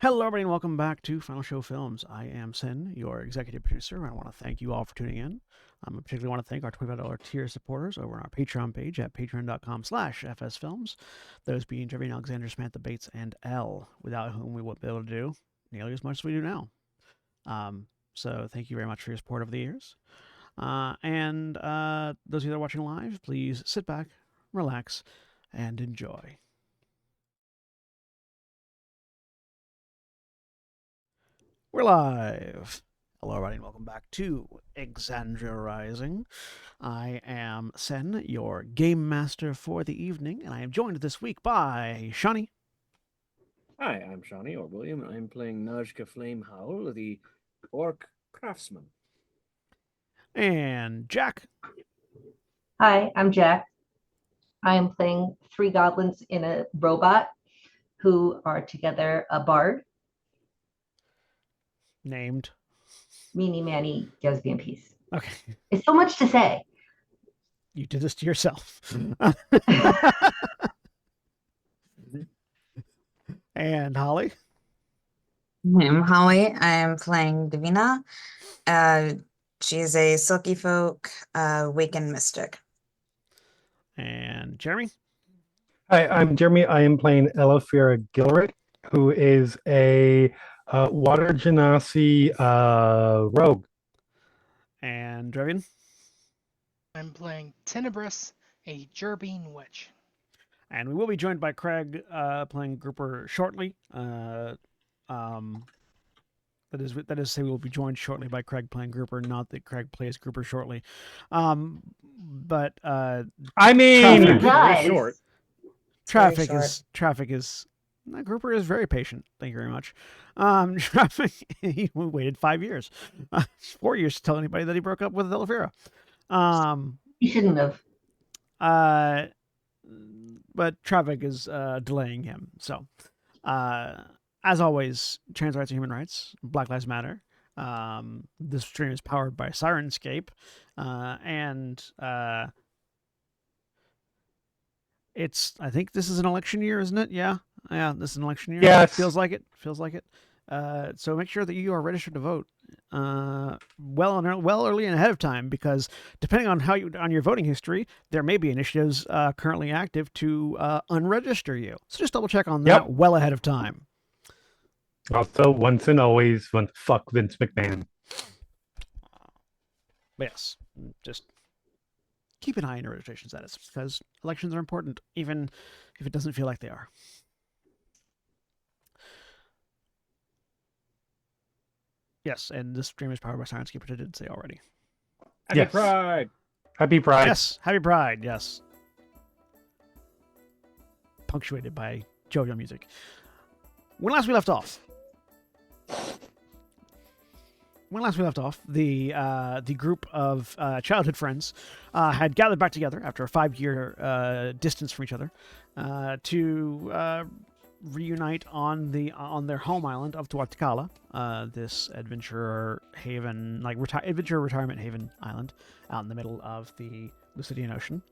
Hello, everybody, and welcome back to Final Show Films. I am Sin, your executive producer, and I want to thank you all for tuning in. I particularly want to thank our $25 tier supporters over on our Patreon page at patreon.com/fsfilms, those being Jeremy, Alexander, Samantha Bates, and L, without whom we wouldn't be able to do nearly as much as we do now. So thank you very much for your support over the years. And those of you that are watching live, please sit back, relax, and enjoy. We're live. Hello, everybody, and welcome back to Exandria Rising. I am Sen, your game master for the evening, and I am joined this week by Shawnee. Hi, I'm Shawnee, or William, and I'm playing Najka Flamehowl, the Orc Craftsman. And Jack. Hi, I'm Jack. I am playing three goblins in a robot who are together a bard, Named. Meanie Manny Gatsby Peace. Okay. It's so much to say. You did this to yourself. And Holly. I'm Holly. I'm playing Davina. She's a silky folk, Waken mystic. And Jeremy. Hi, I'm Jeremy. I am playing Elefira Gilrick, who is a water genasi rogue. And Drevian. I'm playing Tenebrous, a Gerbine Witch. And we will be joined by Craig playing Grouper shortly. That is to say, we will be joined shortly by Craig playing Grouper, not that Craig plays Grouper shortly. But I mean, Surprise. traffic is Grouper is very patient. Thank you very much. Traffic, he waited 5 years, 4 years to tell anybody that he broke up with Elvira. You shouldn't have. But traffic is delaying him. So, as always, trans rights are human rights. Black Lives Matter. This stream is powered by Sirenscape, and it's. I think this is an election year, isn't it? Yeah, this is an election year. Yes. Feels like it. So make sure that you are registered to vote. Well early and ahead of time, because depending on on your voting history, there may be initiatives currently active to unregister you. So just double check on that well ahead of time. Also, once and always, fuck Vince McMahon. Yes, just keep an eye on your registration status, because elections are important, even if it doesn't feel like they are. Yes, and this stream is powered by Sirenscape, which I did say already. Happy Yes. Pride! Happy Pride. Yes, Happy Pride, yes. Punctuated by JoJo music. When last we left off, the group of childhood friends had gathered back together after a 5-year distance from each other to reunite on their home island of Tuatakala, this adventure haven, adventure retirement haven island out in the middle of the Lucidian Ocean.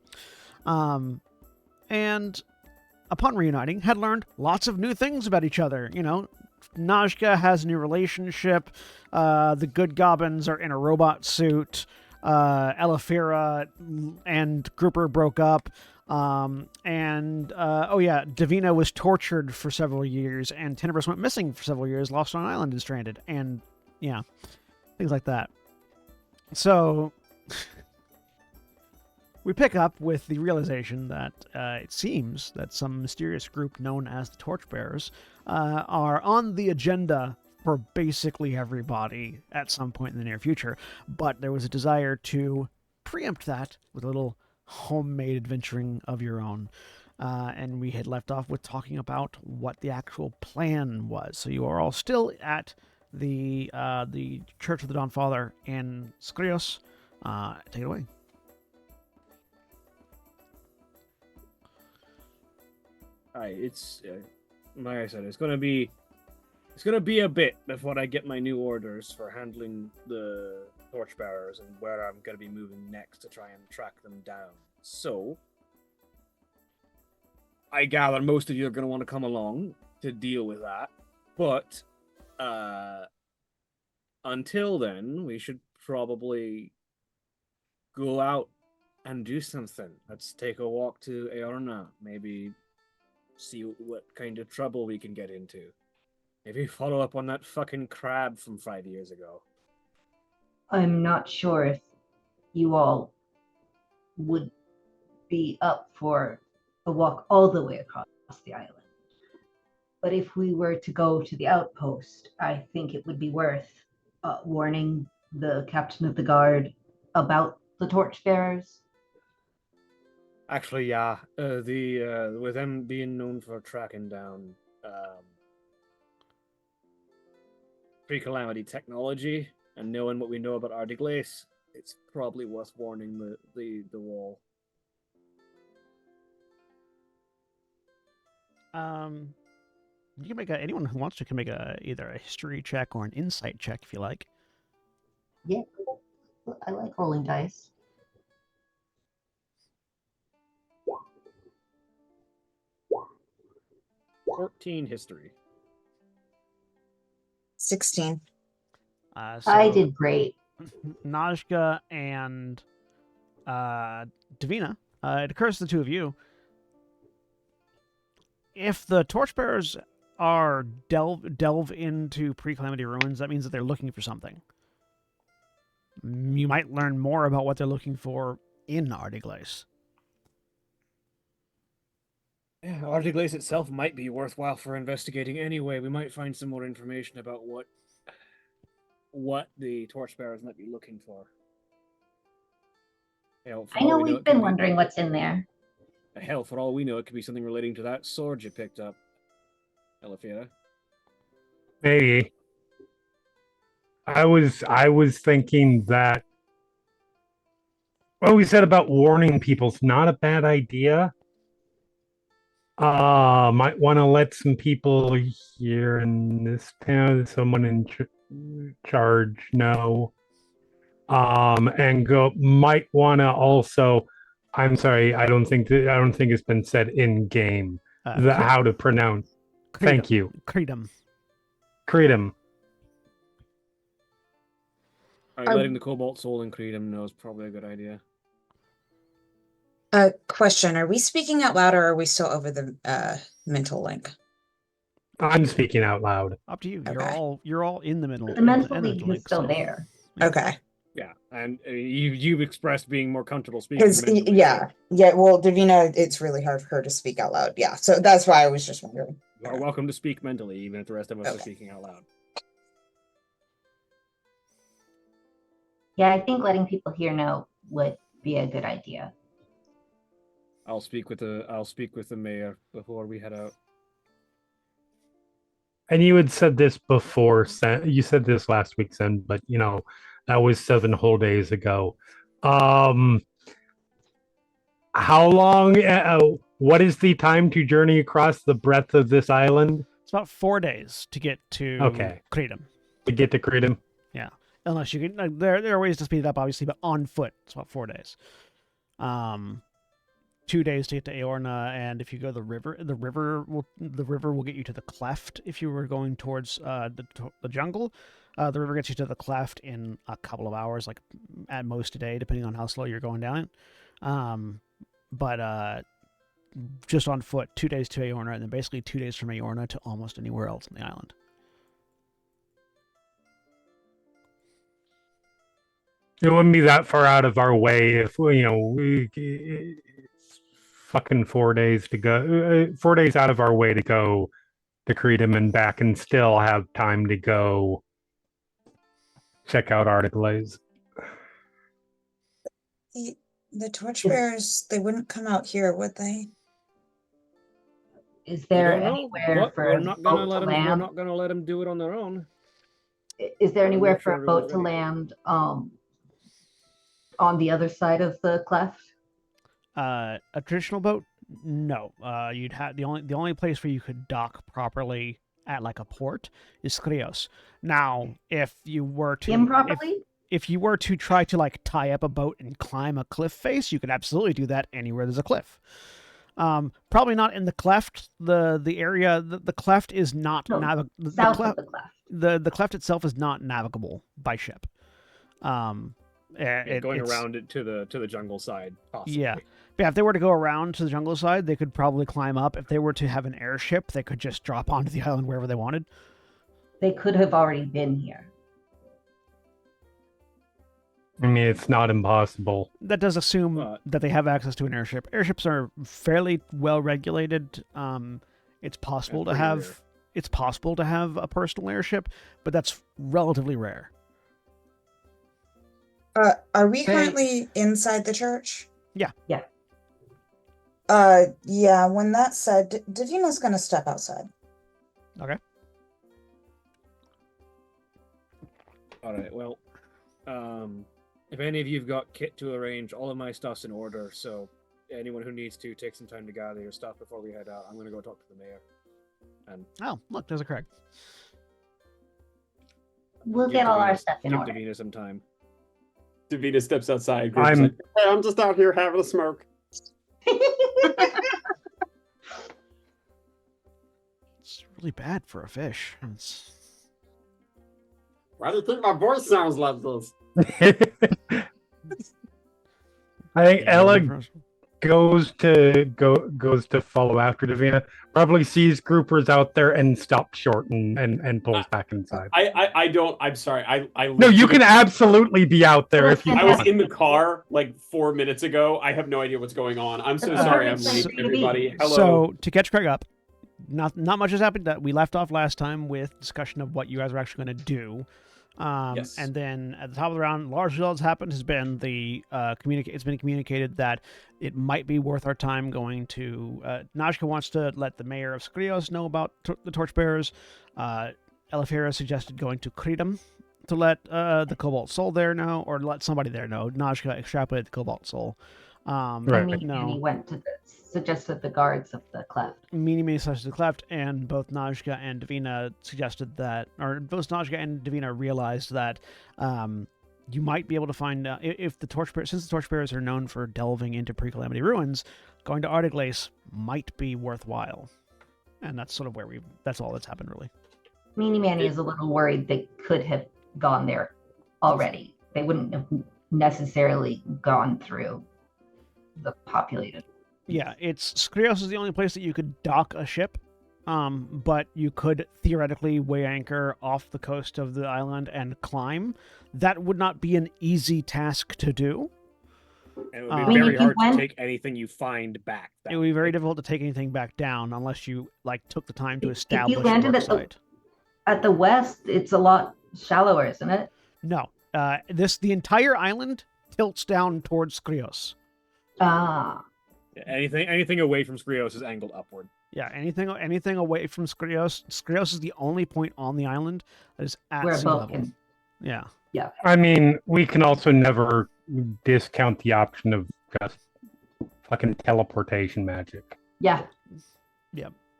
And upon reuniting, had learned lots of new things about each other. You know, Najka has a new relationship. The good goblins are in a robot suit. Elefira and Grouper broke up. Davina was tortured for several years, and Tenebrous went missing for several years, lost on an island and stranded, and yeah, things like that. So we pick up with the realization that it seems that some mysterious group known as the Torchbearers are on the agenda for basically everybody at some point in the near future, but there was a desire to preempt that with a little homemade adventuring of your own. And we had left off with talking about what the actual plan was. So you are all still at the Church of the Dawn Father in Skrios. Take it away. It's like I said, it's gonna be a bit before I get my new orders for handling the torchbearers and where I'm gonna be moving next to try and track them down. So I gather most of you are gonna want to come along to deal with that. But until then, we should probably go out and do something. Let's take a walk to Eorna. Maybe see what kind of trouble we can get into. Maybe follow up on that fucking crab from 5 years ago. I'm not sure if you all would be up for a walk all the way across the island. But if we were to go to the outpost, I think it would be worth warning the captain of the guard about the torchbearers. Actually, yeah. With them being known for tracking down pre-calamity technology and knowing what we know about Ardiglace, it's probably worth warning the wall. You can make anyone who wants to can make either a history check or an insight check if you like. Yeah, I like rolling dice. 14 history. 16. I did great. Najka and Davina, it occurs to the two of you, if the torchbearers are delve into pre-calamity ruins, that means that they're looking for something. You might learn more about what they're looking for in Ardiglace. Yeah, Ardiglace itself might be worthwhile for investigating anyway. We might find some more information about what the torchbearers might be looking for. Hell, I know we've been wondering what's in there. Hell, for all we know, it could be something relating to that sword you picked up, Elefira. Maybe. I was thinking that what we said about warning people is not a bad idea. Might want to let some people here in this town, someone in charge know. And go might want to also. I'm sorry, I don't think it's been said in game how to pronounce. Thank you. Creedom. Letting the Cobalt Soul and Creedom know is probably a good idea. Question: are we speaking out loud, or are we still over the mental link? I'm speaking out loud. Up to you. Okay. You're all in the middle. The mental link, link is still so- there. Okay. Yeah, and you've expressed being more comfortable speaking. Because mentally, yeah. Well, Davina, it's really hard for her to speak out loud. Yeah, so that's why I was just wondering. You are welcome to speak mentally, even if the rest of us are Okay. speaking out loud. Yeah, I think letting people here know would be a good idea. I'll speak with the mayor before we head out. And you had said this before, you said this last week, Sen, but that was 7 whole days ago. How long? What is the time to journey across the breadth of this island? It's about 4 days to get to Creedom. To get to Creedom. Yeah, unless you can. There are ways to speed it up, obviously, but on foot, it's about 4 days. 2 days to get to Eorna, and if you go the river will get you to the cleft. If you were going towards the jungle, the river gets you to the cleft in a couple of hours, like at most a day, depending on how slow you're going down it. But just on foot, 2 days to Eorna, and then basically 2 days from Eorna to almost anywhere else on the island. It wouldn't be that far out of our way if fucking 4 days to go. 4 days out of our way to go to Creedom and back, and still have time to go check out Artiglaze. The torchbearers, they wouldn't come out here, would they? Is there I don't know, anywhere but for we're a not gonna boat let to them. We're land? not gonna let them do it on their own. Is there We'll anywhere make for sure a boat everyone's to ready. land on the other side of the cleft? A traditional boat? No. You'd have the only place where you could dock properly at like a port is Skrios. Now, if you were to Improperly? if you were to try to like tie up a boat and climb a cliff face, you could absolutely do that anywhere there's a cliff. Probably not in the cleft. The area the cleft is not No, navigable. south of the cleft. The cleft itself is not navigable by ship. Going It's around it to the jungle side, possibly. yeah. Yeah, if they were to go around to the jungle side, they could probably climb up. If they were to have an airship, they could just drop onto the island wherever they wanted. They could have already been here. I mean, it's not impossible. That does assume But- that they have access to an airship. Airships are fairly well regulated. It's possible to pretty have rare. it's possible to have a personal airship, but that's relatively rare. Are we Hey. currently inside the church? Yeah. Yeah. Yeah, when that's said, Davina's gonna step outside. Okay. All right. Well, if any of you've got kit to arrange, all of my stuff's in order. So anyone who needs to take some time to gather your stuff before we head out. I'm gonna go talk to the mayor. And Oh, look, there's a Craig. We'll give get all our Davina- stuff in give order. Davina some time. Davina steps outside. Grape's I'm- like, hey, I'm just out here having a smoke. It's really bad for a fish. Why do you think my voice sounds like this? I think Ella goes to follow after Davina. Probably sees groupers out there and stops short and pulls back inside. I don't. I'm sorry. I No, you can absolutely be out there if you I was want. in the car like 4 minutes ago. I have no idea what's going on. I'm so sorry. I'm late, everybody. Hello. So to catch Craig up, not much has happened. That we left off last time with discussion of what you guys are actually going to do. Yes. And then at the top of the round, large results happened. Has been it's been communicated that it might be worth our time going to. Najka wants to let the mayor of Skrios know about the torchbearers. Elefira suggested going to Creedom to let the Cobalt Soul there know, or let somebody there know. Najka extrapolated the Cobalt Soul. Right. And he went to suggested the guards of the cleft. Mini suggested the cleft, and both Najka and Davina suggested that, or both Najka and Davina realized that you might be able to find if the torchbearers, since the torchbearers are known for delving into pre-calamity ruins, going to Artiglace might be worthwhile, and that's sort of where that's all that's happened really. Meanie Manny is a little worried they could have gone there already. They wouldn't have necessarily gone through the populated. Yeah, Skrios is the only place that you could dock a ship, but you could theoretically weigh anchor off the coast of the island and climb. That would not be an easy task to do. And it would I be mean, very if you hard went- to take anything you find back. It would be very difficult to take anything back down unless you took the time to If you establish a landed work at the- site. At the west, it's a lot shallower, isn't it? No, the entire island tilts down towards Skrios. Ah, Yeah, anything away from Skrios is angled upward. Yeah, anything away from Skrios. Skrios is the only point on the island that is at where sea both level. can. Yeah. I mean, we can also never discount the option of just fucking teleportation magic. Yeah.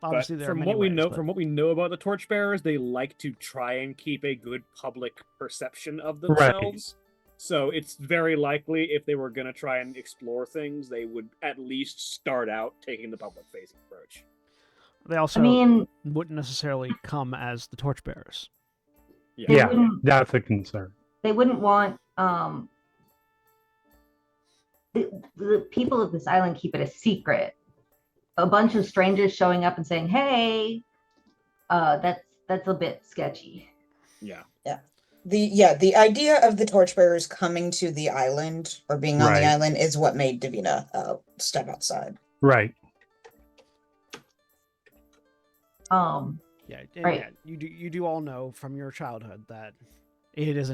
Obviously, But there are from many what we ways, know, but- from what we know about the torchbearers, they like to try and keep a good public perception of Right. themselves. So it's very likely if they were going to try and explore things, they would at least start out taking the public-facing approach. they also I mean, wouldn't necessarily come as the torchbearers. they Yeah, wouldn't. that's a concern. They wouldn't want. The people of this island keep it a secret. A bunch of strangers showing up and saying, "Hey," that's a bit sketchy. Yeah. The idea of the torchbearers coming to the island or being on Right. the island is what made Davina step outside. Right. Yeah, and Right. yeah, you do all know from your childhood that it is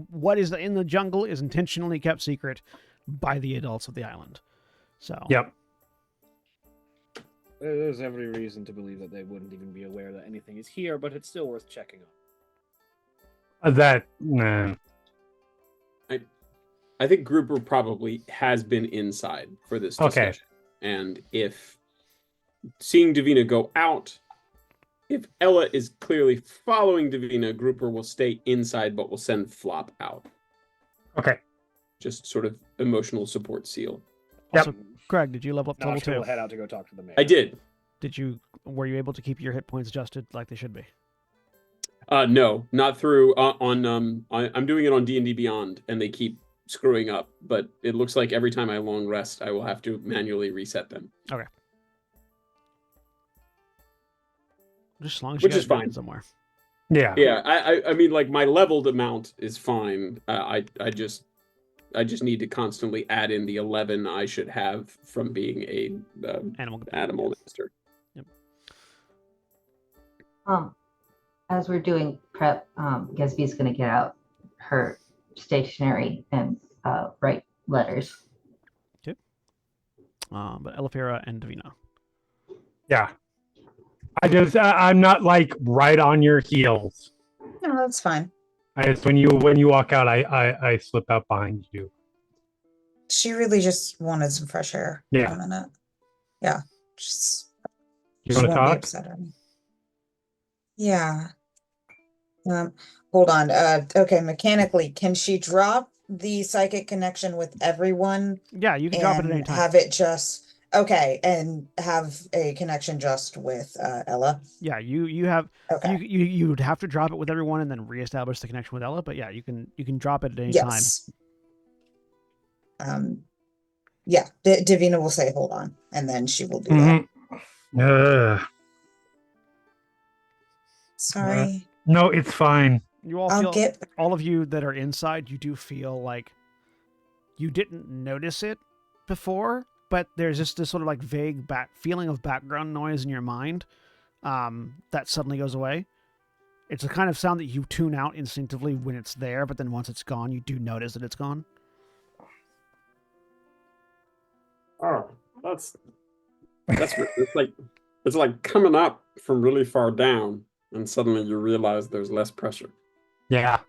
what is in the jungle is intentionally kept secret by the adults of the island. So Yep. There's every reason to believe that they wouldn't even be aware that anything is here, but it's still worth checking on. Nah. I think Grouper probably has been inside for this Okay. discussion. And if seeing Davina go out, if Ella is clearly following Davina, Grouper will stay inside but will send Flop out. Okay. Just sort of emotional support seal. Yep. also Craig, did you level up to level Notchka will 2? head out to go talk to the mayor. I did. Were you able to keep your hit points adjusted like they should be? No, not through I'm doing it on D&D Beyond, and they keep screwing up. But it looks like every time I long rest, I will have to manually reset them. Okay. Just as long as Which you is got it fine. somewhere. Yeah. Yeah, I mean, like my leveled amount is fine. I just need to constantly add in the 11 I should have from being a animal master. Yep. As we're doing prep, Gatsby's going to get out her stationery and write letters. Okay. But Elefira and Davina. Yeah. I'm not like right on your heels. No, that's fine. I just when you walk out, I slip out behind you. She really just wanted some fresh air. Yeah. For a minute. Yeah. Just You she want to won't be talk? upset at me. Yeah. Hold on. Okay, mechanically, can she drop the psychic connection with everyone Yeah, you can drop it at any and time. have it just okay, and have a connection just with Ella? Yeah, you have Okay. you would have to drop it with everyone and then reestablish the connection with Ella. But yeah, you can drop it at any time. Yes. Yeah, Davina will say hold on, and then she will do that. Mm-hmm. Sorry. No, it's fine. You all I'll feel all of you that are inside. You do feel like you didn't notice it before, but there's just this sort of like vague feeling of background noise in your mind that suddenly goes away. It's a kind of sound that you tune out instinctively when it's there, but then once it's gone, you do notice that it's gone. Oh, it's like coming up from really far down, and suddenly you realize there's less pressure. Yeah,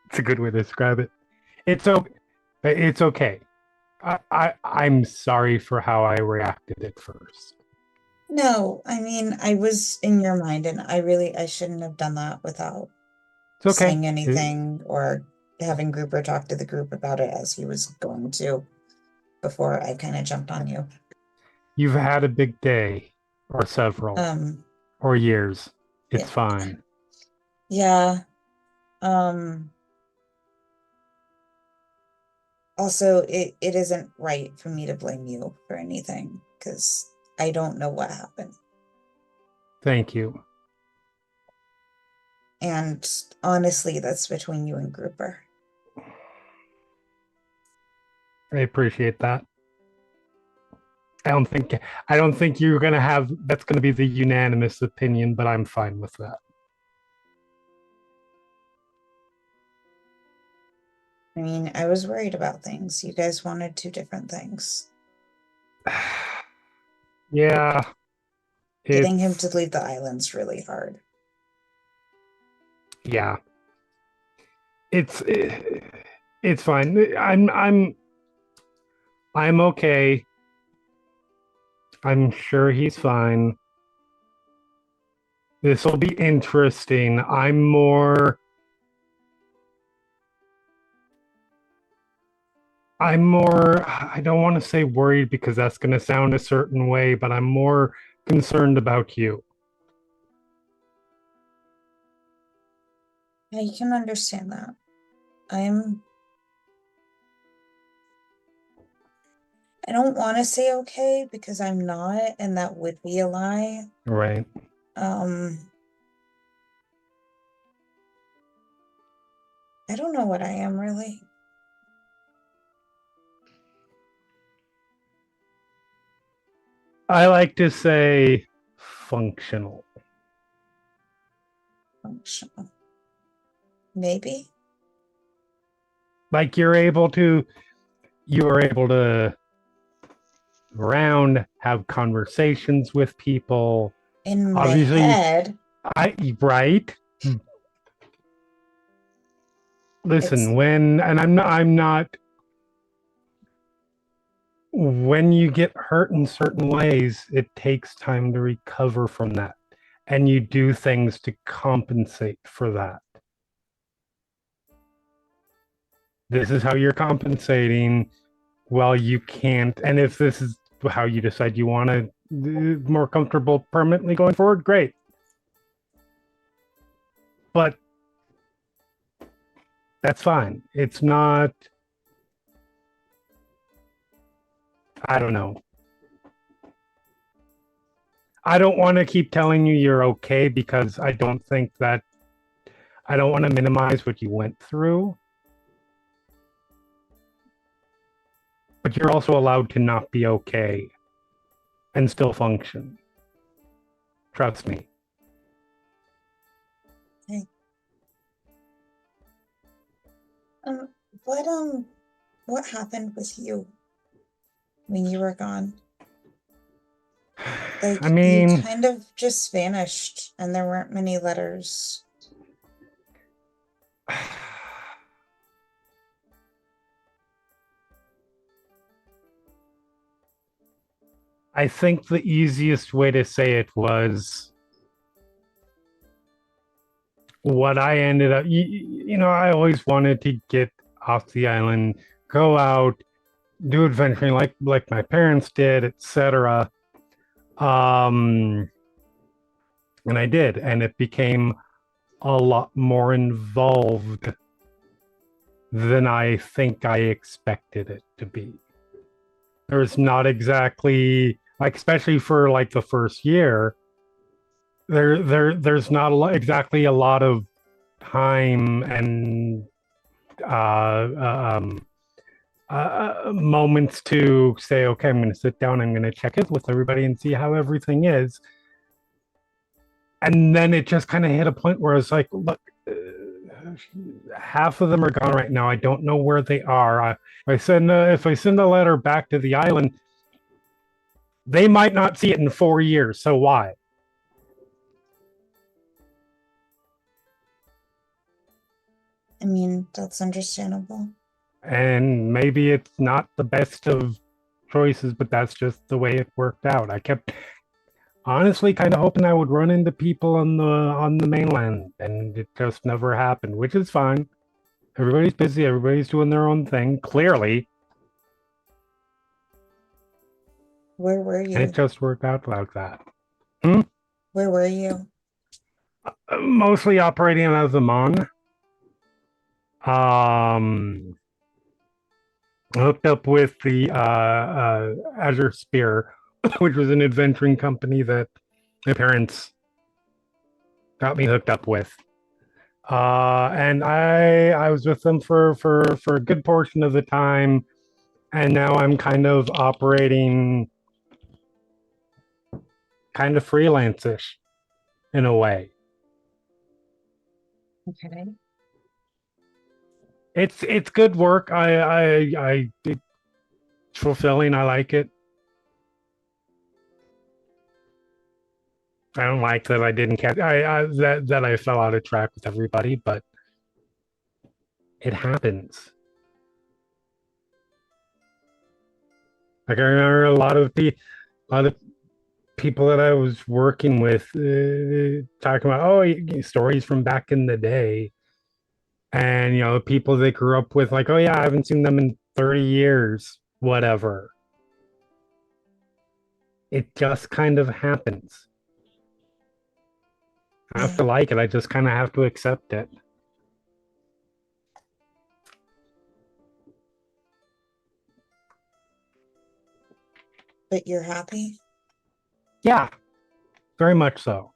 it's a good way to describe it. It's okay. I'm sorry for how I reacted at first. No, I mean, I was in your mind, and I shouldn't have done that without It's okay. saying anything or having Grouper talk to the group about it as he was going to before I kind of jumped on you. You've had a big day, or several, or years. It's yeah. fine. Yeah. Also, it isn't right for me to blame you for anything because I don't know what happened. Thank you. And honestly, that's between you and Grouper. I appreciate that. I don't think you're gonna have that's gonna be the unanimous opinion, but I'm fine with that. I mean, I was worried about things. You guys wanted two different things. Yeah. Getting him to leave the island's really hard. Yeah. It's fine. I'm okay. I'm sure he's fine. This will be interesting. I don't want to say worried because that's going to sound a certain way, but I'm more concerned about you. Yeah, you can understand that. I don't want to say okay because I'm not, and that would be a lie. Right. I don't know what I am really. I like to say functional. Functional. Maybe. Like you are able to around, have conversations with people. In my Obviously, head. Right? Listen, I'm not when you get hurt in certain ways, it takes time to recover from that. And you do things to compensate for that. This is how you're compensating. Well, you can't. And if this is how you decide you want to more comfortable permanently going forward, great. But that's fine. It's not, I don't know. I don't want to keep telling you you're okay because I don't want to minimize what you went through. But you're also allowed to not be okay and still function. Trust me. Okay. What happened with you when you were gone? Like, I mean, you kind of just vanished and there weren't many letters. I think the easiest way to say it was what I ended up, I always wanted to get off the island, go out, do adventuring like my parents did, etc. And I did, and it became a lot more involved than I think I expected it to be. There's not exactly, like, especially for like the first year, there's not exactly a lot of time and moments to say, okay, I'm going to sit down, I'm going to check it with everybody and see how everything is. And then it just kind of hit a point where it's like, look, half of them are gone right now. I don't know where they are. If I send a letter back to the island, they might not see it in 4 years. So why? I mean, that's understandable. And maybe it's not the best of choices, but that's just the way it worked out. I kept honestly kind of hoping I would run into people on the mainland, and it just never happened, which is fine. Everybody's busy, everybody's doing their own thing, clearly. Where were And you? it just worked out like that. Where were you? Mostly operating as a Mon. Hooked up with the Azure Spear, which was an adventuring company that my parents got me hooked up with. And I was with them for a good portion of the time, and now I'm kind of operating kind of freelance-ish in a way. Okay. It's good work. It's fulfilling. I like it. I don't like that I didn't catch that I fell out of track with everybody, but it happens. Like I remember a lot of people that I was working with talking about stories from back in the day, and people they grew up with, like, oh yeah, I haven't seen them in 30 years, whatever. It just kind of happens. I have to like it. I just kind of have to accept it. But you're happy? Yeah, very much so.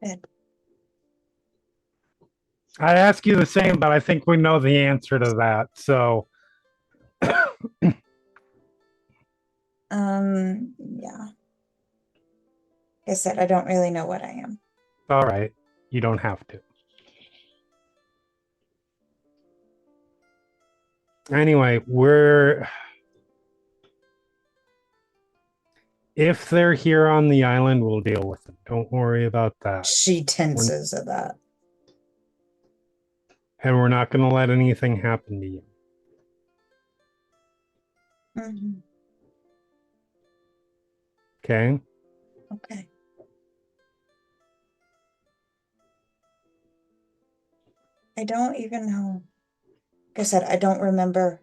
Good. I ask you the same, but I think we know the answer to that. So, Yeah. Like I said, I don't really know what I am. all right, you don't have to. Anyway, if they're here on the island, we'll deal with them. Don't worry about that. She tenses at that. And we're not going to let anything happen to you. Mm-hmm. Okay? Okay. I don't even know. Like I said, I don't remember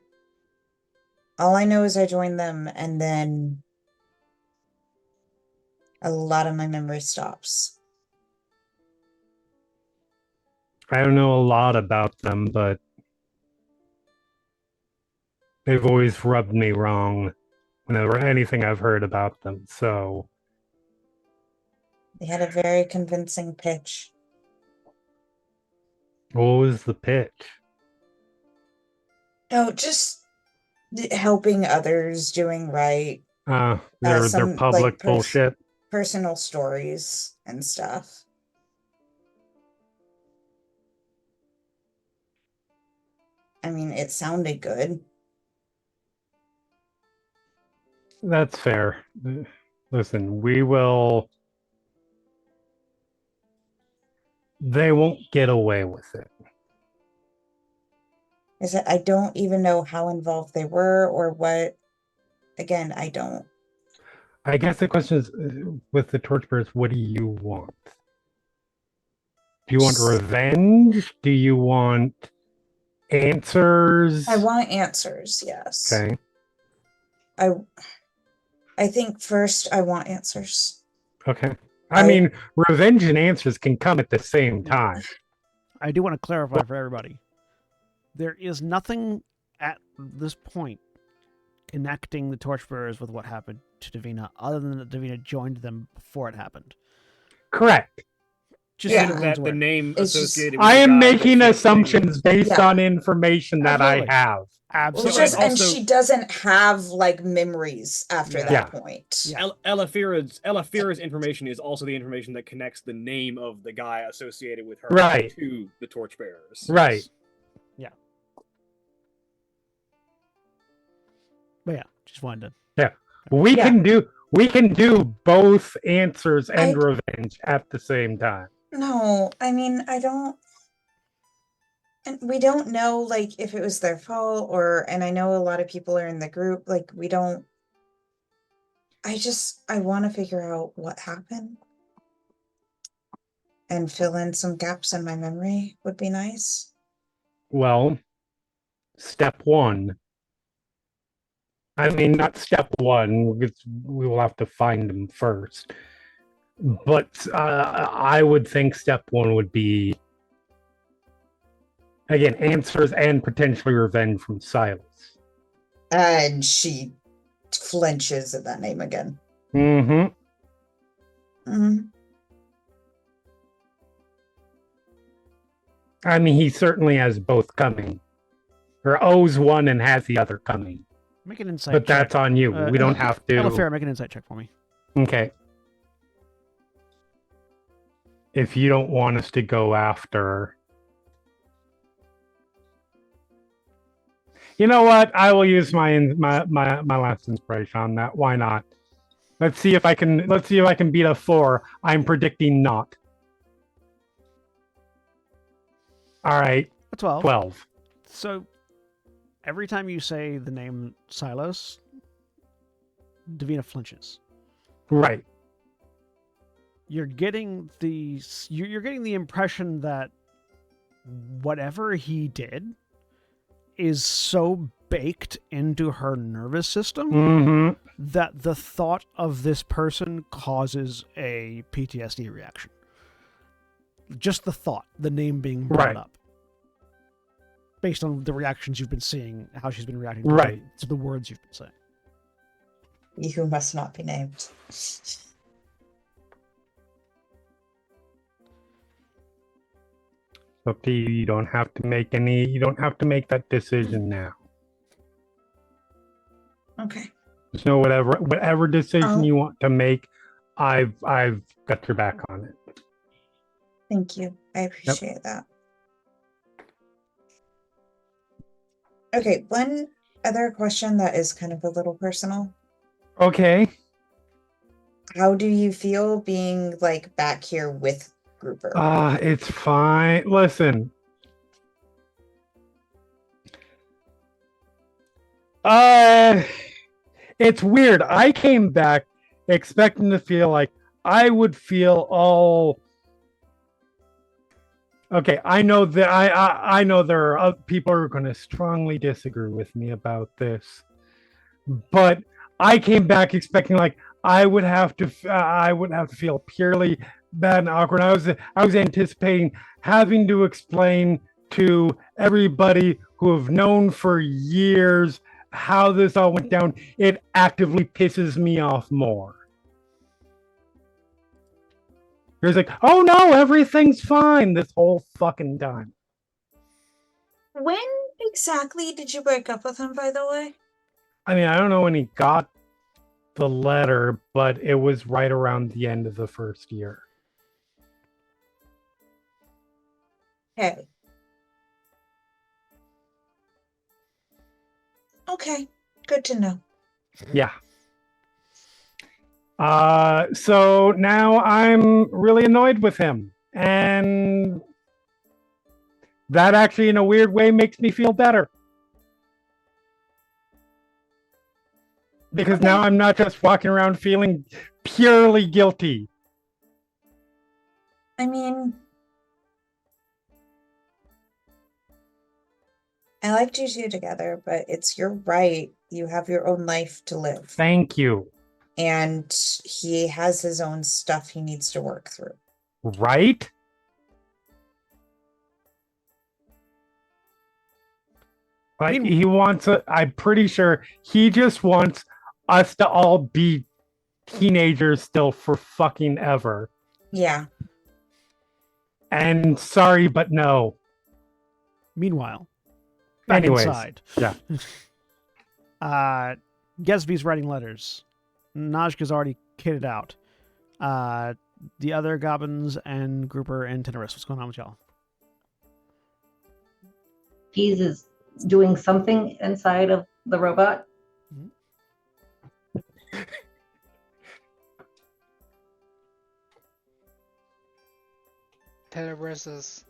All I know is I joined them and then a lot of my memory stops. I don't know a lot about them, but they've always rubbed me wrong whenever anything I've heard about them. So They had a very convincing pitch. what was the pitch? Oh, just helping others, doing right. Their Some public bullshit. personal stories and stuff. I mean, it sounded good. That's fair. Listen, we will. They won't get away with it. Is it? I don't even know how involved they were or what. Again, I don't. I guess the question is, with the torchbearers, what do you want? Do you want revenge? Do you want answers? I want answers, yes. Okay. I think first I want answers. Okay. I mean, revenge and answers can come at the same time. I do want to clarify for everybody. There is nothing at this point connecting the torchbearers with what happened to Davina, other than that Davina joined them before it happened. Correct. Just Yeah, so that everyone's the aware. name It's associated. I with the am guy making that she's assumptions based Yeah. on information that Absolutely. I have. Well, Absolutely. just, and also- she doesn't have like memories after Yeah. that Yeah. point. Yeah. Elafira's information is also the information that connects the name of the guy associated with her Right. to the torchbearers. Right. Yeah. But yeah, just wanted to. We Yeah. can do both answers and I- revenge at the same time. No, I mean, I don't. And we don't know, like, if it was their fault or, and I know a lot of people are in the group, like, we don't. I want to figure out what happened and fill in some gaps in my memory would be nice. Well, step one. I mean, not step one, because we will have to find them first. But I would think step one would be, again, answers and potentially revenge from Silas. And she flinches at that name again. Mm-hmm. Mhm. I mean, he certainly has both coming. Or owes one and has the other coming. Make an insight But check. that's on you. We don't have to. Elafira, make an insight check for me. Okay. If you don't want us to go after. You know what? I will use my last inspiration on that. Why not? Let's see if I can beat a 4. I'm predicting not. All right. A 12. 12. So, every time you say the name Silos, Davina flinches. Right. You're getting the impression that whatever he did is so baked into her nervous system Mm-hmm. that the thought of this person causes a PTSD reaction. Just the thought, the name being brought Right. up. Based on the reactions you've been seeing, how she's been reacting Right. to the words you've been saying. You must not be named. Up to you. You don't have to make that decision now. Okay. Just know whatever decision Oh. you want to make, I've got your back on it. Thank you. I appreciate that. Okay, one other question that is kind of a little personal. Okay. How do you feel being like back here with Grouper? It's fine. Listen. It's weird. I came back expecting to feel like I would feel all. Okay, I know that I know there are other people who are going to strongly disagree with me about this, but I came back expecting like I would have to feel purely bad and awkward. I was anticipating having to explain to everybody who have known for years how this all went down. It actively pisses me off more. You're like, oh no, everything's fine this whole fucking time. When exactly did you break up with him, by the way? I mean, I don't know when he got the letter, but it was right around the end of the first year. Okay. Okay, good to know. Yeah. So now I'm really annoyed with him. And that actually, in a weird way, makes me feel better. Because now I'm not just walking around feeling purely guilty. I mean, I liked you two together, but it's your right. You have your own life to live. Thank you. And he has his own stuff he needs to work through. Right? Like he wants I'm pretty sure he just wants us to all be teenagers still for fucking ever. Yeah. And sorry, but no. Meanwhile, back inside. Yeah. Gesby's writing letters. Najka's already kitted out. The other goblins and Grouper and Tenorus. What's going on with y'all? Peas is doing something inside of the robot. Tenebrous is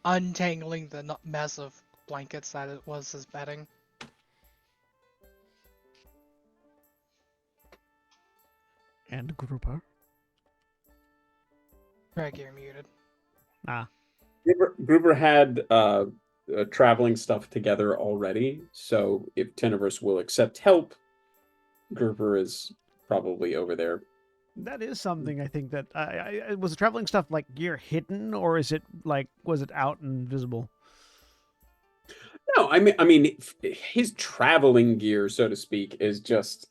untangling the mess of blankets that it was his bedding. And Grouper. Greg, you're muted. Gruber had traveling stuff together already, so if Tenebrous will accept help, Gruber is probably over there. That is something I think that was the traveling stuff like gear hidden, or is it like was it out and visible? No, I mean his traveling gear, so to speak, is just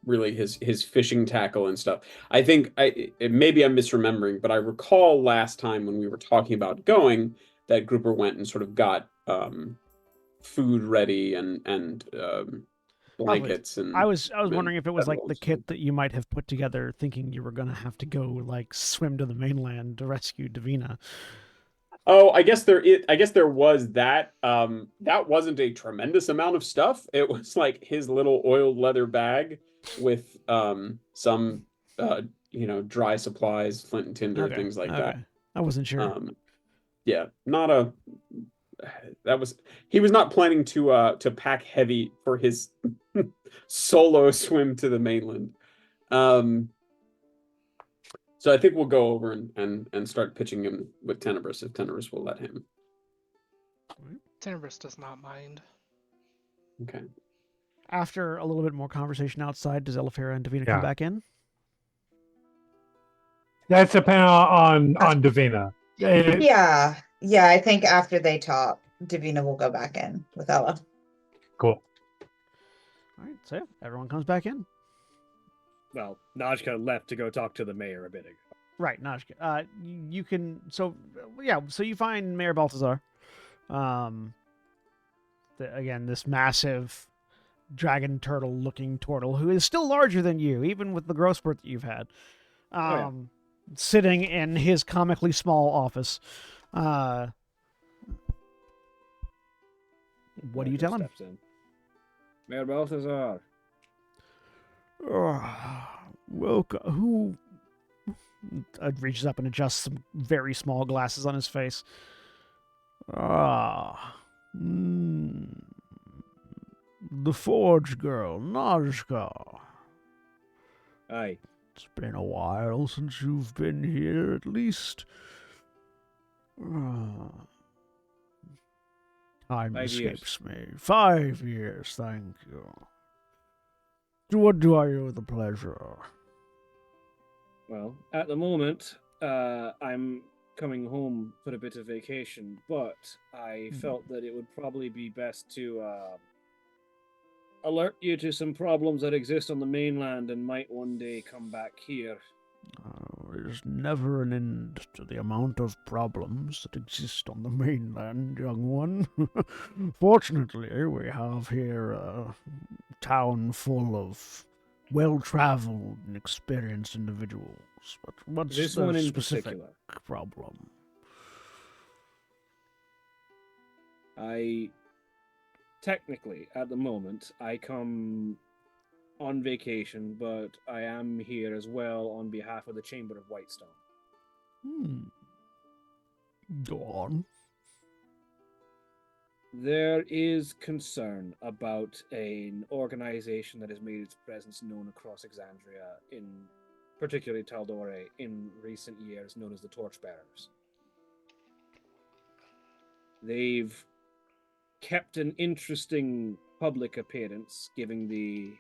really his fishing tackle and stuff. I think maybe I'm misremembering, but I recall last time when we were talking about going that Gruber went and sort of got food ready and blankets. And I was wondering if it was like the kit that you might have put together thinking you were gonna have to go like swim to the mainland to rescue Davina. Oh, I guess there was that. That wasn't a tremendous amount of stuff. It was like his little oiled leather bag with some dry supplies, flint and tinder, things like that. I wasn't sure. Yeah, not a. He was not planning to pack heavy for his solo swim to the mainland. So I think we'll go over and start pitching him with Tenebrous if Tenebrous will let him. Tenebrous does not mind. Okay. After a little bit more conversation outside, does Elefira and Davina come back in? That's depending on Davina. Yeah, I think after they talk, Davina will go back in with Ella. Cool. All right, so everyone comes back in. Well, Najka left to go talk to the mayor a bit ago. Right, Najka. You can so you find Mayor Baltazar. Again, this massive dragon turtle looking turtle who is still larger than you, even with the growth spurt that you've had. Sitting in his comically small office. What do you tell him? Mayor Balthazar. Welcome. Who reaches up and adjusts some very small glasses on his face. The forge girl, Najka. Aye. It's been a while since you've been here, at least. Time 5 years. escapes me. 5 years, thank you. To what do I owe the pleasure? Well, at the moment, I'm coming home for a bit of vacation, but I felt that it would probably be best to alert you to some problems that exist on the mainland and might one day come back here. There's never an end to the amount of problems that exist on the mainland, young one. Fortunately, we have here a town full of well-traveled and experienced individuals. But what's This the one in specific particular. problem? Technically, at the moment, I come on vacation, but I am here as well on behalf of the Chamber of Whitestone. Go on. There is concern about an organization that has made its presence known across Exandria, in particularly Taldore, in recent years, known as the Torchbearers. They've kept an interesting public appearance, giving the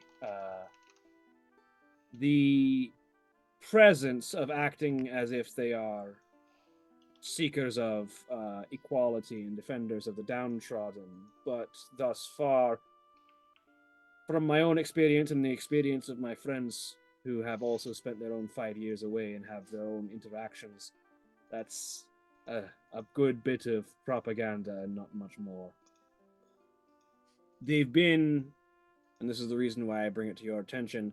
presence of acting as if they are seekers of equality and defenders of the downtrodden. But thus far, from my own experience and the experience of my friends who have also spent their own 5 years away and have their own interactions, that's a good bit of propaganda and not much more. They've been, and this is the reason why I bring it to your attention,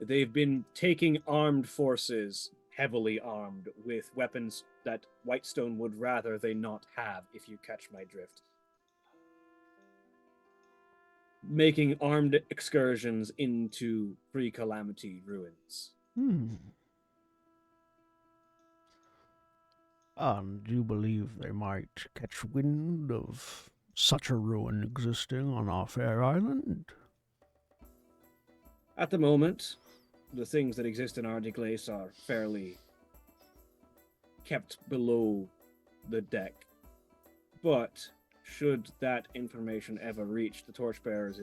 they've been taking armed forces, heavily armed, with weapons that Whitestone would rather they not have, if you catch my drift. Making armed excursions into pre-calamity ruins. And do you believe they might catch wind of such a ruin existing on our fair island? At the moment, the things that exist in Ardiglace are fairly kept below the deck. But should that information ever reach the Torchbearers,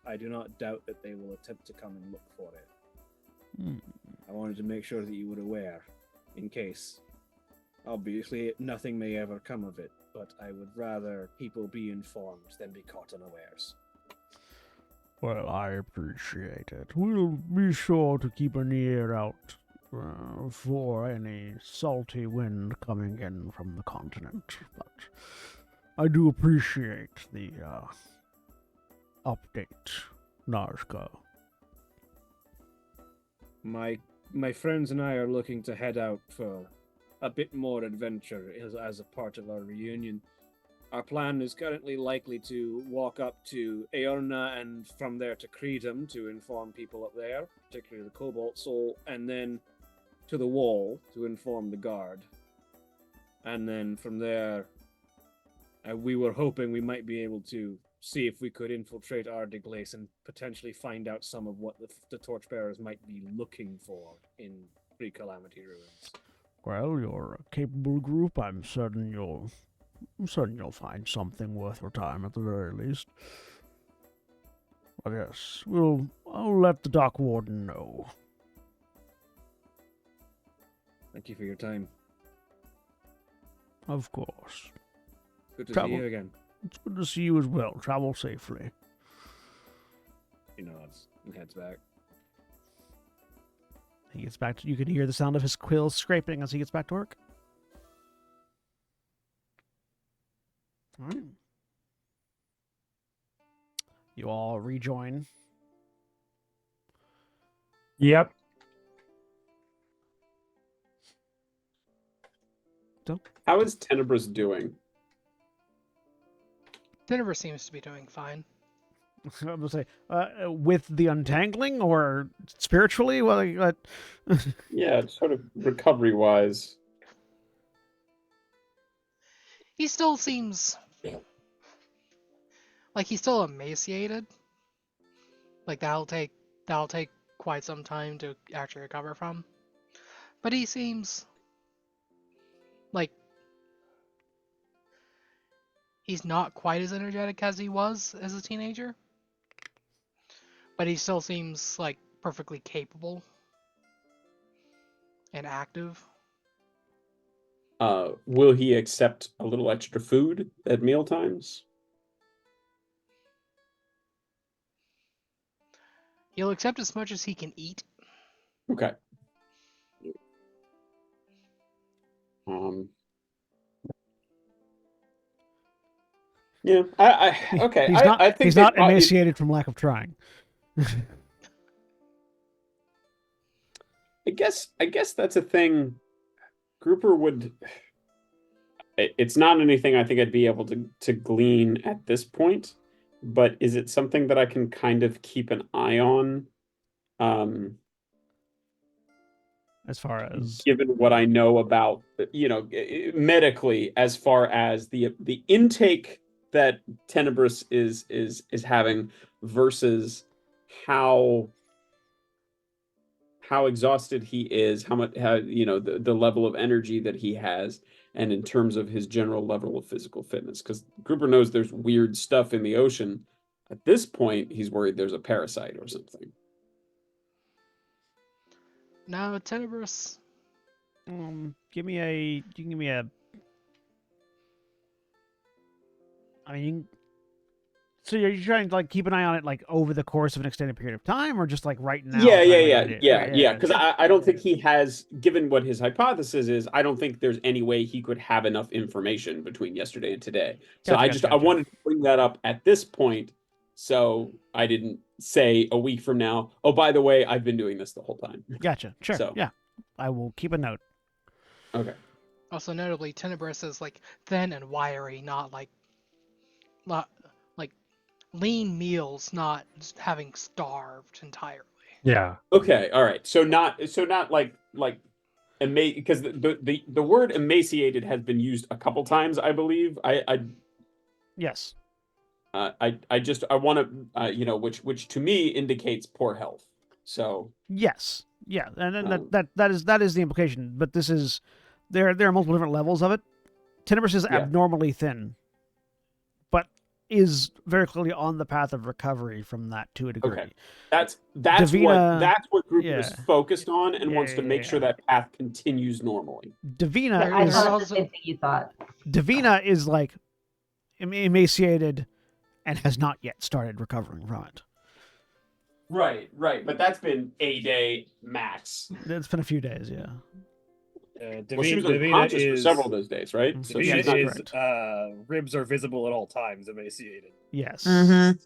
I do not doubt that they will attempt to come and look for it. I wanted to make sure that you were aware, in case. Obviously, nothing may ever come of it, but I would rather people be informed than be caught unawares. Well, I appreciate it. We'll be sure to keep an ear out for any salty wind coming in from the continent. But I do appreciate the update, Narska. My friends and I are looking to head out for a bit more adventure as a part of our reunion. Our plan is currently likely to walk up to Eorna and from there to Creedom to inform people up there, particularly the Cobalt Soul, and then to the Wall to inform the guard. And then from there, we were hoping we might be able to see if we could infiltrate Ardiglace and potentially find out some of what the Torchbearers might be looking for in pre-calamity ruins. Well, you're a capable group. I'm certain you'll find something worth your time at the very least. But yes, I'll let the Dock Warden know. Thank you for your time. Of course. Good to Travel. see you again. It's good to see you as well. Travel safely. He nods and heads back. He gets back to, you can hear the sound of his quills scraping as he gets back to work. All right. You all rejoin. Yep. How is Tenebris doing? Denver seems to be doing fine. I was say, with the untangling or spiritually? Well, Yeah, sort of recovery-wise. He still seems like he's still emaciated. Like that'll take quite some time to actually recover from. But he seems like he's not quite as energetic as he was as a teenager, but he still seems like perfectly capable and active. Will he accept a little extra food at meal times? He'll accept as much as he can eat. Okay. Yeah, okay. I think he's they not probably, emaciated from lack of trying. I guess that's a thing. Grouper would. It's not anything I think I'd be able to glean at this point, but is it something that I can kind of keep an eye on? As far as Given what I know about, medically, as far as the intake that Tenebris is having versus how exhausted he is, how the level of energy that he has, and in terms of his general level of physical fitness. Because Grouper knows there's weird stuff in the ocean. At this point, he's worried there's a parasite or something. Now, Tenebris. give me a. You can give me a. I mean, so you're trying to like keep an eye on it like over the course of an extended period of time, or just like right now? Yeah. Because sure. I don't think he has, given what his hypothesis is, I don't think there's any way he could have enough information between yesterday and today. So Gotcha. I wanted to bring that up at this point, so I didn't say a week from now, oh, by the way, I've been doing this the whole time. Gotcha. Sure. So. Yeah, I will keep a note. Okay. Also, notably, Tenebris is like thin and wiry, not like lean meals, not having starved entirely. Yeah. Okay. All right. So not like because the word emaciated has been used a couple times, I believe. Yes. I want to which to me indicates poor health. So yes, yeah, and then Um, that is the implication. But this is there are multiple different levels of it. Tenebris is Yeah. abnormally thin, but is very clearly on the path of recovery from that to a degree. Okay. That's Davina- what Grouper is yeah. focused on and Yeah, wants to make sure that path continues normally. Davina There I is thought is it's the same thing you thought. Davina is like emaciated and has not yet started recovering from it. Right. But that's been a day max. It's been a few days, yeah. Well, she was unconscious for several of those days, right? Mhm. So Yeah, she's that's not. correct. Ribs are visible at all times, emaciated. Yes. Mm-hmm.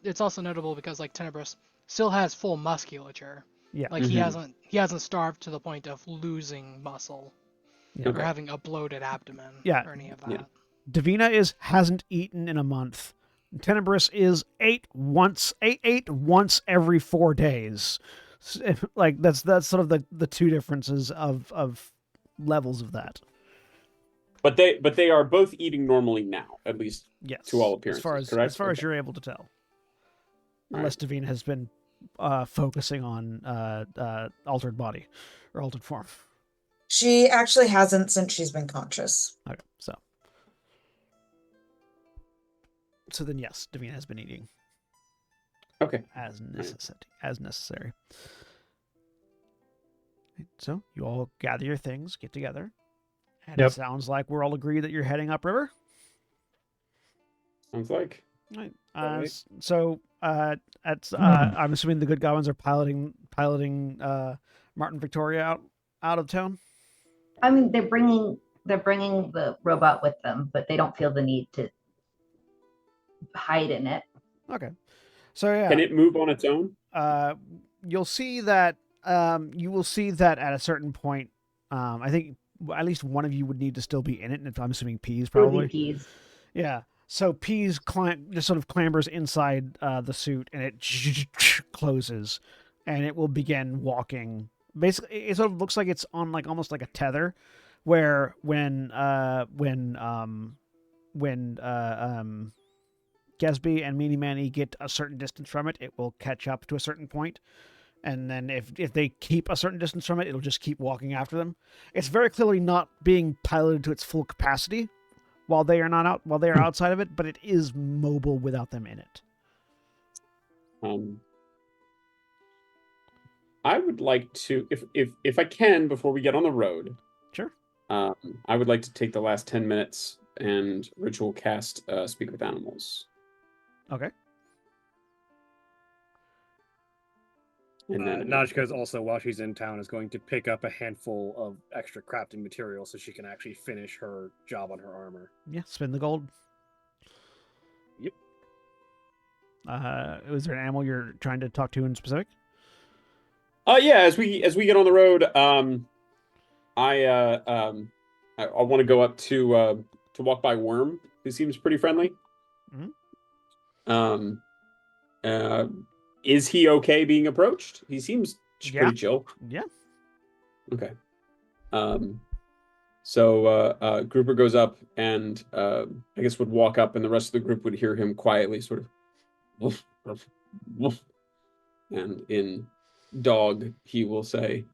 It's also notable because like Tenebris still has full musculature. Yeah. Like he hasn't starved to the point of losing muscle Yeah. or Okay. having a bloated abdomen Yeah. or any of that. Yeah. Davina hasn't eaten in a month. Tenebris is ate once every 4 days. Like that's sort of the two differences of levels of that. But they are both eating normally now, at least Yes. to all appearances. Correct? As far as Okay. you're able to tell. All Unless Davina has been focusing on altered body or altered form. She actually hasn't since she's been conscious. Okay, so then yes, Davina has been eating Okay. as necessary. So you all gather your things, get together, and Yep. it sounds like we're all agreed that you're heading upriver. Sounds like. Right. Right. So I'm assuming the good goblins are piloting Martin Victoria out of town. I mean, they're bringing the robot with them, but they don't feel the need to hide in it. Okay. So yeah. Can it move on its own? You'll see that. You will see that at a certain point. I think at least one of you would need to still be in it, and I'm assuming Peas It would probably. be Peas. Yeah. So Peas just sort of clambers inside the suit, and it closes, and it will begin walking. Basically, it sort of looks like it's on like almost like a tether, where when Gatsby and Meanie Manny get a certain distance from it, it will catch up to a certain point, And then if they keep a certain distance from it, it'll just keep walking after them. It's very clearly not being piloted to its full capacity while they are outside of it, but it is mobile without them in it. I would like to, if I can, before we get on the road. Sure. I would like to take the last 10 minutes and ritual cast Speak with Animals. Okay. And then Najka is also, while she's in town, is going to pick up a handful of extra crafting material so she can actually finish her job on her armor. Yeah, spend the gold. Yep. Is there an animal you're trying to talk to in specific? Yeah, as we get on the road, I want to go up to walk by Worm, who seems pretty friendly. Mm-hmm. Is he okay being approached? He seems pretty chill. Yeah. Okay. So Grouper goes up and I guess would walk up, and the rest of the group would hear him quietly sort of woof, woof, woof. And in dog he will say,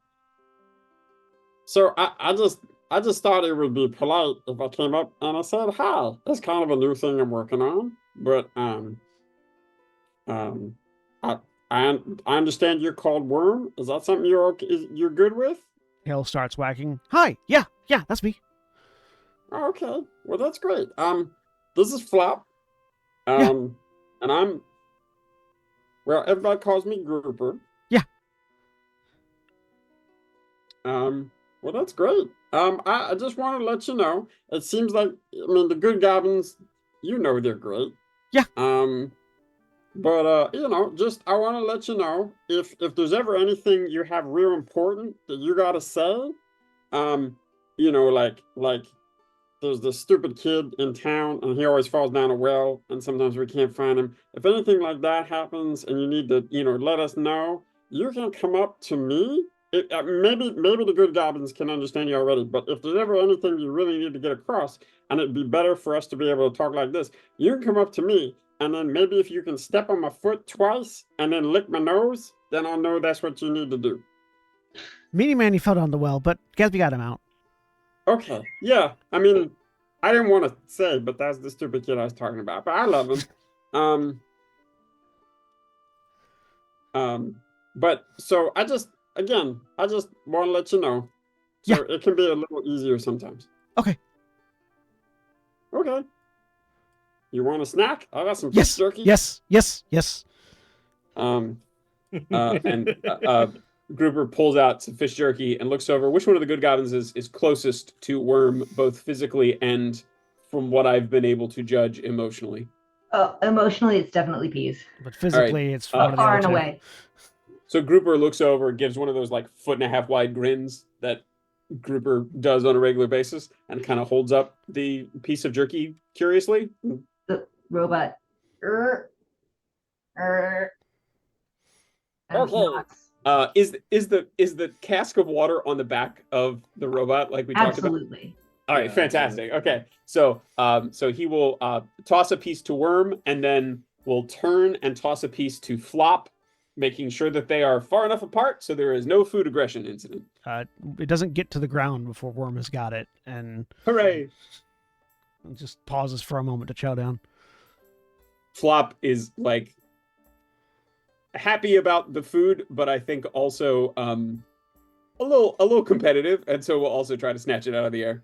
"Sir, I just thought it would be polite if I came up and I said hi. It's kind of a new thing I'm working on, but I understand you're called Worm. Is that something you're good with?" Hill starts wagging. Hi. Yeah, that's me. Oh, okay. Well, that's great. This is Flop. Yeah. And I'm, well, everybody calls me Grouper. Yeah. Well, that's great. I just want to let you know, it seems like, I mean, the good goblins, you know they're great. Yeah. But just I want to let you know, if there's ever anything you have real important that you gotta say, like there's this stupid kid in town and he always falls down a well and sometimes we can't find him. If anything like that happens and you need to, let us know, you can come up to me. Maybe the good goblins can understand you already, but if there's ever anything you really need to get across, and it'd be better for us to be able to talk like this, you can come up to me, and then maybe if you can step on my foot twice and then lick my nose, then I'll know that's what you need to do. Meanie Manny fell down the well, but Gatsby got him out. Okay, yeah. I mean, I didn't want to say, but that's the stupid kid I was talking about. But I love him. But so I just want to let you know. So it can be a little easier sometimes. Okay. Okay. You want a snack? I got some Yes. beef jerky. Yes. And Grouper pulls out some fish jerky and looks over. Which one of the good goblins is closest to Worm, both physically and from what I've been able to judge emotionally? Oh, emotionally, it's definitely Peas. But physically, it's one of the Far other and two. away. So Grouper looks over, gives one of those like 1.5 foot wide grins that Grouper does on a regular basis, and kind of holds up the piece of jerky curiously. The robot. And knocks. Is the cask of water on the back of the robot like we talked about? Absolutely. All right, fantastic. Okay, so he will toss a piece to Worm, and then will turn and toss a piece to Flop, making sure that they are far enough apart so there is no food aggression incident. It doesn't get to the ground before Worm has got it, and hooray! It just pauses for a moment to chow down. Flop is like happy about the food, but I think also a little competitive, and so we'll also try to snatch it out of the air.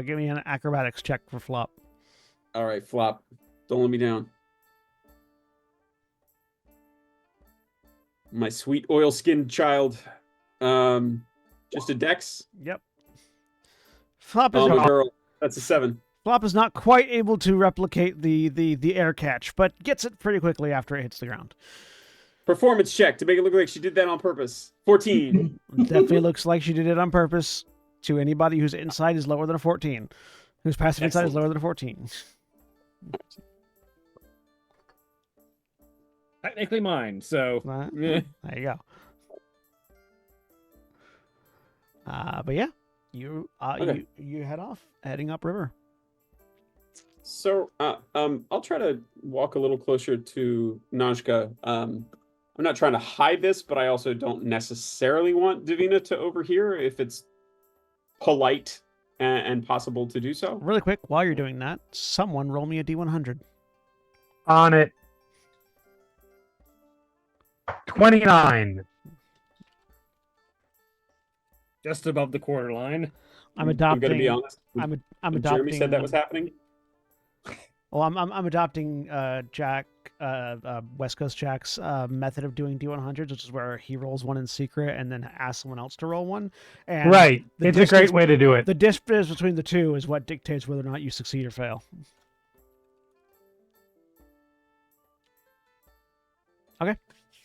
Give me an acrobatics check for Flop. All right, Flop, don't let me down. My sweet oil-skinned child. Just a dex? Yep. Flop is girl. That's a 7. Flop is not quite able to replicate the air catch, but gets it pretty quickly after it hits the ground. Performance check to make it look like she did that on purpose. 14. Definitely looks like she did it on purpose. To anybody whose insight is lower than a 14. Whose passive insight is lower than a 14. Technically mine, so there you go. But yeah, you head off, heading upriver. So I'll try to walk a little closer to Najka. I'm not trying to hide this, but I also don't necessarily want Davina to overhear if it's polite and possible to do so. Really quick, while you're doing that, someone roll me a D100. On it. 29. Just above the quarter line. I'm I'm adopting. going to be honest. I'm When adopting. Jeremy said that was happening. Well, I'm adopting Jack, West Coast Jack's method of doing D100s, which is where he rolls one in secret and then asks someone else to roll one. And Right. the It's a great distance- way to do it. The distance between the two is what dictates whether or not you succeed or fail. Okay,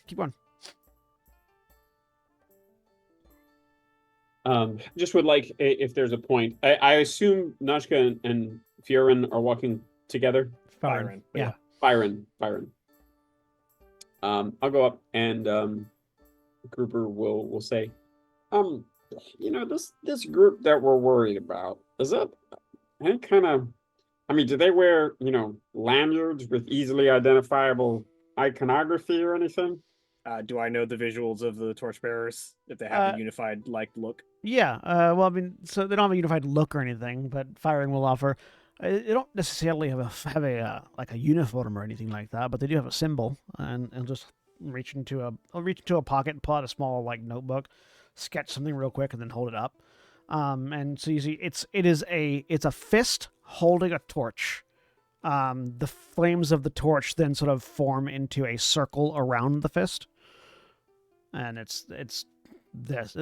keep going. Just would like if there's a point. I assume Nashka and Fiorin are walking together. Byron. but Yeah. Byron. I'll go up and Grouper will say, this group that we're worried about, is that any kind of, do they wear, lanyards with easily identifiable iconography or anything? Do I know the visuals of the torchbearers if they have a unified look? Yeah, well, so they don't have a unified look or anything, but Firing will offer. They don't necessarily have a uniform or anything like that, but they do have a symbol, and just reach into a pocket and pull out a small notebook, sketch something real quick, and then hold it up. And so you see, it's a fist holding a torch. The flames of the torch then sort of form into a circle around the fist, and it's this.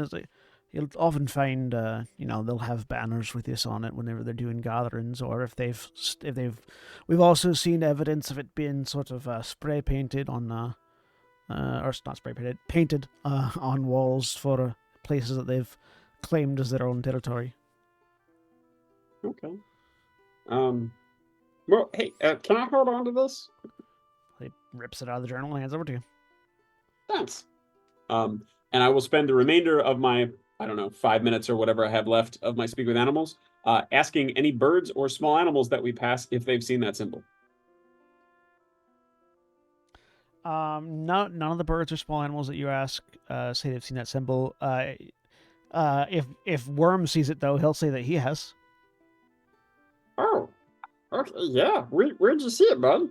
You'll often find, they'll have banners with this on it whenever they're doing gatherings, or if we've also seen evidence of it being sort of spray painted on, or it's not spray painted, painted on walls for places that they've claimed as their own territory. Okay. Well, hey, can I hold on to this? He rips it out of the journal and hands it over to you. Thanks. And I will spend the remainder of my, 5 minutes or whatever I have left of my Speak with Animals, asking any birds or small animals that we pass if they've seen that symbol. None of the birds or small animals that you ask say they've seen that symbol. If Worm sees it, though, he'll say that he has. Oh, okay, yeah. Where'd you see it, bud?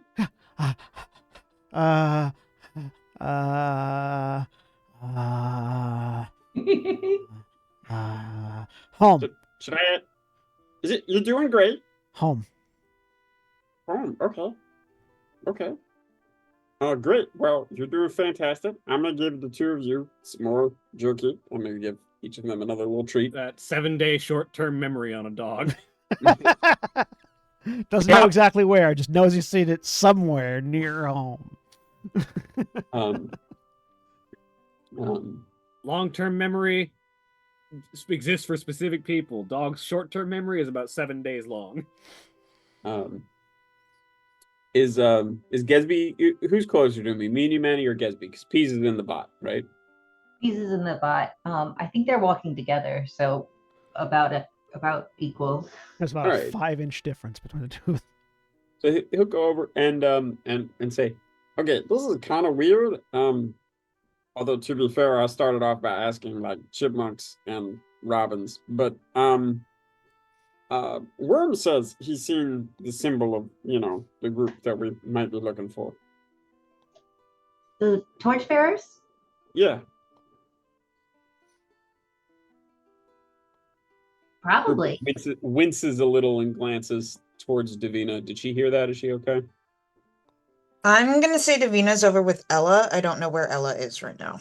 Home. Should I? Is it? You're doing great. Home. Okay. Great. Well, you're doing fantastic. I'm gonna give the two of you some more jerky. I'm gonna give each of them another little treat. That 7-day short-term memory on a dog. Doesn't know exactly where, just knows he's seen it somewhere near home. Long-term memory exists for specific people. Dog's short-term memory is about 7 days long. Is Gesby, who's closer to me, me, Manny, or Gesby? Because Peas is in the bot, right? Peas is in the bot. I think they're walking together, so about equal. There's about a 5-inch difference between the two. So he'll go over and say, okay, this is kind of weird. Although to be fair, I started off by asking chipmunks and robins, but Worm says he's seen the symbol of the group that we might be looking for. The torchbearers? Yeah. Probably. Winces a little and glances towards Davina. Did she hear that? Is she okay? I'm gonna say Davina's over with Ella. I don't know where Ella is right now.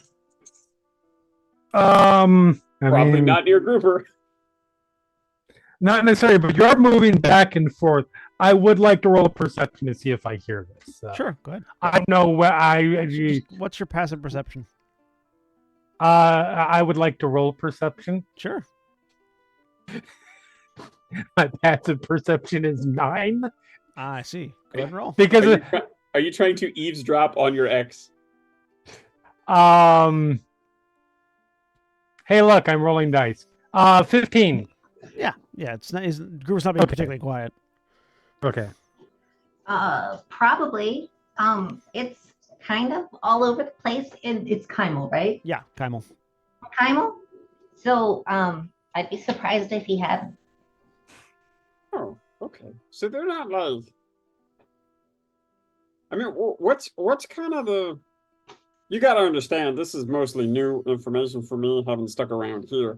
Probably not near Grouper. Not necessarily, but you're moving back and forth. I would like to roll a perception to see if I hear this. Sure, go ahead. I know where What's your passive perception? I would like to roll perception. Sure. My passive perception is 9. I see. Go ahead and roll. Because are you trying to eavesdrop on your ex? Hey, look, I'm rolling dice. 15. Yeah. It's not. Gruber's not being particularly quiet. Okay. Probably. kind of all over the place. And it's Kymel, right? Yeah, Kymel. Kymel? So I'd be surprised if he hadn't. Oh, okay. So they're not like. I mean, what's kind of the? You got to understand, this is mostly new information for me, having stuck around here,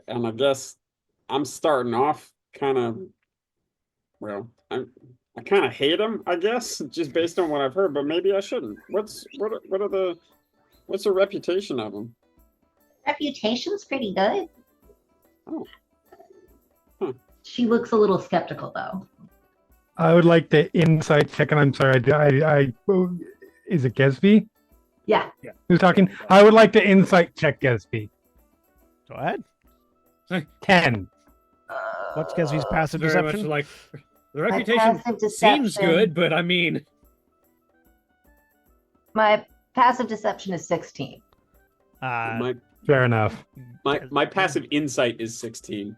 and I guess I'm starting off kind of. Well, I kind of hate him, I guess, just based on what I've heard. But maybe I shouldn't. What's the reputation of him? Reputation's pretty good. Oh. She looks a little skeptical, though. I would like the insight check, and I'm sorry, is it Gesby Yeah. who's talking? I would like the insight check, Gesby. Go ahead. 10. What's Kesvy's passive Very much deception? like the My reputation passive seems deception- good, but I mean, My passive deception is 16. My Fair enough. my passive insight is 16.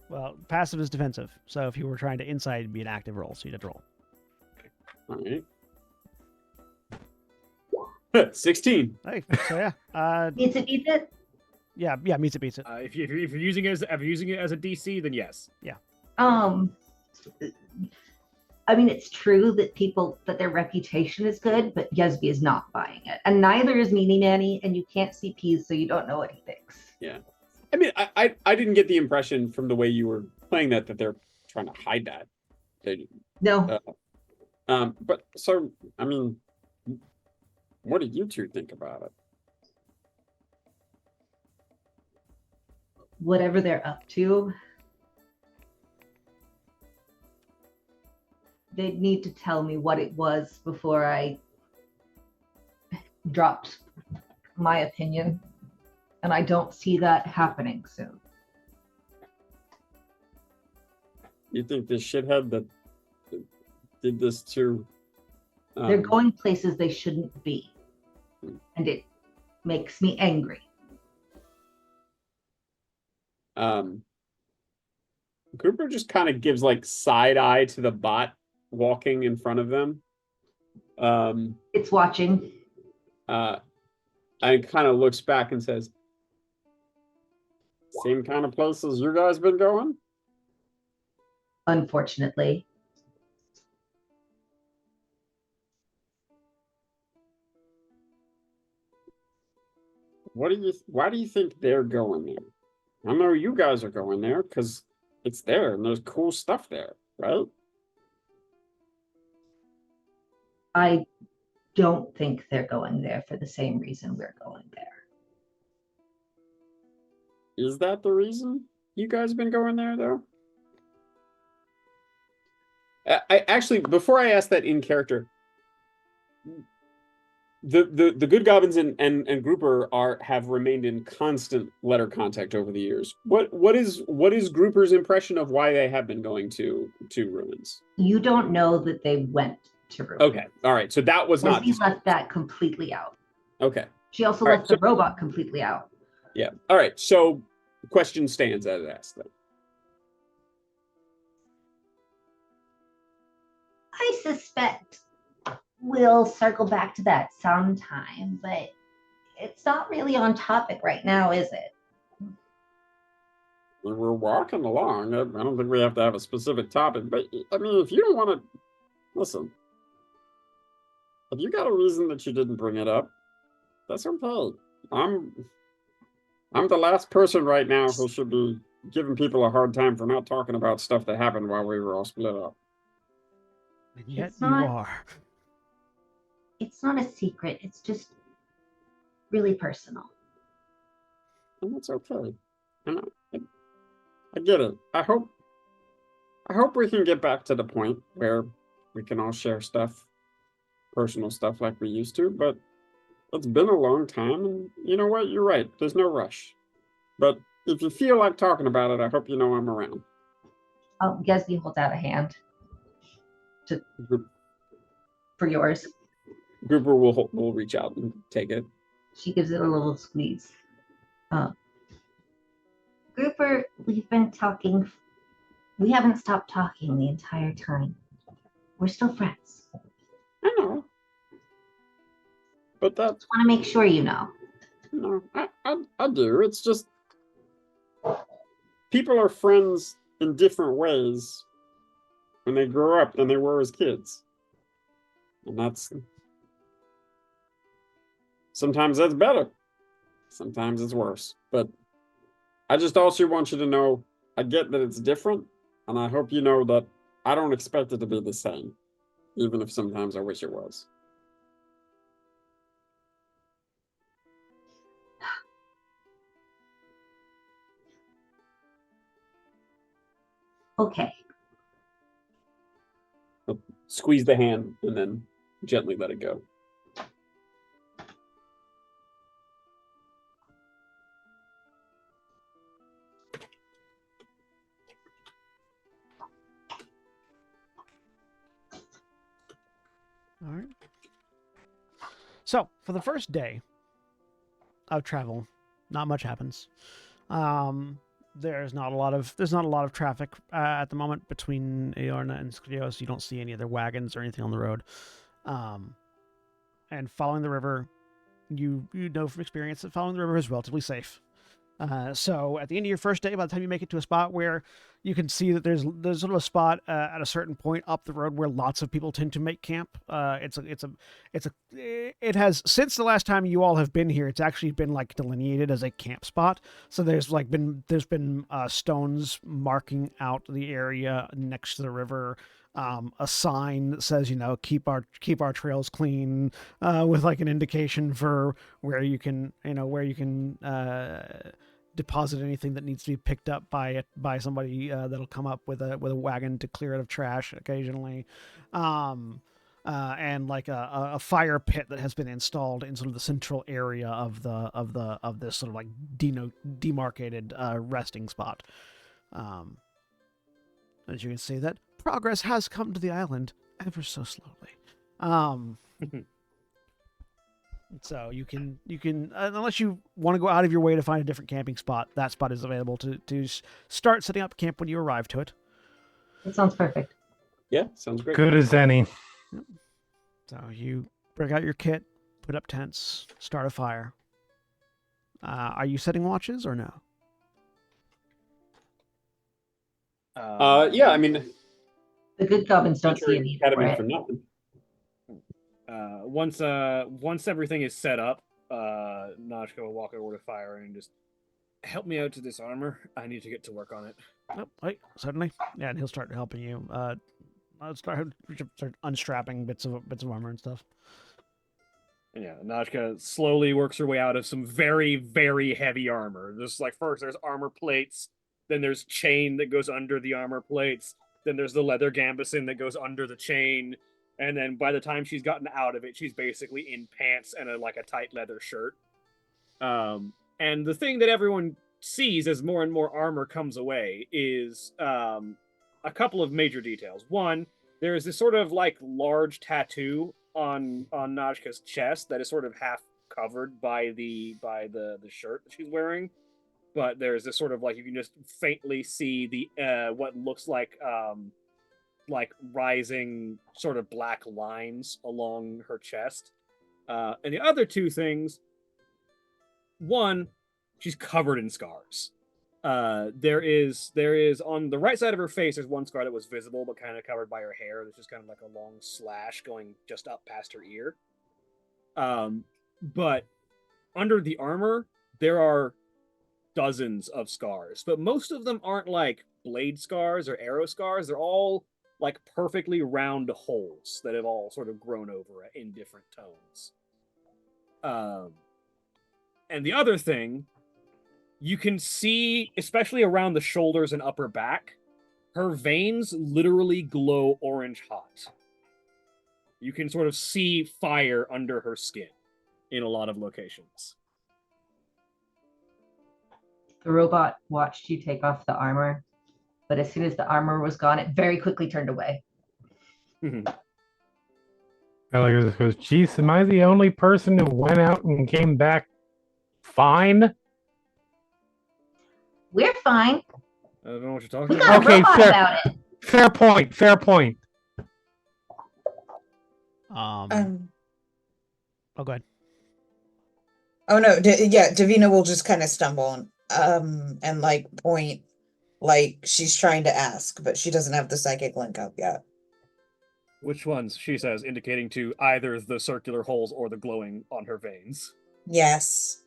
Well, passive is defensive. So if you were trying to insight, it'd be an active roll. So you'd have to roll. All right. 16. Hey, so yeah. Beats it? Yeah, meets it, beats it. if you're using it as a DC, then yes. I mean, it's true that their reputation is good, but Yesby is not buying it. And neither is Meanie Nanny, and you can't see Peas, so you don't know what he thinks. Yeah. I mean, I didn't get the impression from the way you were playing that they're trying to hide that. No. But so, I mean, what do you two think about it? Whatever they're up to, they need to tell me what it was before I dropped my opinion. And I don't see that happening soon. You think this shithead that did this to... They're going places they shouldn't be. And it makes me angry. Cooper just kind of gives like side eye to the bot walking in front of them. It's watching. And kind of looks back and says, "Same kind of places you guys been going?" Unfortunately. Why do you think they're going there? I know you guys are going there because it's there and there's cool stuff there, right? I don't think they're going there for the same reason we're going there. Is that the reason you guys been going there, though? I actually, before I ask that in character, the good goblins and Grouper have remained in constant letter contact over the years. What is Grouper's impression of why they have been going to ruins? You don't know that they went to ruins. Okay, all right. So that was not. He left that completely out. Okay. She also All left right, the robot completely out. Yeah. All right. So the question stands as asked then. I suspect we'll circle back to that sometime, but it's not really on topic right now, is it? We're walking along. I don't think we have to have a specific topic, but I mean, if you don't want to listen, if you got a reason that you didn't bring it up, that's okay. I'm the last person right now who should be giving people a hard time for not talking about stuff that happened while we were all split up. And yet It's you not- are. It's not a secret. It's just really personal. And that's okay. And I get it. I hope we can get back to the point where we can all share stuff, personal stuff like we used to, but it's been a long time, and you know what? You're right. There's no rush. But if you feel like talking about it, I hope you know I'm around. Oh, Gesby holds out a hand Group- for yours. Grouper will reach out and take it. She gives it a little squeeze. Grouper, we've been talking. We haven't stopped talking the entire time. We're still friends. I know. But that, Just want to make sure you know. I do. It's just people are friends in different ways when they grow up than they were as kids. And sometimes that's better. Sometimes it's worse. But I just also want you to know I get that it's different, and I hope you know that I don't expect it to be the same, even if sometimes I wish it was. Okay. I'll squeeze the hand and then gently let it go. All right. So for the first day of travel, not much happens. There's not a lot of traffic at the moment between Aorna and Skrios. You don't see any other wagons or anything on the road. And following the river, you know from experience that following the river is relatively safe. So at the end of your first day, by the time you make it to a spot where you can see that there's sort of a spot at a certain point up the road where lots of people tend to make camp. It has, since the last time you all have been here, it's actually been like delineated as a camp spot. So there's been stones marking out the area next to the river. A sign that says, keep our trails clean, with like an indication for where you can deposit anything that needs to be picked up by somebody that'll come up with a wagon to clear it of trash occasionally, and like a fire pit that has been installed in sort of the central area of this sort of like demarcated resting spot. As you can see, that progress has come to the island ever so slowly. So you can unless you want to go out of your way to find a different camping spot, that spot is available to start setting up camp when you arrive to it. That sounds perfect. Yeah, sounds great. Good as any. So you break out your kit, put up tents, start a fire. Are you setting watches or no? Yeah, I mean, The good goblins don't see a Teacher need for Academy it. for nothing. Once everything is set up, Najka will walk over to Fire and just help me out to this armor. I need to get to work on it. Oh, wait, certainly. Yeah, and he'll start helping you. Start unstrapping bits of armor and stuff. Yeah, Najka slowly works her way out of some very, very heavy armor. There's like first there's armor plates, then there's chain that goes under the armor plates, then there's the leather gambeson that goes under the chain, and then by the time she's gotten out of it, she's basically in pants and a tight leather shirt. And the thing that everyone sees as more and more armor comes away is a couple of major details. One, there is this sort of like large tattoo on Najka's chest that is sort of half covered by the shirt that she's wearing, but there's this sort of like you can just faintly see the what looks like rising sort of black lines along her chest. And the other two things, one, she's covered in scars. There is on the right side of her face, there's one scar that was visible but kind of covered by her hair. There's just kind of like a long slash going just up past her ear. But under the armor, there are dozens of scars, but most of them aren't like blade scars or arrow scars. They're all like perfectly round holes that have all sort of grown over in different tones. And the other thing, you can see, especially around the shoulders and upper back, her veins literally glow orange hot. You can sort of see fire under her skin in a lot of locations. The robot watched you take off the armor, but as soon as the armor was gone, it very quickly turned away. Gallagher goes, geez, am I the only person who went out and came back fine? We're fine. I don't know what you're We talking got about. a Okay, robot fair. about it. Fair point. Oh, go ahead. Oh no, yeah, Davina will just kind of stumble and like point like she's trying to ask, but she doesn't have the psychic link up yet. Which ones? She says, indicating to either the circular holes or the glowing on her veins. Yes.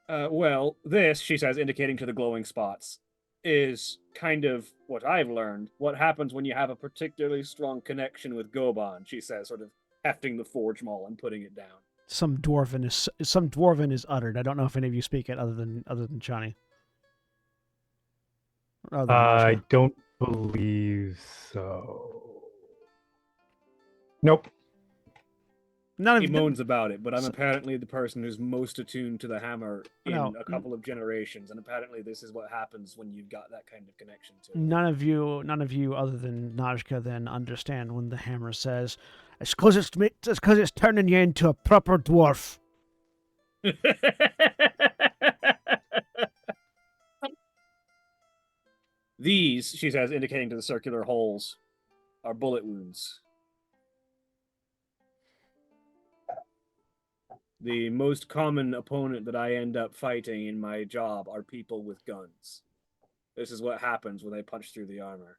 Well, this, she says, indicating to the glowing spots, is kind of what I've learned. What happens when you have a particularly strong connection with Goban, she says, sort of hefting the forge maul and putting it down. Some dwarven is uttered. I don't know if any of you speak it other than Johnny. Other than I Nashka. don't believe so. Nope. None He of moans about it, but I'm So- apparently the person who's most attuned to the hammer in No. a couple of generations, and apparently this is what happens when you've got that kind of connection to it. none of you other than Najka then understand when the hammer says, "It's because it's turning you into a proper dwarf." These, she says, indicating to the circular holes, are bullet wounds. The most common opponent that I end up fighting in my job are people with guns. This is what happens when they punch through the armor.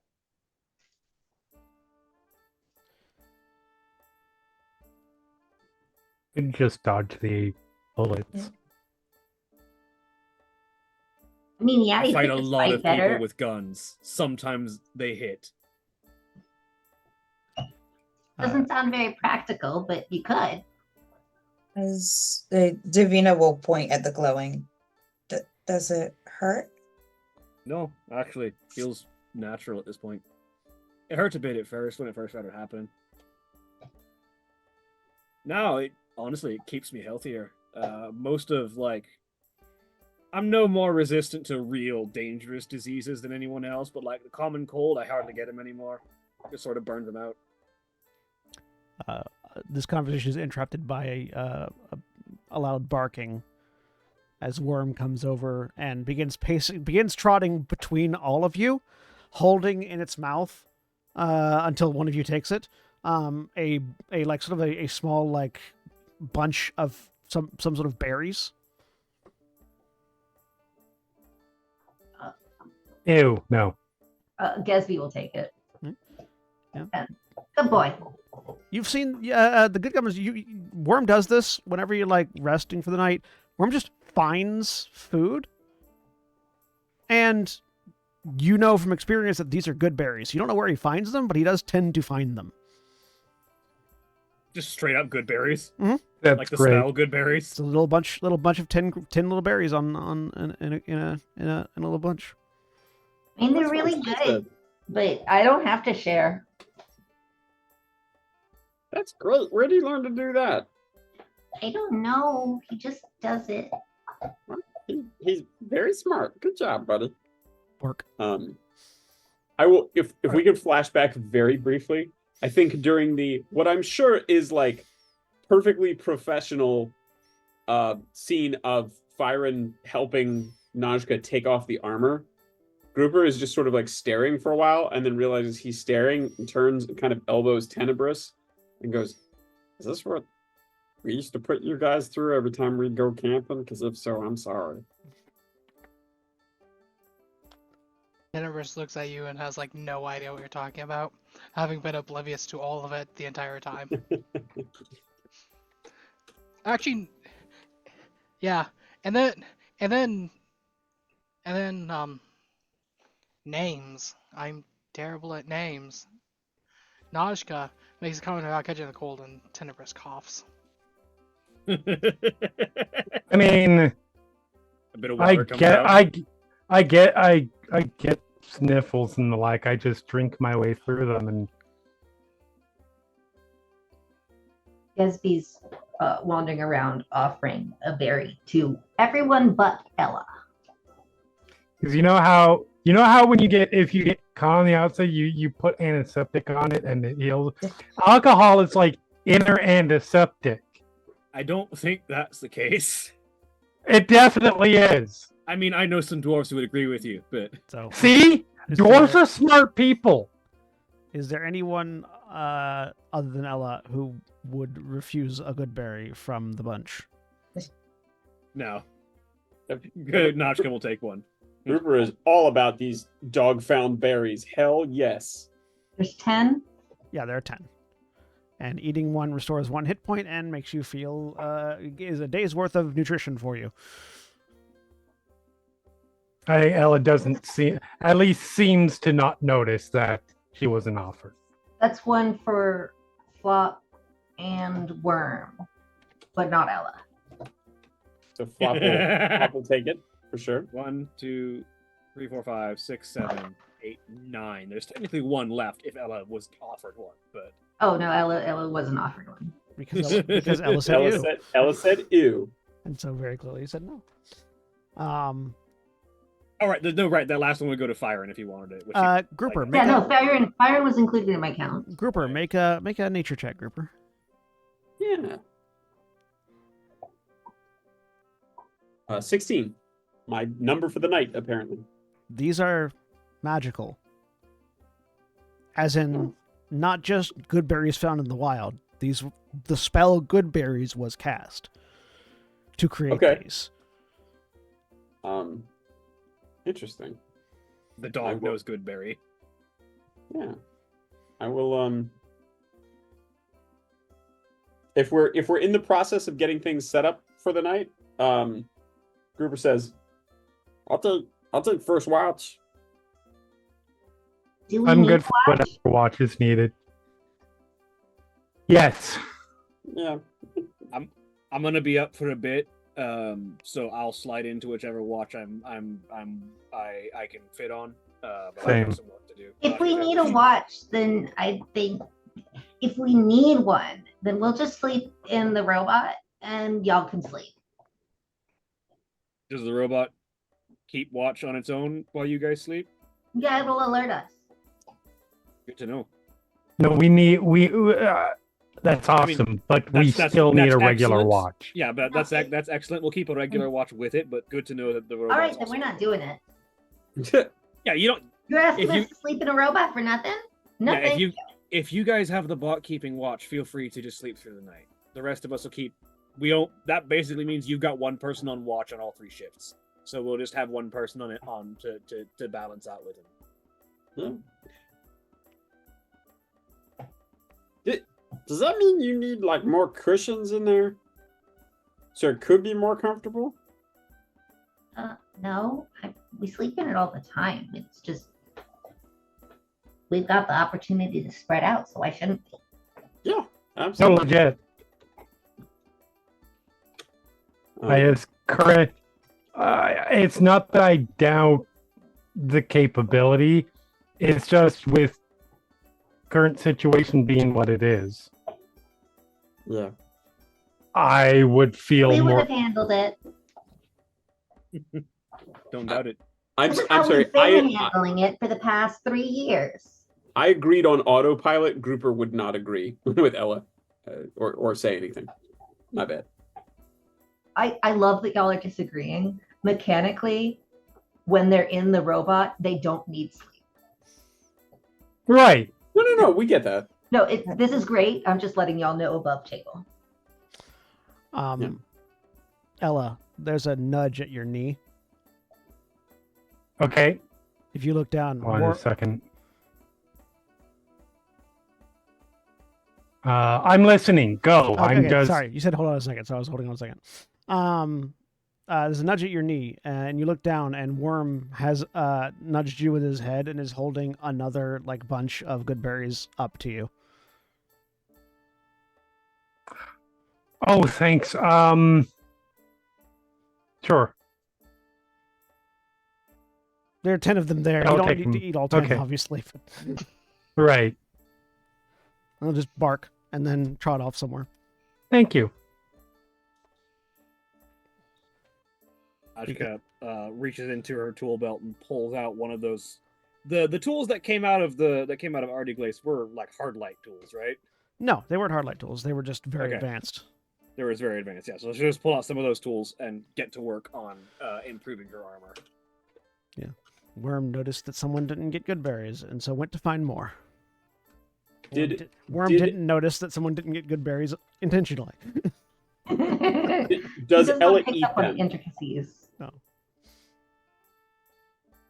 You just dodge the bullets. I mean, yeah, I you fight could a just lot fight of better. people with guns. Sometimes they hit. Doesn't sound very practical, but you could. As Davina will point at the glowing. Does it hurt? No, actually, feels natural at this point. It hurts a bit at first when it first started happening. Now, honestly, it keeps me healthier. Most of, I'm no more resistant to real dangerous diseases than anyone else, but like the common cold, I hardly get them anymore. Just sort of burns them out. This conversation is interrupted by a loud barking as Worm comes over and begins trotting between all of you, holding in its mouth until one of you takes it. A small like bunch of some sort of berries. Ew, no. Gesby will take it. Yeah. Good boy. You've seen the good gummers. Worm does this whenever you're like resting for the night. Worm just finds food, and you know from experience that these are good berries. You don't know where he finds them, but he does tend to find them. Just straight up good berries. That's Like the great. smell good berries. It's a little bunch of 10 little berries in a little bunch. I mean, they're That really sounds good, but I don't have to share. That's great. Where did you learn to do that? I don't know. He just does it. He's very smart. Good job, buddy. Work. I will if we could flash back very briefly. I think during what I'm sure is like perfectly professional scene of Fyron helping Najka take off the armor. Grouper is just sort of like staring for a while and then realizes he's staring and turns and kind of elbows Tenebris and goes, "Is this what we used to put you guys through every time we'd go camping? Because if so, I'm sorry." Tenebris looks at you and has like no idea what you're talking about, having been oblivious to all of it the entire time. Actually, yeah, and then names. I'm terrible at names. Najka makes a comment about catching the cold, and Tenebris coughs. I mean, A bit of water comes out. I get sniffles and the like. I just drink my way through them, and Gesby's wandering around offering a berry to everyone but Ella. because you know how when if you get caught on the outside, you put antiseptic on it and it heals. Alcohol is like inner antiseptic. I don't think that's the case. It definitely is. I mean, I know some dwarves who would agree with you, but So See, is dwarves there- are smart people. Is there anyone other than Ella who would refuse a good berry from the bunch? No. Good. Notchka will take one. Grouper is all about these dog found berries. Hell yes. There's 10. Yeah, there are 10. And eating one restores 1 hit point and makes you feel is a day's worth of nutrition for you. I think Ella doesn't see, at least seems to not notice that she wasn't offered. That's one for Flop and Worm, but not Ella. So Flop will take it for sure. 1, 2, 3, 4, 5, 6, 7, 8, 9. There's technically one left if Ella was offered one, but Oh no, Ella wasn't offered one. Because Ella said Ella ew. said, Ella said ew. And so very clearly he said no. all right, no, right. That last one would go to Firen if he wanted it. Which Grouper, like, make Yeah, a, no, Fire was included in my count. Grouper, make a nature check, Grouper. Yeah. 16. My number for the night, apparently. These are magical. As in, not just good berries found in the wild. The spell good berries was cast to create these. Interesting. the dog knows Goodberry. Yeah. I will if we're in the process of getting things set up for the night, Gruber says, I'll take first watch. I'm good for whatever watch is needed. Yes. Yeah. I'm gonna be up for a bit, so I'll slide into whichever watch I can fit on. But I Same. have some work to do. If we need a watch, then I think if we need one, then we'll just sleep in the robot and y'all can sleep. Does the robot keep watch on its own while you guys sleep? Yeah, it'll alert us. Good to know. No, that's awesome, but we still need a regular excellent. watch. Yeah, but that's excellent. We'll keep a regular watch with it, but good to know that the robot. All right, then we're not doing it. Yeah, you don't. You're asking If us to sleep in a robot for nothing? Nothing. Yeah, if you guys have the bot keeping watch, feel free to just sleep through the night. The rest of us will keep. We don't. That basically means you've got one person on watch on all 3 shifts. So we'll just have one person on it to balance out with him. Does that mean you need like more cushions in there, so it could be more comfortable? No, we sleep in it all the time. It's just we've got the opportunity to spread out, so why shouldn't we? Yeah, No, absolutely. legit. It's current. It's not that I doubt the capability. It's just with current situation being what it is, Yeah. I would feel We would more. have handled it. Don't doubt it. I'm This is how sorry. we've been handling it for the past 3 years. I agreed on autopilot. Grouper would not agree with Ella, or say anything. My bad. I love that y'all are disagreeing. Mechanically, when they're in the robot, they don't need sleep. Right. No. We get that. No, this is great. I'm just letting y'all know above table. Ella, there's a nudge at your knee. Okay. If you look down, Hold on a second. I'm listening. Go. Okay, I'm just. sorry. You said hold on a second, so I was holding on a second. There's a nudge at your knee, and you look down, and Worm has nudged you with his head and is holding another like bunch of good berries up to you. Oh, thanks. Sure. There are 10 of them there. I'll You don't take need to them. eat all 10, Okay. obviously. Right. I'll just bark and then trot off somewhere. Thank you. Ashka reaches into her tool belt and pulls out one of those. The tools that came out of Artie Glace were like hard light tools, right? No, they weren't hard light tools. They were just very Okay. advanced. They were very advanced, yeah. So she'll just pull out some of those tools and get to work on improving her armor. Worm noticed that someone didn't get good berries, and so went to find more. Worm did- didn't notice that someone didn't get good berries intentionally. He does does Ella not pick eat up on them? the intricacies. No.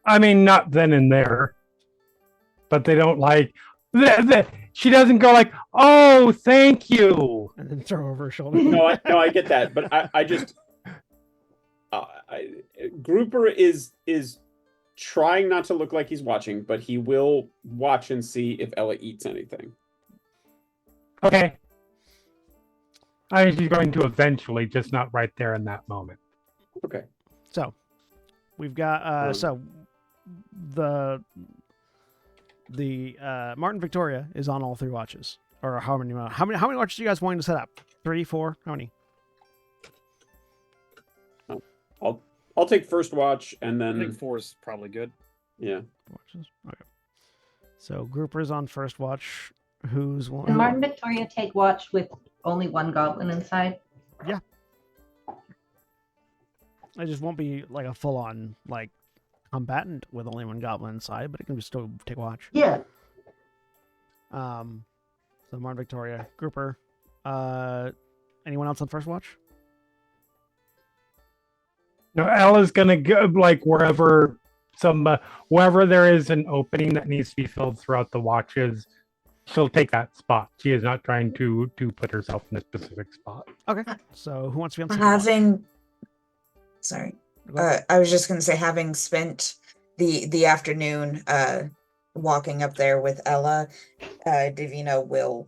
I mean, not then and there, but they don't like. She doesn't go like, "Oh, thank you." And then throw over her shoulder. No, I get that, but I just Grouper is trying not to look like he's watching, but he will watch and see if Ella eats anything. Okay. I mean, she's going to eventually, just not right there in that moment. Okay. So, we've got so the Martin Victoria is on all 3 watches. Or how many watches are you guys wanting to set up? 3, 4? How many? I'll take first watch and I then think 4 is probably good. yeah. Watches. Okay. So Grouper's on first watch. Who's one? Can Martin Victoria take watch with only one goblin inside? Yeah. It just won't be like a full-on like combatant with only one goblin inside, but it can still take watch. Yeah. So Martin Victoria, Grouper. Anyone else on first watch? No, Ella's gonna go like wherever wherever there is an opening that needs to be filled throughout the watches. She'll take that spot. She is not trying to put herself in a specific spot. Okay. So who wants to be on second watch? Sorry. Go ahead. I was just going to say, having spent the afternoon walking up there with Ella, Davina will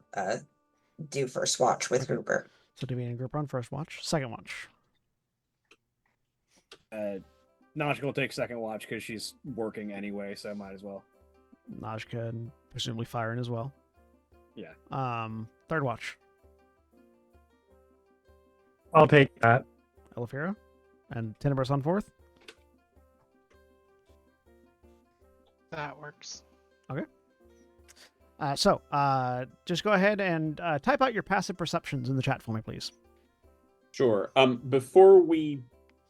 do first watch with Grouper. So Davina and Grouper on first watch. Second watch. Najka will take second watch because she's working anyway, so might as well. Najka and presumably firing as well. Yeah. Third watch. I'll take that. Elefira. And Tenebris on fourth. That works. So just go ahead and type out your passive perceptions in the chat for me, please. Sure. Before we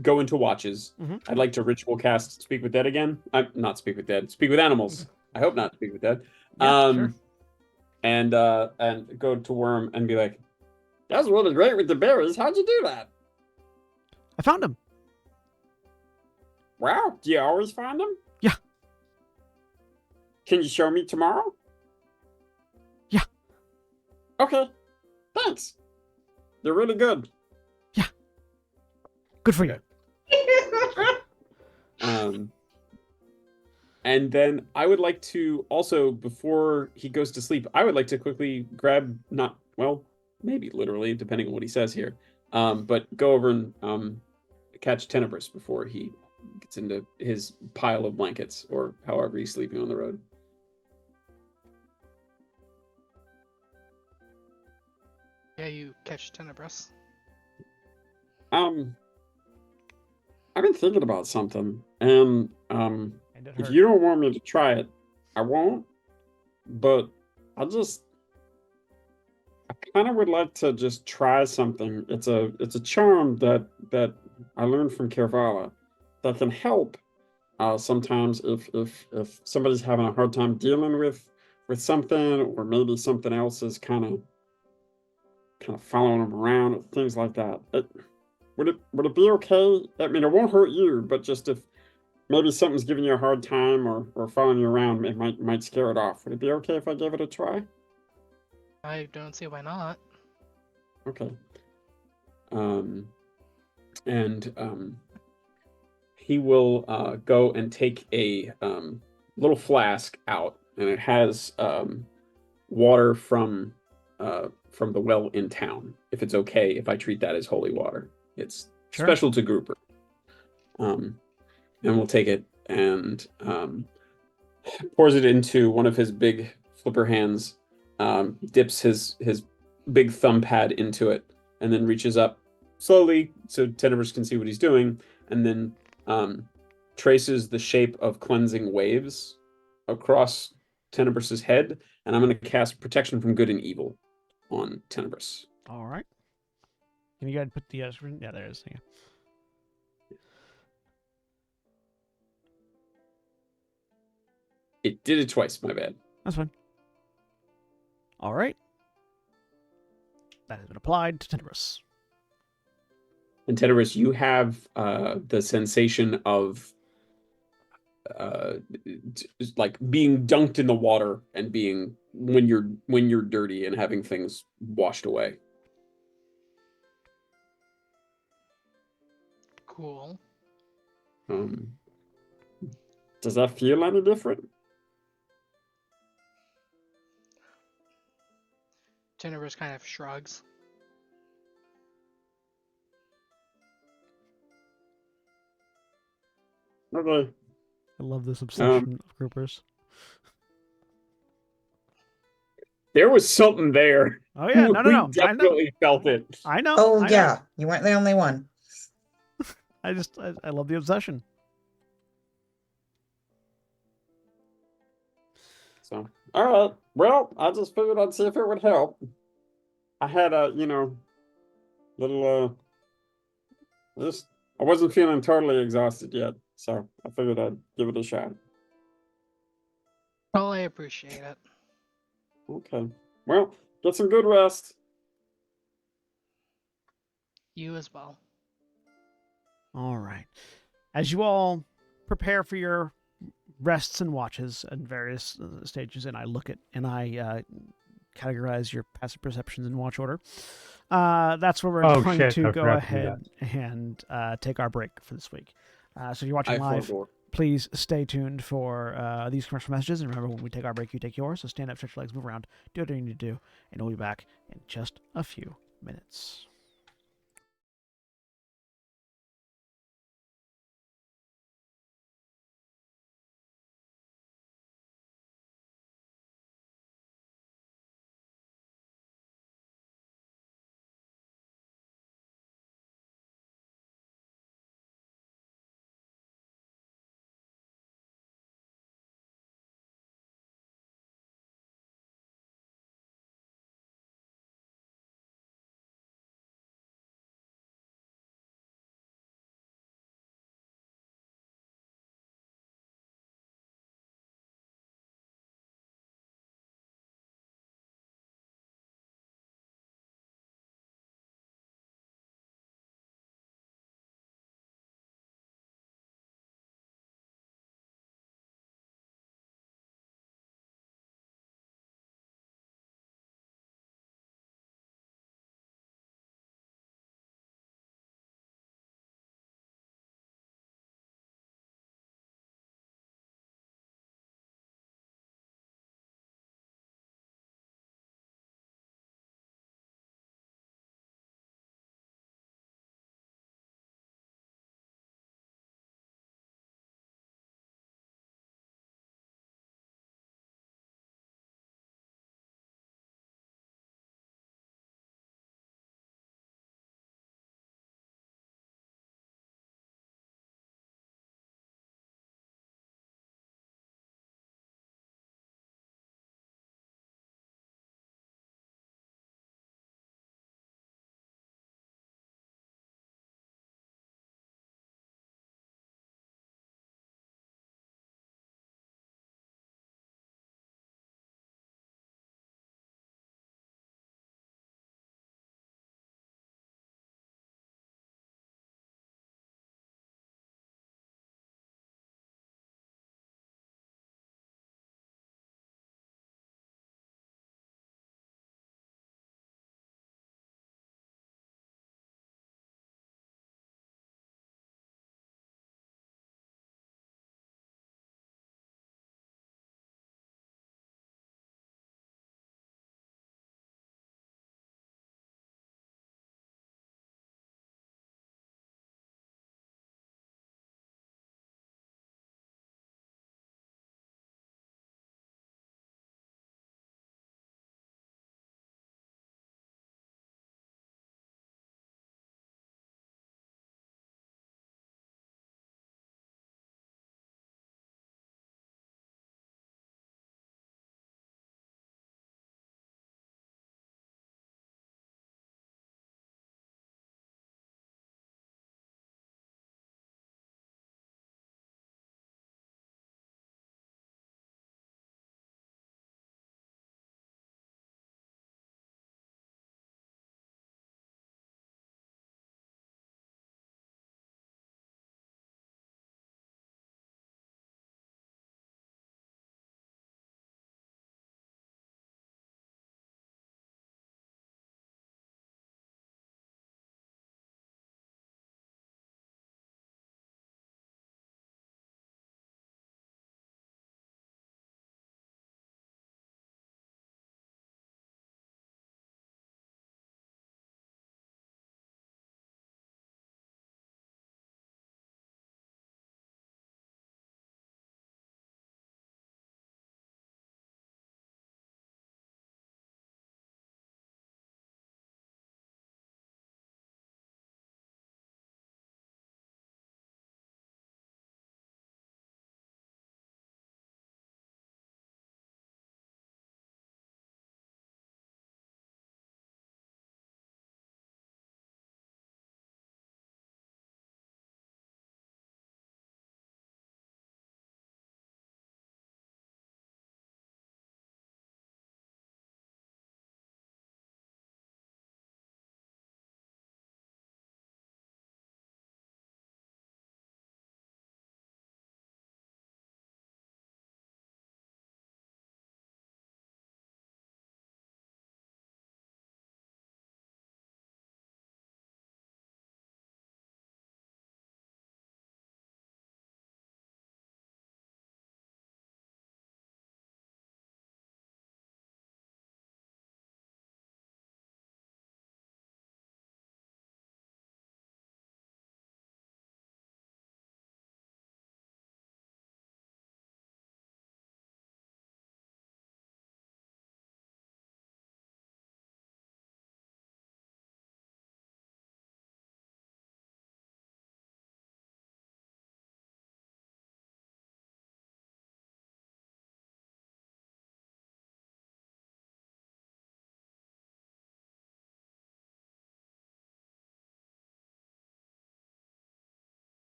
go into watches, Mhm. I'd like to ritual cast Speak with Dead again. Not Speak with Dead. Speak with Animals. I hope not Speak with Dead. Yeah, sure. And go to Worm and be like, "That's really great with the berries. How'd you do that? I found him. Wow. Do you always find them? Yeah. Can you show me tomorrow? Yeah. Okay. Thanks. They're really good. Good for you. And then I would like to also, before he goes to sleep, I would like to quickly grab, maybe literally, depending on what he says here, but go over and catch Tenebris before he gets into his pile of blankets or however he's sleeping on the road. Yeah, you catch Tenebris. I've been thinking about something, and And it if hurt. you don't want me to try it, I won't. But I kind of would like to just try something. It's a charm that I learned from Kervala that can help sometimes if somebody's having a hard time dealing with something, or maybe something else is kind of following them around, or things like that. Would it be okay? I mean, it won't hurt you, but just if maybe something's giving you a hard time or following you around, it might scare it off. Would it be okay if I gave it a try? I don't see why not. Okay. He will go and take a little flask out, and it has water from the well in town. If it's okay, if I treat that as holy water, it's Sure. special to Grouper. And we'll take it and pours it into one of his big flipper hands, dips his big thumb pad into it, and then reaches up slowly so Tenebris can see what he's doing, and then traces the shape of cleansing waves across Tenebris's head, and I'm going to cast Protection from Good and Evil on Tenebris. All right. Can you go ahead and put the screen? Yeah, there it is. Yeah. It did it twice, my bad. That's fine. All right. That has been applied to Tenebris. And Tenorus, you have the sensation of like being dunked in the water and being when you're dirty and having things washed away. Cool. Um, does that feel any different? Tenebris kind of shrugs. Okay. I love this obsession of groupers. There was something there. Oh yeah, no, We I know. definitely felt it. I know. Oh, I know. yeah. You weren't the only one. I love the obsession. So, all right. Well, I just figured I'd see if it would help. I had a, little, just, I wasn't feeling totally exhausted yet, so I figured I'd give it a shot. Well, I appreciate it. Okay. Well, get some good rest. You as well. All right. As you all prepare for your rests and watches at various stages, and I categorize your passive perceptions in watch order. That's where we're Oh, going shit, to I go forgot to do ahead and take our break for this week. So if you're watching I live, forgot. please stay tuned for these commercial messages. And remember, when we take our break, you take yours. So stand up, stretch your legs, move around, do what you need to do, and we'll be back in just a few minutes.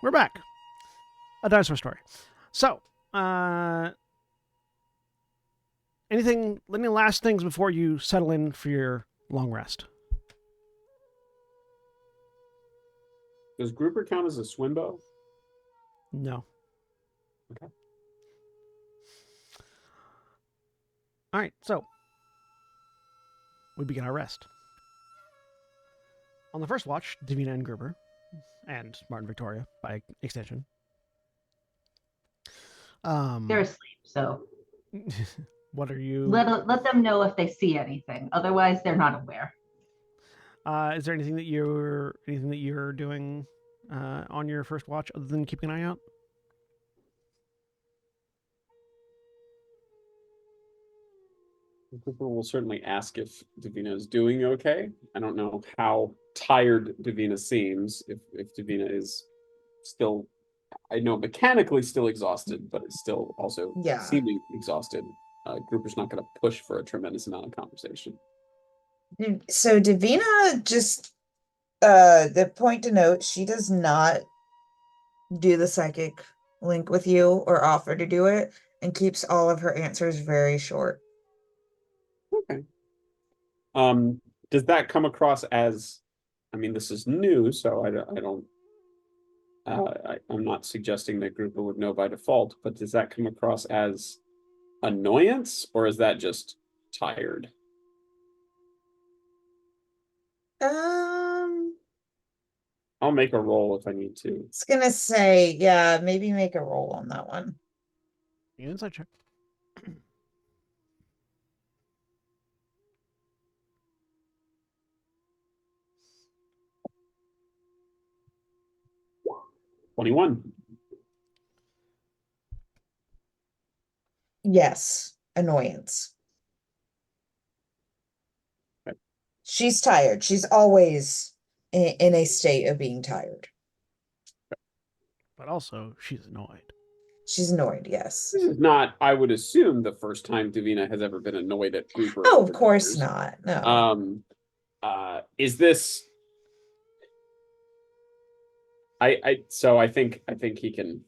we're back. A dinosaur story. So, any last things before you settle in for your long rest? Does grouper count as a swim bow? No. Okay. All right, so we begin our rest. On the first watch, Davina and Gruber, and Martin Victoria by extension. They're asleep, so What are you? let them know if they see anything. Otherwise, they're not aware. Is there anything that you're doing on your first watch other than keeping an eye out? People will certainly ask if Davina is doing okay. I don't know how tired Davina seems. If Davina is still, I know mechanically still exhausted, but it's still also Yeah. seeming exhausted. Grouper's not going to push for a tremendous amount of conversation. So Davina just the point to note, she does not do the psychic link with you or offer to do it, and keeps all of her answers very short. Okay. Does that come across as? I mean, this is new, so I don't. I'm not suggesting that Grouper would know by default, but does that come across as annoyance, or is that just tired? I'll make a roll if I need to. It's gonna say, yeah, maybe make a roll on that one. Inside check. 21. Yes, annoyance. Okay. She's tired. She's always in a state of being tired. But also, she's annoyed. She's annoyed, yes. This is not, I would assume, the first time Davina has ever been annoyed at Grouper. Oh, over of course years. not. No. Is this? So I think he can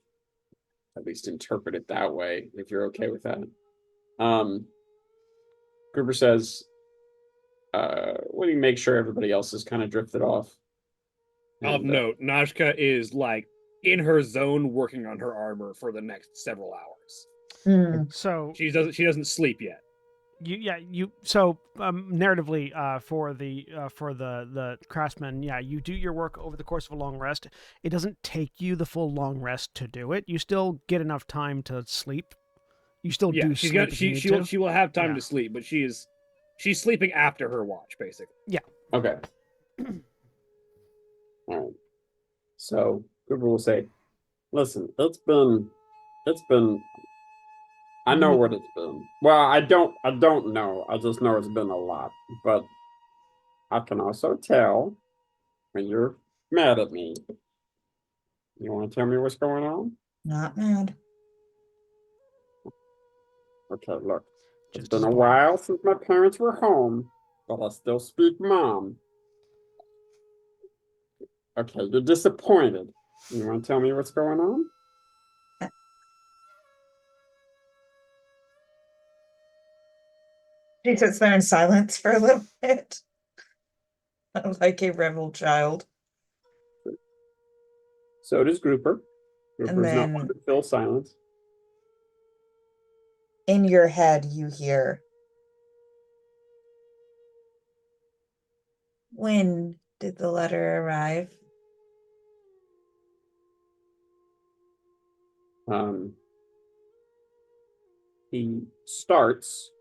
at least interpret it that way, if you're okay with that. Gruber says, what do you make sure everybody else is kind of drifted off? Of note, Nashka is like in her zone working on her armor for the next several hours. So She doesn't sleep yet. Narratively, for the craftsman, you do your work over the course of a long rest. It doesn't take you the full long rest to do it. You still get enough time to sleep. You still do she's sleep gonna if you need to. she will have time Yeah. to sleep, but she's sleeping after her watch, basically. Okay. All right. So Gruber will say, "Listen, it's been. I know what it's been. Well, I don't know. I just know it's been a lot. But I can also tell when you're mad at me. You want to tell me what's going on? Not mad. Okay, look. It's Just been a disappointed. while since my parents were home, but I still speak mom. Okay, you're disappointed. You want to tell me what's going on? She sits there in silence for a little bit. Like a rebel child. So does Grouper. Grouper's not one to fill silence. In your head, you hear, when did the letter arrive? He starts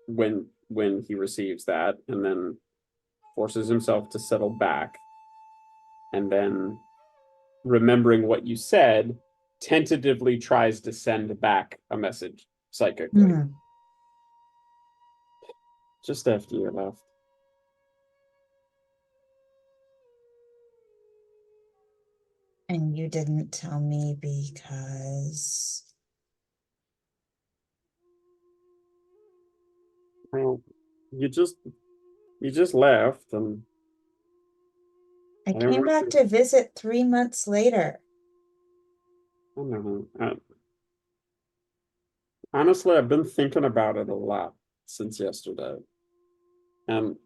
when he receives that, and then forces himself to settle back, and then remembering what you said, tentatively tries to send back a message psychically. Just after you left. And you didn't tell me because... Well, you just left, I don't came want back to visit 3 months later. I don't know. Honestly, I've been thinking about it a lot since yesterday. And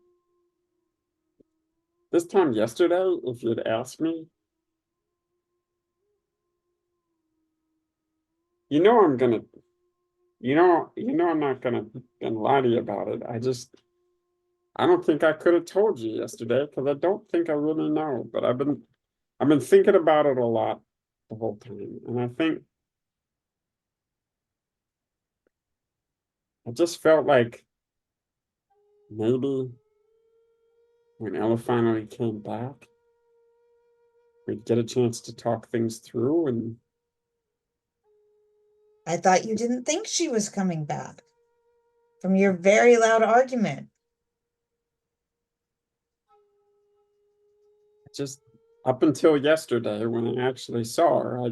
this time yesterday, if you'd asked me, you know I'm gonna I'm not gonna lie to you about it. I don't think I could have told you yesterday because I don't think I really know. But I've been thinking about it a lot the whole time. And I think I just felt like maybe when Ella finally came back, we'd get a chance to talk things through. And I thought you didn't think she was coming back from your very loud argument. just up until yesterday when I actually saw her, I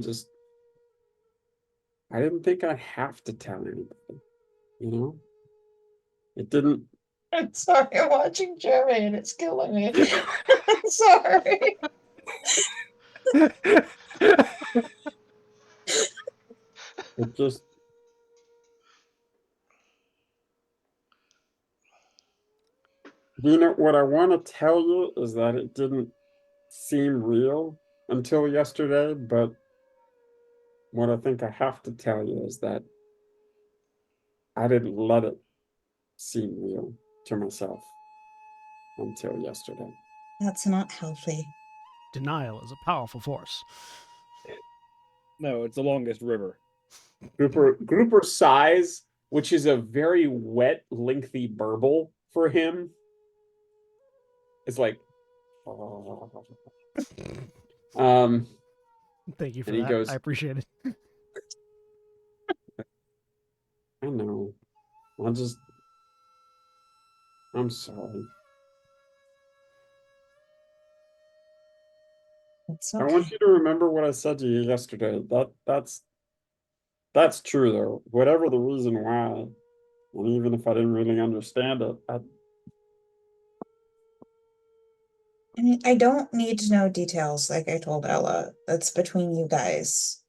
didn't think I'd have to tell anybody, you know? It didn't I'm sorry, I'm watching Jeremy and it's killing me. I'm sorry. it just what I want to tell you is that it didn't seem real until yesterday, but what I think I have to tell you is that I didn't let it seem real to myself until yesterday. That's not healthy. Denial is a powerful force. No, it's the longest river. Grouper sighs, which is a very wet, lengthy burble for him. It's like, Thank you for and he that. goes, I appreciate it. I know. I'm sorry. It's I okay. want you to remember what I said to you yesterday. That's true though. Whatever the reason why, and even if I didn't really understand it, I mean, I don't need to know details like I told Ella. That's between you guys.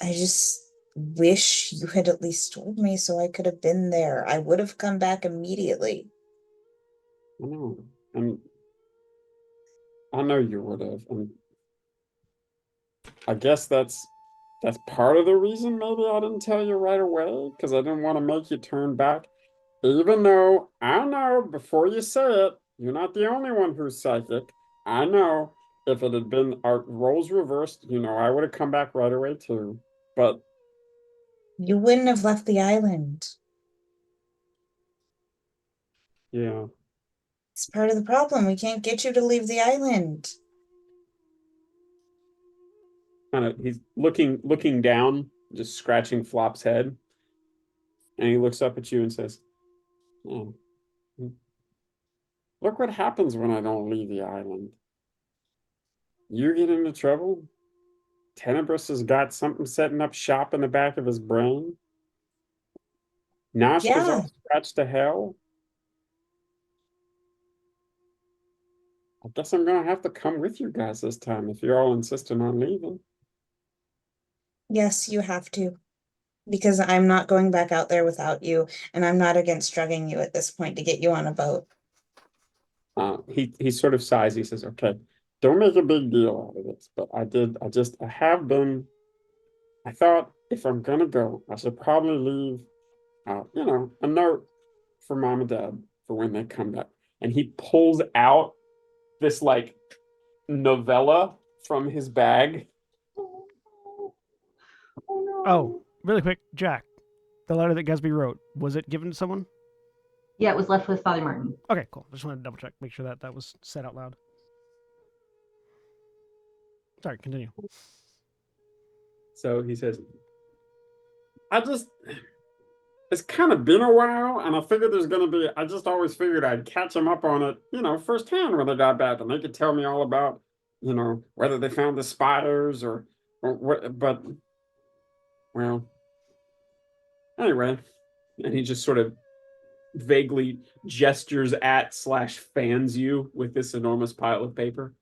I just wish you had at least told me so I could have been there. I would have come back immediately. I know. And I know you would have. And I guess that's part of the reason maybe I didn't tell you right away, because I didn't want to make you turn back. Even though I know before you say it, you're not the only one who's psychic. I know if it had been our roles reversed, I would have come back right away too. But You wouldn't have left the island. yeah, It's part of the problem. We can't get you to leave the island. he's looking down, just scratching Flop's head, and he looks up at you and says, "Oh, look what happens when I don't leave the island. You get into trouble. Tenebris has got something setting up shop in the back of his brain. Nashka's Yeah, all scratched to hell. I guess I'm gonna have to come with you guys this time if you're all insisting on leaving." yes, you have to. Because I'm not going back out there without you, and I'm not against drugging you at this point to get you on a boat. He sort of sighs. He says, "Okay, don't make a big deal out of this, but I have been. I thought if I'm gonna go, I should probably leave, a note for mom and dad for when they come back." And he pulls out this like novella from his bag. Oh, really quick, Jack. The letter that Gatsby wrote, was it given to someone? Yeah, it was left with Father Martin. Okay, cool. Just wanted to double check, make sure that that was said out loud. Sorry, continue. So he says, it's kind of been a while, and I figured I just always figured I'd catch them up on it, firsthand when they got back, and they could tell me all about, whether they found the spiders or what, but, well, anyway, and he just sort of vaguely gestures at / fans you with this enormous pile of paper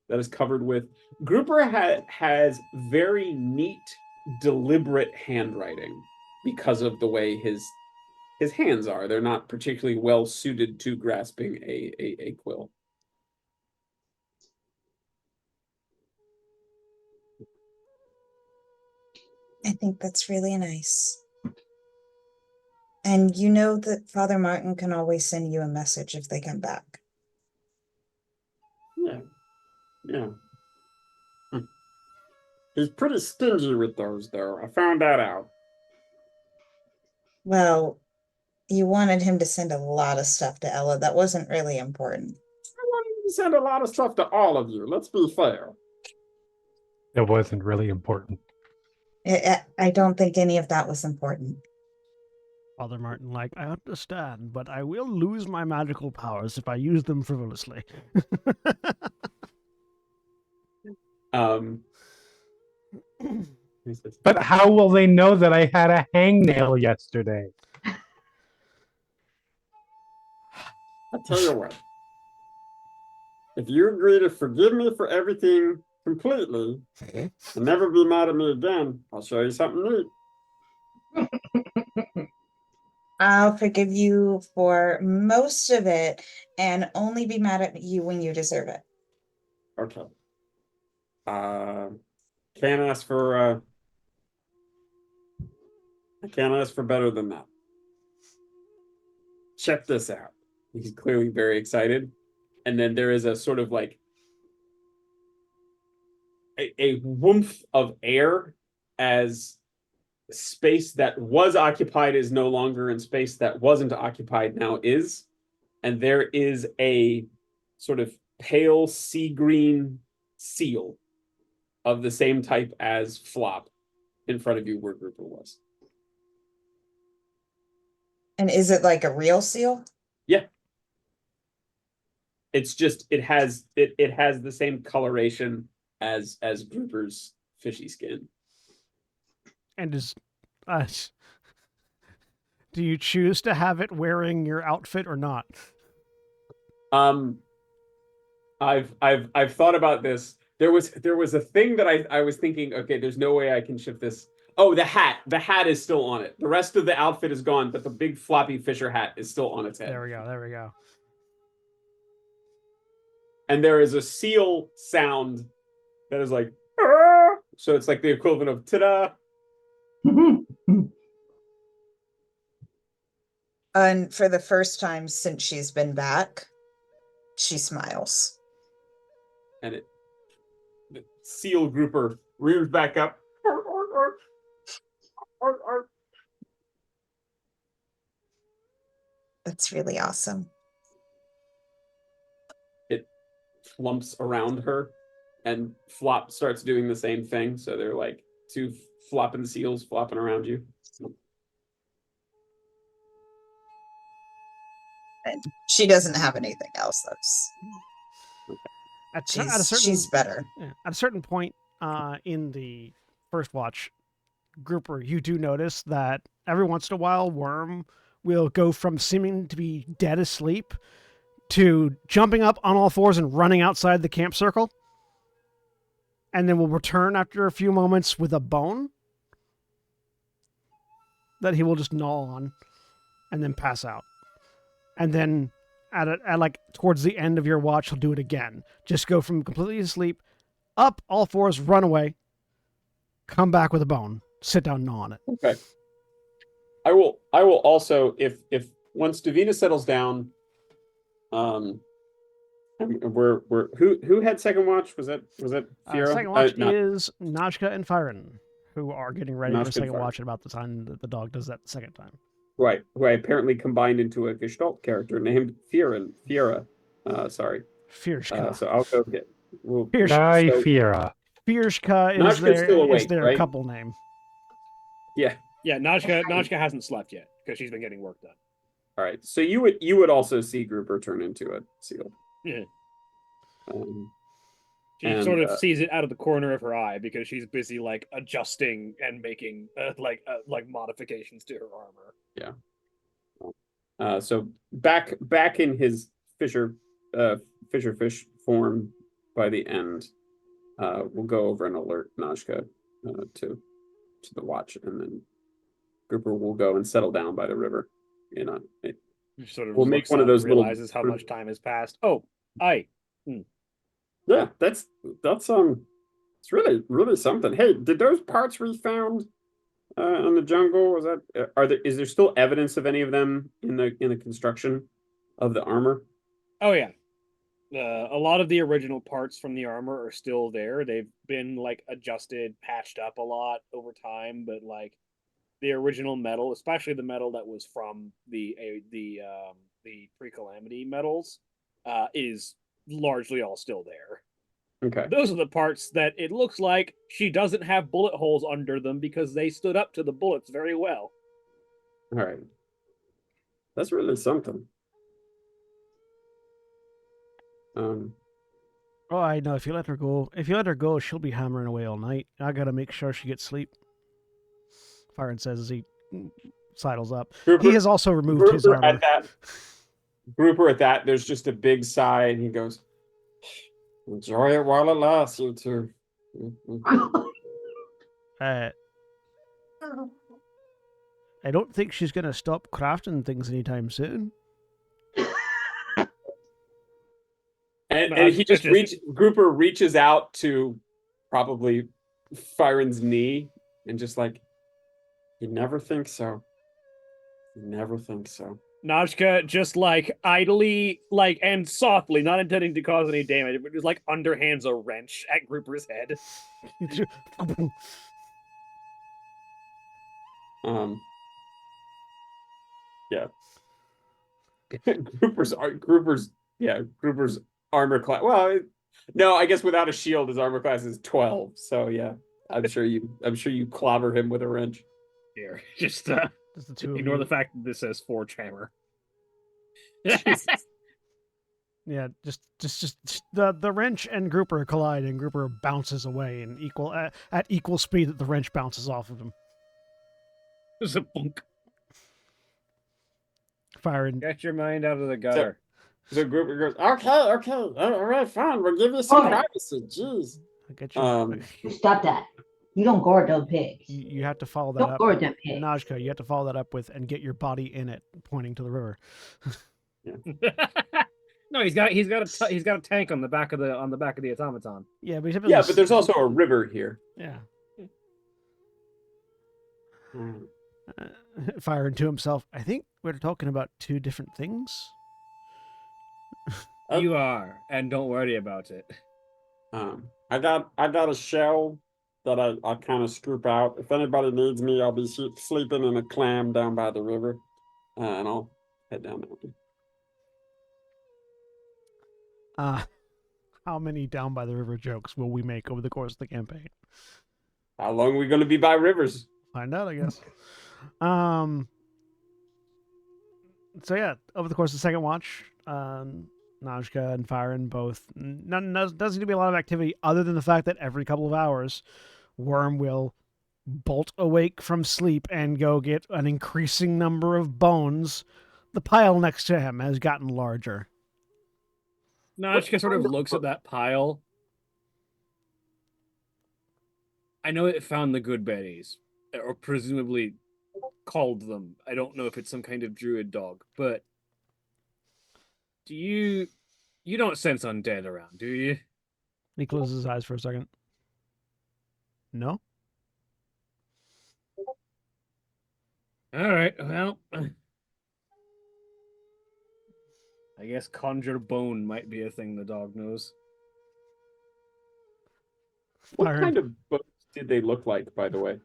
that is covered with. Grouper has very neat, deliberate handwriting because of the way his hands are. They're not particularly well suited to grasping a quill. I think that's really nice. And you know that Father Martin can always send you a message if they come back. Yeah. Yeah. He's pretty stingy with those, though. I found that out. Well, you wanted him to send a lot of stuff to Ella. That wasn't really important. I wanted him to send a lot of stuff to all of you. Let's be fair. It wasn't really important. I don't think any of that was important. Father Martin, like, I understand, but I will lose my magical powers if I use them frivolously. But how will they know that I had a hangnail yesterday? I'll tell you what. If you agree to forgive me for everything completely and never be mad at me again, I'll show you something neat. I'll forgive you for most of it and only be mad at you when you deserve it. Okay. Can't ask for I can't ask for better than that. Check this out. He's clearly very excited. And then there is a sort of like a woomph of air as space that was occupied is no longer, and space that wasn't occupied now is. And there is a sort of pale sea green seal of the same type as Flop in front of you where Grouper was. And is it like a real seal? Yeah. It's just it has the same coloration as Grouper's fishy skin. And is do you choose to have it wearing your outfit or not? I've thought about this. There was a thing that I was thinking, okay, there's no way I can shift this. Oh, the hat. The hat is still on it. The rest of the outfit is gone, but the big floppy Fisher hat is still on its head. There we go. There we go. And there is a seal sound that is like, "Arr!" So it's like the equivalent of ta-da. And for the first time since she's been back, she smiles. And the seal grouper rears back up. Arr, arr, arr. Arr, arr. That's really awesome. It flumps around her, and Flop starts doing the same thing. So they're like two flopping seals flopping around you. And she doesn't have anything else. She's better. Yeah, at a certain point in the first watch, Grouper, you do notice that every once in a while, Worm will go from seeming to be dead asleep to jumping up on all fours and running outside the camp circle. And then will return after a few moments with a bone that he will just gnaw on and then pass out. And then at like towards the end of your watch, he'll do it again. Just go from completely asleep, up, all fours, run away, come back with a bone, sit down, gnaw on it. Okay. I will also, if once Davina settles down, we're who had second watch? Was it Fiora? Second watch is Najka and Fyron, who are getting ready for second watch at about the time that the dog does that the second time. Right, who I apparently combined into a Gestalt character named Fiora. Sorry. Fiershka. So I'll go get. Fiora. Fiershka is their right? couple name. Yeah, Najka hasn't slept yet because she's been getting work done. All right, so you would also see Grouper turn into a seal. Yeah. She sort of sees it out of the corner of her eye because she's busy like adjusting and making like modifications to her armor. Yeah. So back in his fisher fish form by the end, we'll go over and alert Najka to the watch, and then Grouper will go and settle down by the river. You know, Sort of we'll make looks one of up, those little. realizes how much time has passed. Oh, aye. Yeah, that's it's really something. Hey, did those parts we found in the jungle, is there still evidence of any of them in the construction of the armor? Oh yeah. A lot of the original parts from the armor are still there. They've been like adjusted, patched up a lot over time, but like the original metal, especially the metal that was from the pre-calamity metals, is largely all still there. Okay. Those are the parts that it looks like she doesn't have bullet holes under them because they stood up to the bullets very well. All right. That's really something. Oh, I know. If you let her go, she'll be hammering away all night. I gotta make sure she gets sleep. Firen says as he sidles up. He has also removed his armor. Grouper at that, there's just a big sigh, and he goes, "Enjoy it while it lasts, you two." I don't think she's gonna stop crafting things anytime soon. And he just Grouper reaches out to probably Firen's knee and just like, "You never think so. You never think so." Najka just like idly, like, and softly, not intending to cause any damage, but just like underhands a wrench at Grouper's head. Yeah. Grouper's armor class. Well, no, I guess without a shield, his armor class is 12. So yeah, I'm sure you clobber him with a wrench. Here, just the two ignore the fact that this says Forge Hammer. Yeah, just the wrench and Grouper collide, and Grouper bounces away in at equal speed that the wrench bounces off of him. There's a bunk. Firen. Get your mind out of the gutter. So Grouper goes, okay, all right, fine. We'll give you some privacy. Jeez. I get you. Stop that. You don't guard them pigs. You have to follow that Don't up. guard them pigs. Najka, you have to follow that up with and get your body in it, pointing to the river. No, he's got a tank on the back of the automaton. Yeah, but but there's also a river here. Yeah. Firen to himself. I think we're talking about two different things. You are, and don't worry about it. I got a shell that I kind of scoop out. If anybody needs me, I'll be sleeping in a clam down by the river, and I'll head down there. How many down by the river jokes will we make over the course of the campaign? How long are we going to be by rivers? Find out, I guess. So yeah, over the course of the second watch, Najka and Firen both doesn't seem to be a lot of activity other than the fact that every couple of hours, Worm will bolt awake from sleep and go get an increasing number of bones. The pile next to him has gotten larger. Najka sort of looks at that pile. I know it found the good berries, or presumably called them. I don't know if it's some kind of druid dog, but you don't sense undead around, do you? He closes his eyes for a second. No? All right, well, I guess conjure bone might be a thing the dog knows. What kind of bones did they look like, by the way?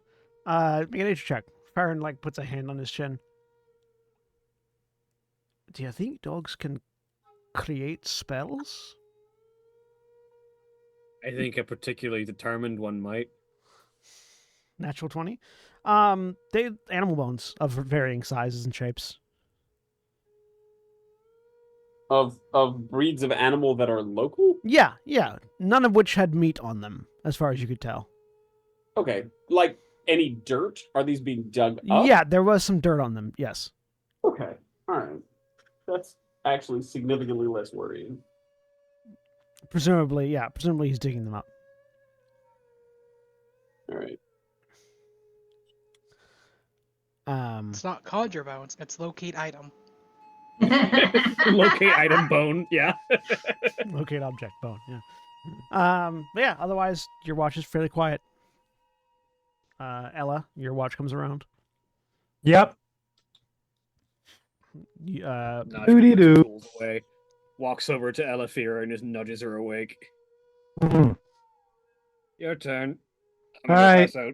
Make a nature check. Firen puts a hand on his chin. Do you think dogs can create spells? I think a particularly determined one might. Natural 20. They animal bones of varying sizes and shapes. Of breeds of animal that are local? Yeah. None of which had meat on them, as far as you could tell. Okay. Like any dirt? Are these being dug up? Yeah, there was some dirt on them, yes. Okay. All right. That's actually significantly less worrying. Presumably he's digging them up. All right. It's not conjure bones, it's locate item. Locate item bone. Yeah. Locate object bone. Yeah. But yeah. Otherwise, your watch is fairly quiet. Ella, your watch comes around. Yep. Notch Doody-doo. puts her tools away, walks over to Elafira and just nudges her awake. Mhm. Your turn. I'm All gonna right. pass out.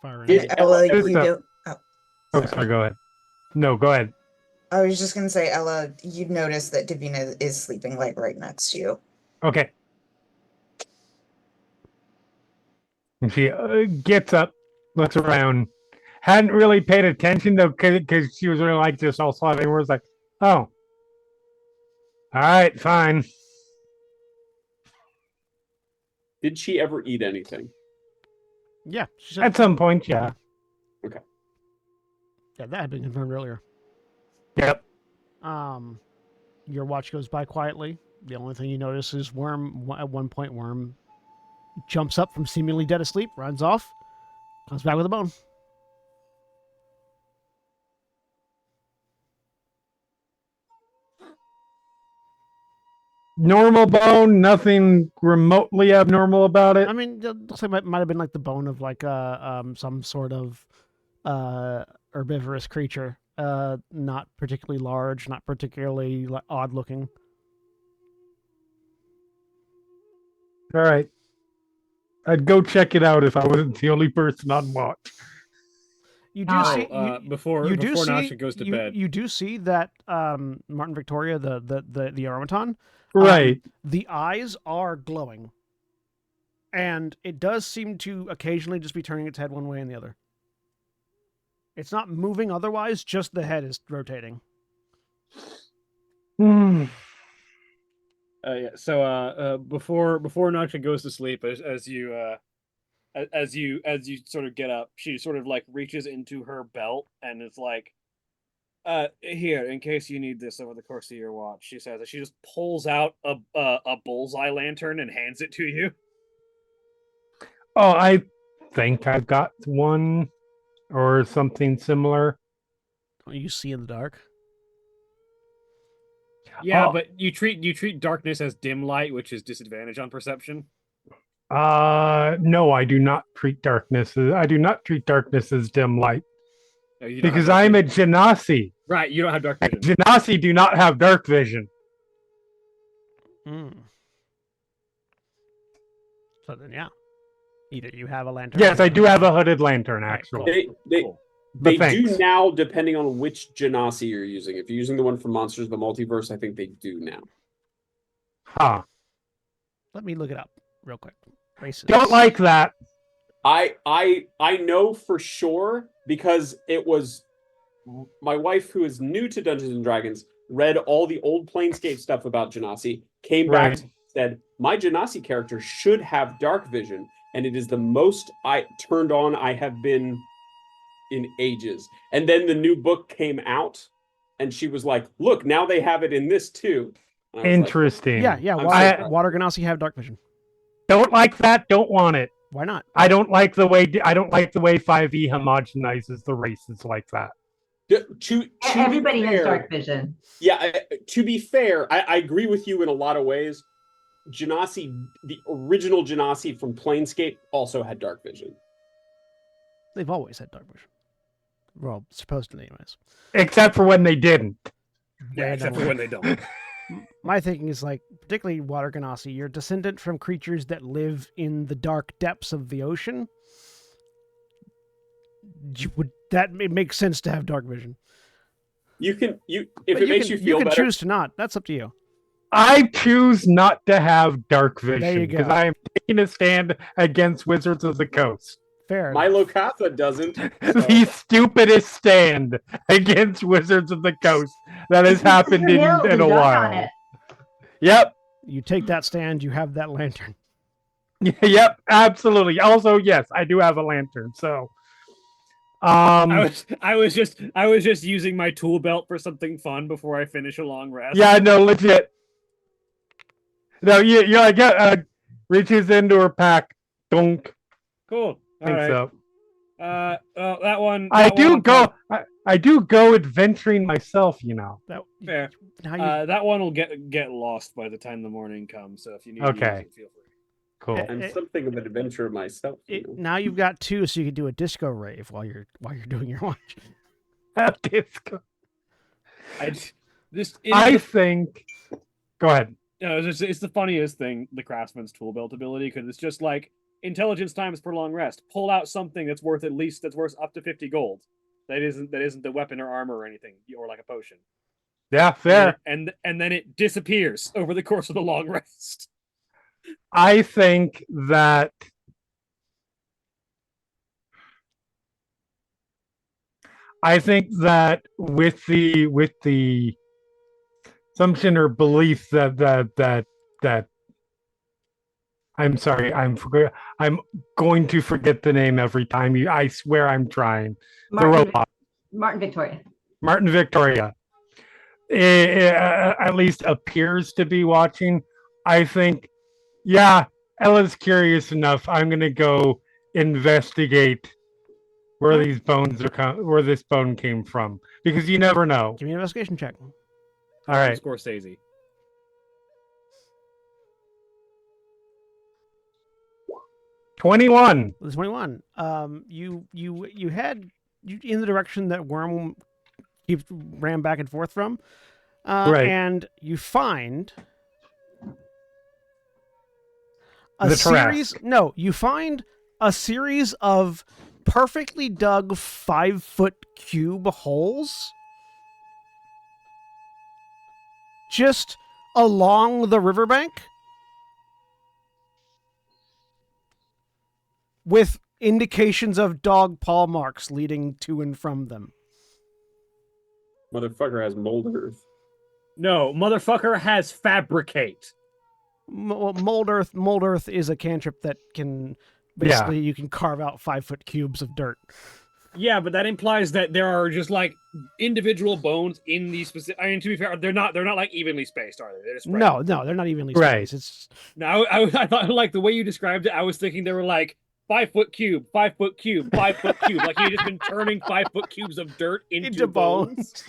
Firing. Did Ella, Ella you ever- don't. Oh, sorry. Go ahead. No, go ahead. I was just gonna say, Ella, you notice that Davina is sleeping like right next to you. Okay. And she gets up, looks around. Hadn't really paid attention though, because she was really like just all slobbing words like, "Oh, all right, fine." Did she ever eat anything? Yeah. She said, At some point, yeah. yeah, that had been confirmed earlier. Yep. Your watch goes by quietly. The only thing you notice is Worm. At one point, Worm jumps up from seemingly dead asleep, runs off, comes back with a bone. Normal bone, nothing remotely abnormal about it. I mean, it looks like it might have been like the bone of like some sort of herbivorous creature. Not particularly large, not particularly odd looking. All right. I'd go check it out if I wasn't the only person on watch. You do Oh, see Before you do see Nasha goes to bed. You do see that Martin Victoria, the automaton, Right. the eyes are glowing, and it does seem to occasionally just be turning its head one way and the other. It's not moving otherwise; just the head is rotating. Hmm. Yeah. So before Naksha goes to sleep, as you sort of get up, she sort of like reaches into her belt and it's like, here, in case you need this over the course of your watch, she says. She just pulls out a bullseye lantern and hands it to you. Oh, I think I've got one or something similar. Don't you see in the dark? Yeah, Oh. but you treat darkness as dim light, which is disadvantage on perception. No, I do not treat darkness. I do not treat darkness as dim light No, you don't have because dark I'm a vision. genasi. Right. You don't have dark vision. Genasi do not have dark vision. Hmm. So then, yeah, either you have a lantern. Yes, or I you do don't. have a hooded lantern. Right, Actually, cool. They But do thanks. now, depending on which Genasi you're using. If you're using the one from Monsters of the Multiverse, I think they do now. Huh? Let me look it up real quick. Races. Don't like that. I know for sure because it was my wife, who is new to Dungeons and Dragons, read all the old Planescape stuff about Genasi, came back Right. and said, my Genasi character should have dark vision, and it is the most turned on I have been in ages. And then the new book came out, and she was like, look, now they have it in this too. And I was like, Interesting. Yeah. I'm Water Ganassi have dark vision. Don't like that. Don't want it. Why not? I don't like the way 5e homogenizes the races like that. to Everybody be has fair, dark vision. Yeah, to be fair, I agree with you in a lot of ways. Genasi, the original Genasi from Planescape, also had dark vision. They've always had dark vision. Well, supposedly, anyways. Except for when they didn't. Yeah, except for when they don't. My thinking is like, particularly Water Ganassi, you're descendant from creatures that live in the dark depths of the ocean. It makes sense to have dark vision. If But it makes you feel can better, choose to not. That's up to you. I choose not to have dark There you vision go. because I am taking a stand against Wizards of the Coast. Fair. my Lokatha doesn't. The stupidest stand against Wizards of the Coast that has happened in Hill, a the duck on while. it. Yep. You take that stand, you have that lantern. Yep, absolutely. Also, yes, I do have a lantern. So, I was just using my tool belt for something fun before I finish a long rest. Yeah, no, legit. No, you're like, reaches into her pack. Dunk. Cool. All Think right. so. That one. I that one do I'll go. I do go adventuring myself, you know. Fair. Now you That one will get lost by the time the morning comes. So if you need to use Okay. it, feel free. Cool. I'm something of an adventurer myself. You know? now you've got 2, so you can do a disco rave while you're doing your watch. Disco. I think. Go ahead. it's the funniest thing, the craftsman's tool belt ability, because it's just like intelligence times per long rest. Pull out something that's worth up to 50 gold. That isn't the weapon or armor or anything, or like a potion. Yeah, fair. And then it disappears over the course of the long rest. I think that with the assumption or belief that I'm sorry, I'm going to forget the name every time I swear I'm trying. The robot. Martin Victoria. Martin Victoria. At least appears to be watching. I think, yeah, Ella's curious enough. I'm gonna go investigate where these bones where this bone came from, because you never know. Give me an investigation check. All right. Scorsese. 21. 21. You head in the direction that Worm ran back and forth from, Right. and you find The series. Tarrasque. No, you find a series of perfectly dug 5-foot cube holes just along the riverbank, with indications of dog paw marks leading to and from them. Motherfucker has mold earth. No, motherfucker has fabricate. Mold earth is a cantrip that can basically you can carve out 5-foot cubes of dirt. Yeah, but that implies that there are just like individual bones in these specific. I mean, to be fair, they're not like evenly spaced, are they? They're just spread No, out. they're not evenly Right. spaced. It's No, I thought like the way you described it, I was thinking they were like 5-foot cube, 5-foot cube, 5-foot cube. Like you just been turning 5-foot cubes of dirt into bones.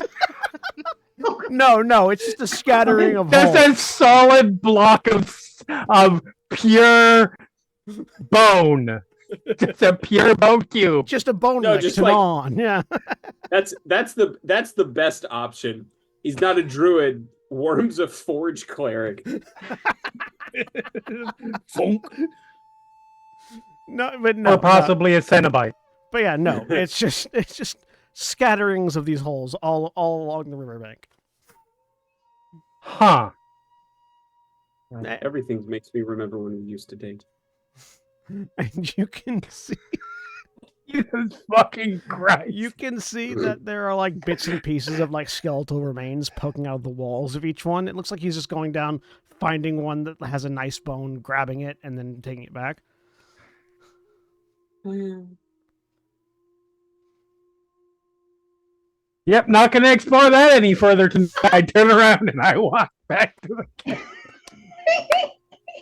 No, it's just a scattering of Just holes. a solid block of pure bone. Just a pure bone cube. Just a bone No, next just to like- on. Yeah. That's the best option. He's not a druid. Worm's a forge cleric. Funk. No, but no. Or possibly a Cenobite. But yeah, no. It's just scatterings of these holes all along the riverbank. Huh. Everything makes me remember when we used to date. And you can see Jesus fucking Christ. you can see that there are like bits and pieces of like skeletal remains poking out of the walls of each one. It looks like he's just going down, finding one that has a nice bone, grabbing it, and then taking it back. Yep, not going to explore that any further tonight. I turn around and I walk back to the camp.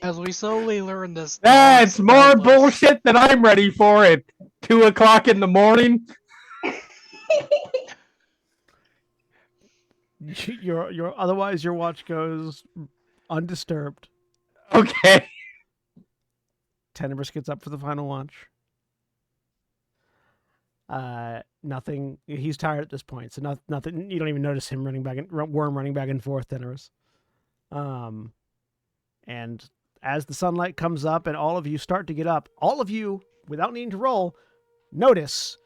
As we slowly learn this. That's more bullshit than I'm ready for at 2 o'clock in the morning. Otherwise your watch goes undisturbed. Okay. Tenebris gets up for the final watch. Nothing. He's tired at this point, so nothing. You don't even notice him Worm running back and forth. Tenebris. And as the sunlight comes up and all of you start to get up, all of you, without needing to roll, notice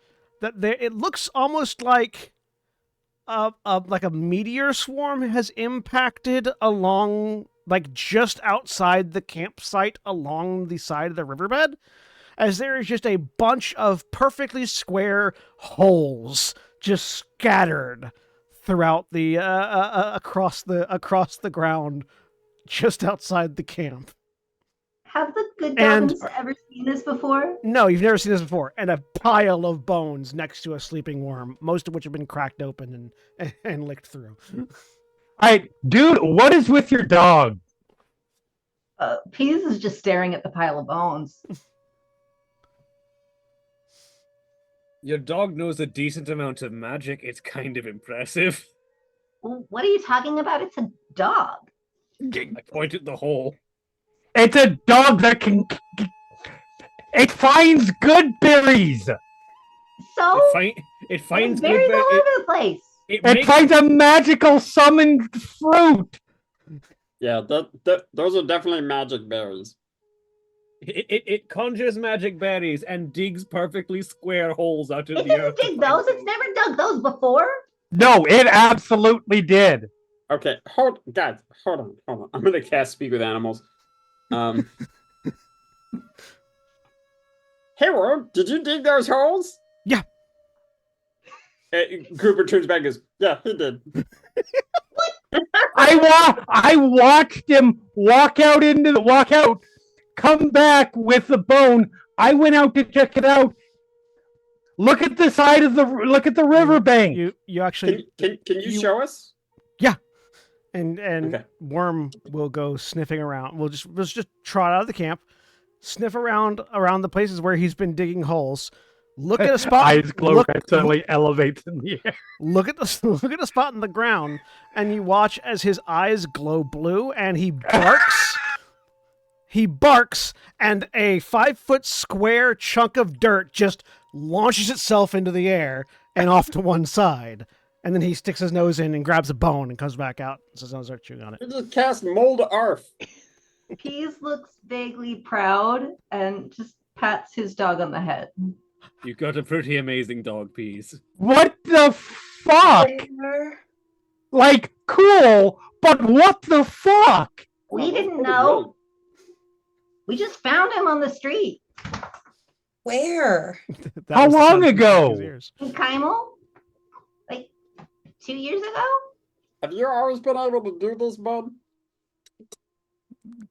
that it looks almost like a meteor swarm has impacted along, like just outside the campsite along the side of the riverbed, as there is just a bunch of perfectly square holes just scattered throughout the across the ground just outside the camp. Have the good And- goblins ever seen this before? No, you've never seen this before. And a pile of bones next to a sleeping worm, most of which have been cracked open and licked through. All right, dude, what is with your dog? Peas is just staring at the pile of bones. Your dog knows a decent amount of magic. It's kind of impressive. What are you talking about? It's a dog. I point at the hole. It's a dog that can. It finds good berries. So It finds berries good. all over the place. It finds a magical summoned fruit. Yeah, those are definitely magic berries. It conjures magic berries and digs perfectly square holes out of It the earth. doesn't dig those. It's never dug those before. No, it absolutely did. Okay, guys, hold on. I'm gonna cast Speak with Animals. Hey, Worm, did you dig those holes? Yeah. Grouper turns back and goes, yeah, he did. I watched him walk out, come back with the bone. I went out to check it out. Look at the riverbank. You actually Can you show us? and Okay. Worm will go sniffing around. We'll just trot out of the camp, sniff around the places where he's been digging holes. Look at a spot. Eyes glow red, suddenly elevates in the air. Look at the spot in the ground, and you watch as his eyes glow blue, and he barks. He barks, and a 5-foot square chunk of dirt just launches itself into the air and off to one side. And then he sticks his nose in and grabs a bone and comes back out. So he's start chewing on it. You just cast mold arf. Peas looks vaguely proud and just pats his dog on the head. You've got a pretty amazing dog, Peas. What the fuck? Like, cool, but what the fuck? We didn't know. We just found him on the street Where? That How was the long sound from ago? his ears. in Kaimel, like 2 years ago. Have you always been able to do this, bud?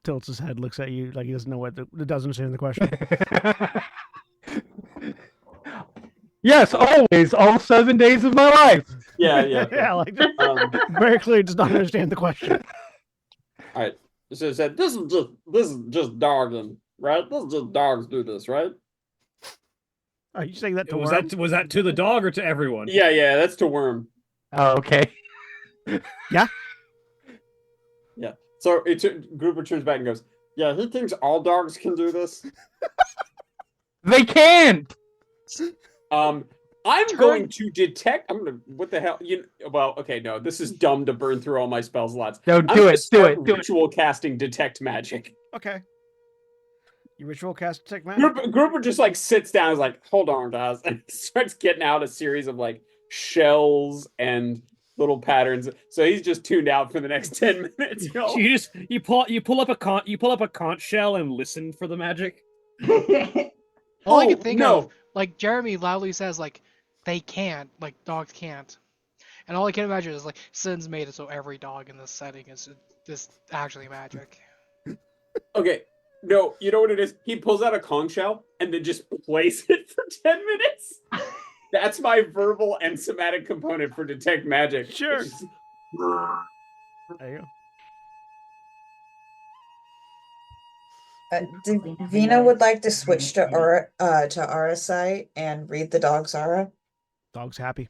Tilts his head, looks at you like he doesn't know doesn't understand the question. Yes, always, all 7 days of my life. Yeah. Yeah, like Um, very clearly does not understand the question. all right. So it said, this is just dogging, right? This is just dogs do this, right? Are you saying that to Was Worm? that to the dog or to everyone? Yeah, that's to Worm. Oh, okay. Yeah. So Grouper turns back and goes, yeah, he thinks all dogs can do this. They can't. I'm going to detect. What the hell? Well, okay, no, this is dumb to burn through all my spell slots. No, I'm do gonna it. start Do it. Ritual casting detect magic. Okay. You ritual cast detect magic. Grouper just like sits down. And is like, hold on, guys, and starts getting out a series of like shells and little patterns. So he's just tuned out for the next 10 minutes. You pull up a conch shell and listen for the magic. All I can think no. of, like Jeremy loudly says, like they can't, like dogs can't, and all I can imagine is like Sin's made it so every dog in this setting is just actually magic. Okay. No, you know what it is? He pulls out a conch shell and then just plays it for 10 minutes. That's my verbal and somatic component for detect magic. Sure. It's just- There you go. Davina would like to switch to Aura sight and read the dog's aura. Dog's happy.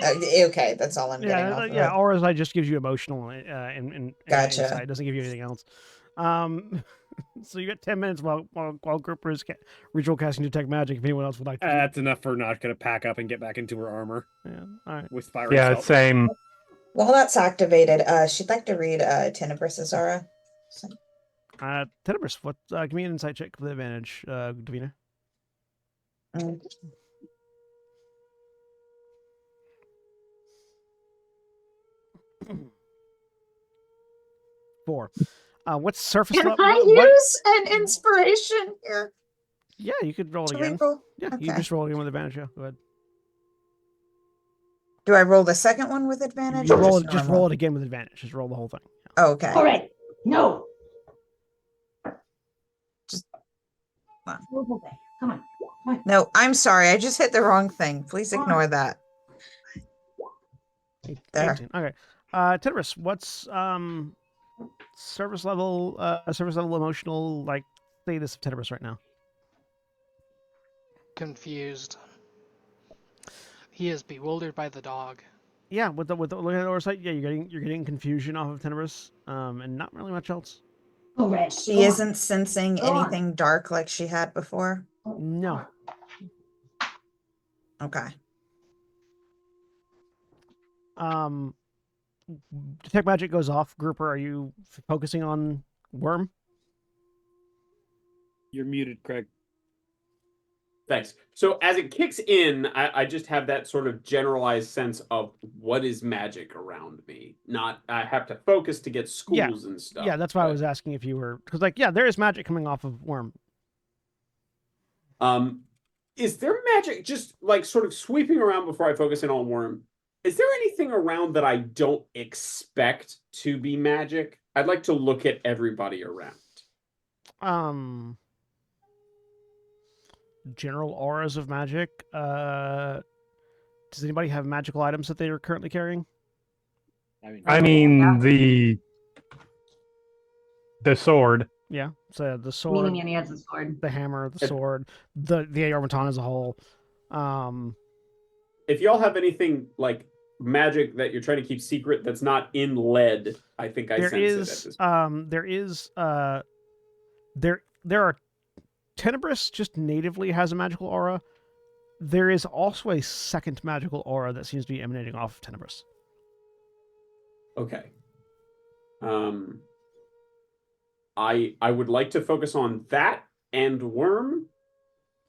Okay, that's all I'm getting off of it. Aura's Eye just gives you emotional and Gotcha. insight. It doesn't give you anything else. So you got 10 minutes while Grouper is ritual casting detect magic. If anyone else would like to, That's enough for not gonna pack up and get back into her armor yeah, all right. with fire. Yeah, assault. same. While that's activated, she'd like to read Tenebris's aura. So- Tenebris, what? Give me an insight check with advantage, Davina. Mm. Four. What's surface Can level? I what- use an inspiration here? Yeah, you could roll To again. reroll? Yeah, you Okay. just roll again with advantage. Yeah, go ahead. Do I roll the second one with advantage? You or roll just it. Just normal? roll it again with advantage. Just roll the whole thing. Oh, okay. All right. No. Move away. Come on. Come on. No, I'm sorry. I just hit the wrong thing. Please ignore that. There. 18. Okay. Tenebris, what's service level emotional like status of Tenebris right now? Confused. He is bewildered by the dog. Yeah, with the looking at the oversight, yeah, you're getting confusion off of Tenebris, and not really much else. Go red. She Go on. isn't sensing Go on. anything dark like she had before. No. Okay. Detect magic goes off. Grouper, are you focusing on Worm? You're muted, Craig. Thanks. So as it kicks in, I just have that sort of generalized sense of what is magic around me. Not I have to focus to get schools and stuff. Yeah, that's why I was asking if you were, because there is magic coming off of Worm. Is there magic just like sort of sweeping around before I focus in on Worm? Is there anything around that I don't expect to be magic? I'd like to look at everybody around. General auras of magic. Does anybody have magical items that they are currently carrying? I mean the sword. Yeah, so the sword, Meaning Annie has a sword. the hammer, the sword, the automaton as a whole. If y'all have anything like magic that you're trying to keep secret that's not in lead, I think I sense it at this point. There are Tenebris just natively has a magical aura. There is also a second magical aura that seems to be emanating off of Tenebris. Okay. I would like to focus on that and Worm.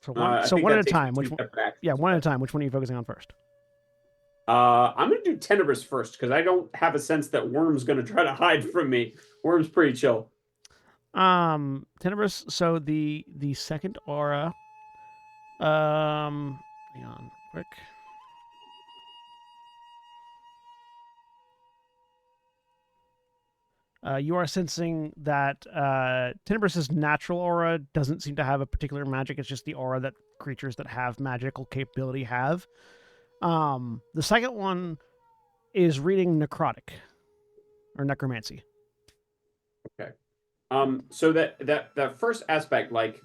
So one at a time. Which one? Yeah, one at a time. Which one are you focusing on first? I'm gonna do Tenebris first because I don't have a sense that Worm's gonna try to hide from me. Worm's pretty chill. Tenebris. So the second aura. Hang on, quick. You are sensing that Tenebris's natural aura doesn't seem to have a particular magic. It's just the aura that creatures that have magical capability have. The second one is reading necrotic or necromancy. Okay. So that first aspect, like,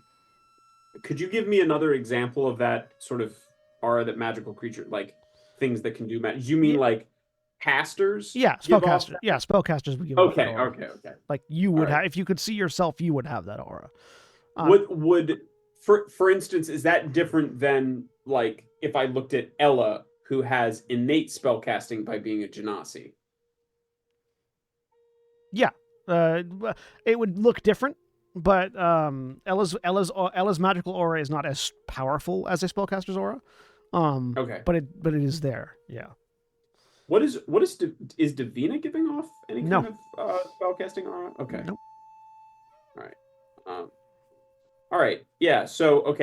could you give me another example of that sort of aura that magical creature, like things that can do magic? You mean like casters? Yeah, spellcasters. Yeah, spellcasters would give off that aura. Okay. Like you would All right. have, if you could see yourself, you would have that aura. Would for instance, is that different than like if I looked at Ella, who has innate spellcasting by being a Genasi? Yeah, it would look different, but Ella's magical aura is not as powerful as a spellcaster's aura. Okay, but it is there. Yeah. What is Davina giving off any kind of spellcasting aura? Okay. Nope. All right. All right. Yeah. So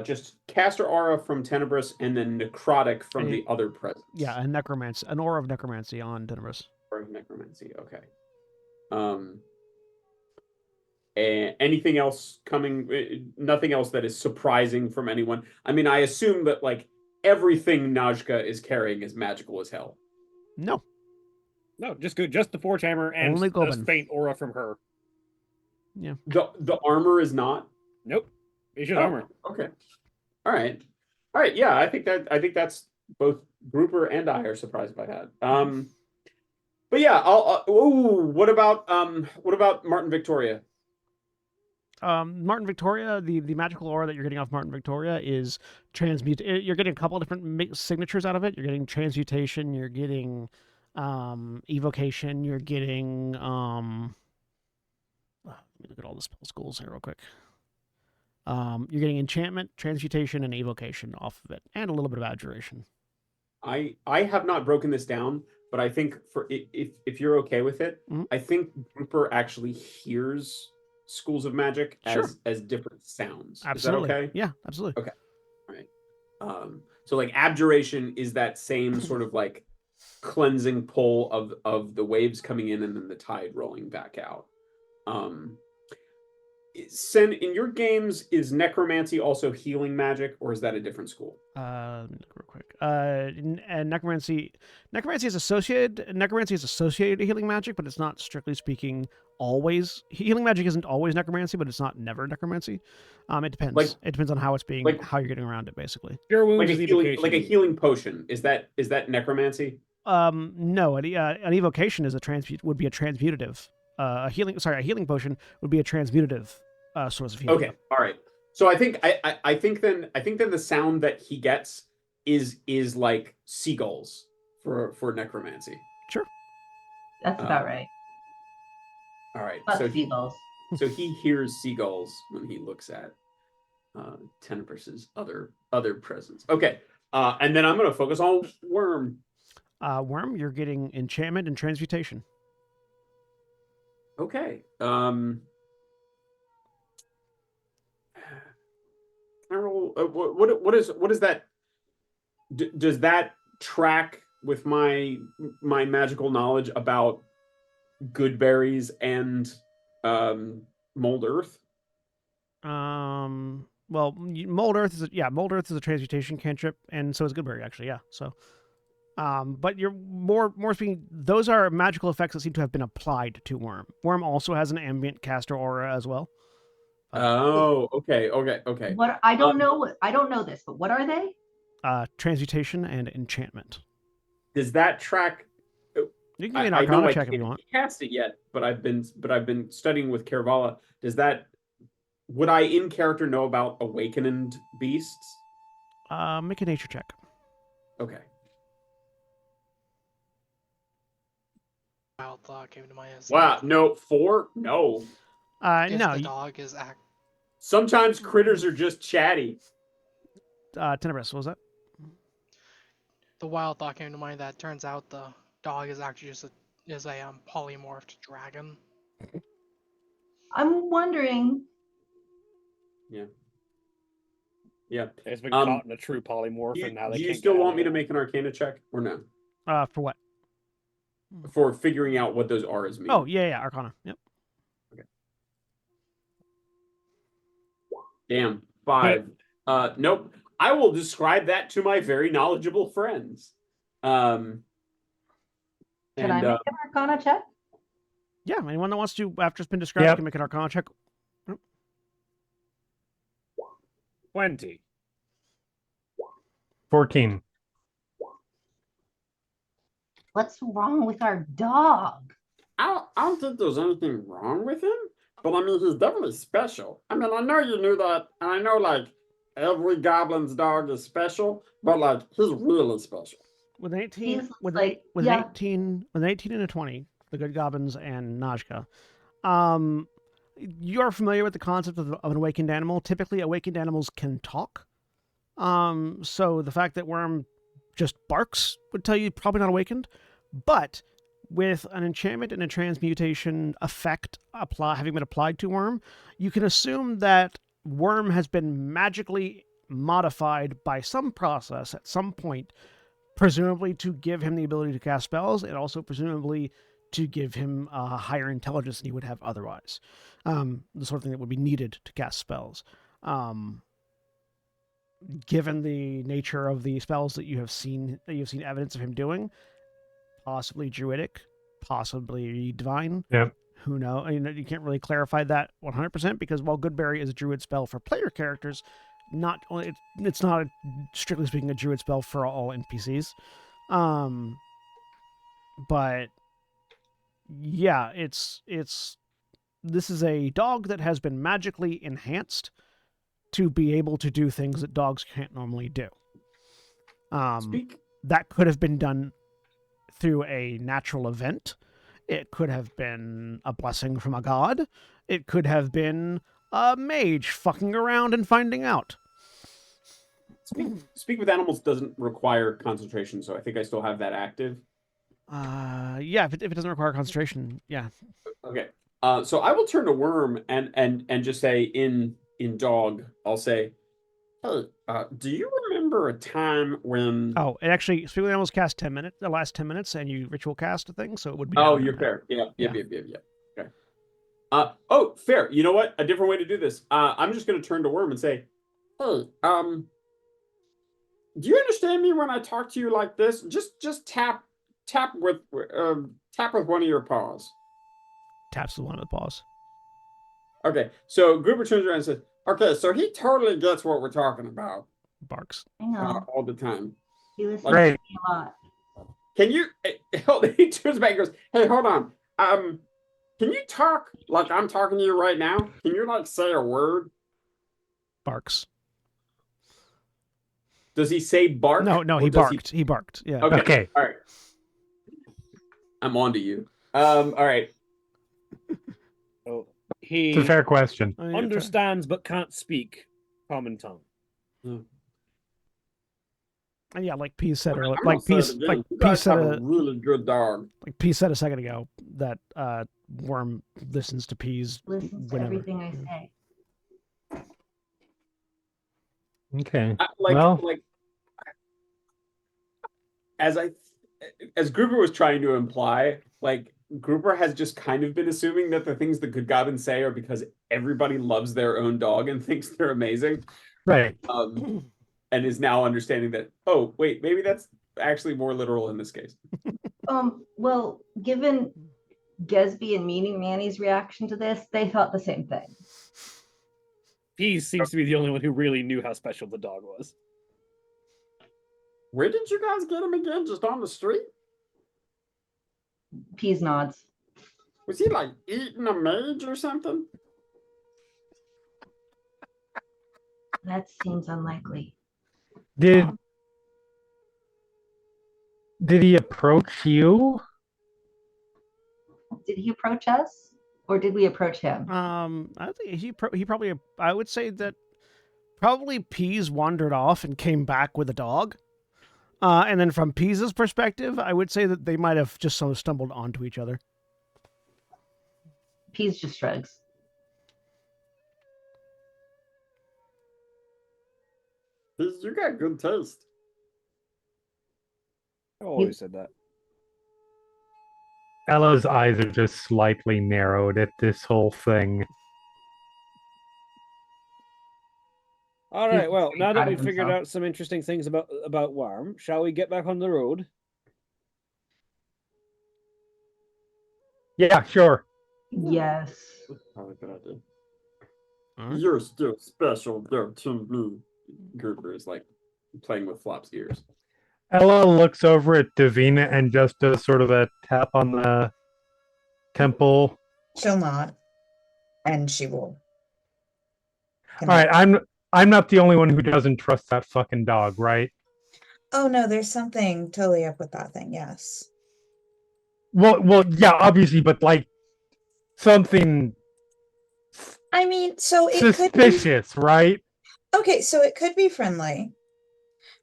just caster aura from Tenebris and then necrotic from the other presence. Yeah, and necromancy, an aura of necromancy on Tenebris. Aura of necromancy. Okay. And anything else coming? Nothing else that is surprising from anyone. I mean, I assume that like everything Najka is carrying is magical as hell. No, just good. Just the forge hammer and only the faint aura from her. Yeah. The armor is not. Nope. It's just armor. Okay. All right. Yeah, I think that's both Grouper and I are surprised by that. But yeah, what about Martin Victoria? Martin Victoria, the magical aura that you're getting off Martin Victoria is transmute. You're getting a couple of different signatures out of it. You're getting transmutation. You're getting evocation. You're getting let me look at all the spell schools here real quick. You're getting enchantment, transmutation, and evocation off of it, and a little bit of abjuration. I have not broken this down, but I think for if you're okay with it, I think Grouper actually hears schools of magic as different sounds. Absolutely. Is that okay? Yeah, absolutely. Okay. All right. So like abjuration is that same sort of like cleansing pull of the waves coming in and then the tide rolling back out. Sen, in your games, is necromancy also healing magic, or is that a different school? Let me look real quick. And necromancy is associated. Necromancy is associated to healing magic, but it's not strictly speaking always. Healing magic isn't always necromancy, but it's not never necromancy. It depends. Like- it depends on how it's being, like- how you're getting around it, basically. Cure wounds Like a is healing, evocation. like a healing potion. Is that necromancy? No, an evocation is would be a transmutative. A healing potion would be a transmutative source of healing. Okay, all right. So I think then the sound that he gets is like seagulls for necromancy. That's about right. All right. Fuck So seagulls. he hears seagulls when he looks at Tenebrus's other presence. Okay. And then I'm gonna focus on Worm. Worm, you're getting enchantment and transmutation. Okay. Carol, what is that? Does that track with my magical knowledge about good berries and mold earth? Well, mold earth is a transmutation cantrip, and so is Goodberry actually. Yeah. So, but you're more speaking. Those are magical effects that seem to have been applied to Worm. Worm also has an ambient caster aura as well. Oh, okay. What I don't know this, but what are they? Transmutation and enchantment. Does that track? You can give me an I know Arcana I check if can't you want. cast it yet, but I've been studying with Caravalla. Does that? Would I in character know about awakened beasts? Make a nature check. Okay. Wild thought came to my head. Wow. No, 4? No. If No. the dog is Sometimes critters are just chatty. Tenebrous, what was that? the wild thought came to mind that turns out the dog is actually just a polymorphed dragon. I'm wondering. Yeah. It's been caught in a true polymorph, Do and now they you can't still get out want of me to it. make an Arcana check or no? For what? For figuring out what those R's mean. Oh, yeah, Arcana. Yep. Damn. 5. Nope. I will describe that to my very knowledgeable friends. Can I make an Arcana check? Yeah, anyone that wants to, after it's been described, Yep. can make an Arcana check. 20. 14. What's wrong with our dog? I don't think there's anything wrong with him, but I mean, he's definitely special. I mean, I know you knew that, and I know, like, every goblin's dog is special, but, like, he's really special. With an 18, He's with like, an yeah. 18 and a 20, the Good Goblins and Najka. You're familiar with the concept of an awakened animal. Typically, awakened animals can talk. So the fact that Worm just barks would tell you probably not awakened. But with an enchantment and a transmutation effect having been applied to Worm, you can assume that Worm has been magically modified by some process at some point, presumably to give him the ability to cast spells, and also presumably to give him a higher intelligence than he would have otherwise. The sort of thing that would be needed to cast spells. Given the nature of the spells that you've seen evidence of him doing, possibly druidic, possibly divine. Yep. Who knows? You can't really clarify that 100% because while Goodberry is a druid spell for player characters, it's not strictly speaking a druid spell for all NPCs. But yeah, this is a dog that has been magically enhanced to be able to do things that dogs can't normally do. That could have been done through a natural event. It could have been a blessing from a god. It could have been a mage fucking around and finding out. Speak with animals doesn't require concentration, so I think I still have that active. Yeah, if it doesn't require concentration, yeah. Okay. So I will turn to Worm and just say in dog, I'll say, hey, do you remember a time when? Oh, it actually Speak with Animals cast the last 10 minutes, and you ritual cast a thing, so it would be. Oh, down you're now. fair. Yeah. Okay. Oh, fair. You know what? A different way to do this. I'm just going to turn to Worm and say, "Hey, do you understand me when I talk to you like this? Just tap with one of your paws." Taps with one of the paws. Okay, so Grouper turns around and says, "Okay, so he totally gets what we're talking about Barks. I know. all the time. He listens Like, to Right. me a lot. Can you?" He turns back and goes, "Hey, hold on. Can you talk like I'm talking to you right now? Can you like say a word?" Barks. Does he say bark? No, or he does barked. He barked. Yeah. Okay. Okay. All right. I'm on to you. All right. Oh, It's a he fair question. I mean, understands but can't speak common tongue. And yeah, like P said earlier, I'm gonna say it again. You guys have a really good dog. like P said a second ago that Worm listens to P's Listens to whenever. everything I say. Okay. Like Well, as Grouper was trying to imply, like Grouper has just kind of been assuming that the things the good goblins say are because everybody loves their own dog and thinks they're amazing. right. And is now understanding that, oh, wait, maybe that's actually more literal in this case. Well, given Gesby and Meaning Manny's reaction to this, they thought the same thing. He seems to be the only one who really knew how special the dog was. Where did you guys get him again? Just on the street? Peas nods. Was he like eating a mage or something? That seems unlikely. Did he approach you? Did he approach us, or did we approach him? I think he probably. I would say that probably Peas wandered off and came back with a dog. And then from Peas' perspective, I would say that they might have just sort of stumbled onto each other. Peas just shrugs. You got good taste. I always said that. Ella's eyes are just slightly narrowed at this whole thing. All right. Well, now that proud we've of figured himself. out some interesting things about Worm, shall we get back on the road? Yeah, sure. Yes. Probably a good idea. Alright. You're still special there to me. Grouper is like playing with Flop's ears. Ella looks over at Davina and just does sort of a tap on the temple. She'll nod, and she will. All right, I'm not the only one who doesn't trust that fucking dog, right? Oh no, there's something totally up with that thing. Yes. Well, yeah, obviously, but like something I mean, so it could be suspicious, right? okay. So it could be friendly,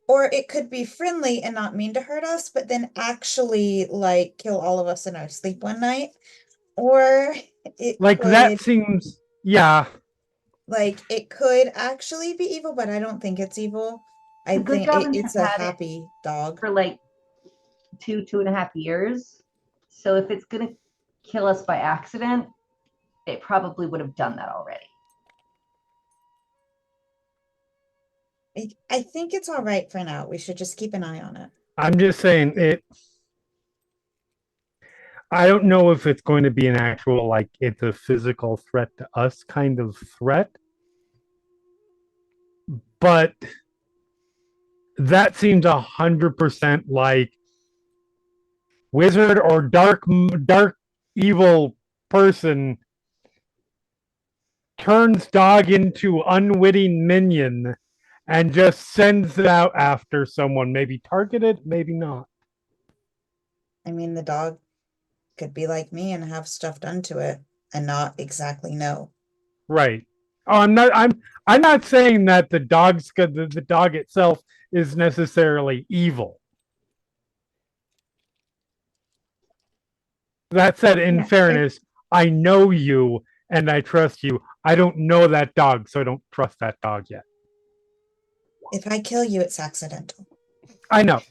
or it could be friendly and not mean to hurt us, but then actually like kill all of us in our sleep one night. Or it Like could, that seems, yeah. like it could actually be evil, but I don't think it's evil. I The good think goblins it's have a had it happy dog. for like 2.5 years. So if it's gonna kill us by accident, it probably would have done that already. I think it's all right for now. We should just keep an eye on it. I'm just saying it. I don't know if it's going to be an actual, like, it's a physical threat to us kind of threat. But that seems 100% like wizard or dark evil person turns dog into unwitting minion and just sends it out after someone, maybe targeted, maybe not. I mean, the dog could be like me and have stuff done to it and not exactly know. Right. Oh, I'm not saying that the dog itself is necessarily evil. That said, in Yeah, fairness, I know you and I trust you. I don't know that dog, so I don't trust that dog yet. If I kill you, it's accidental. I know.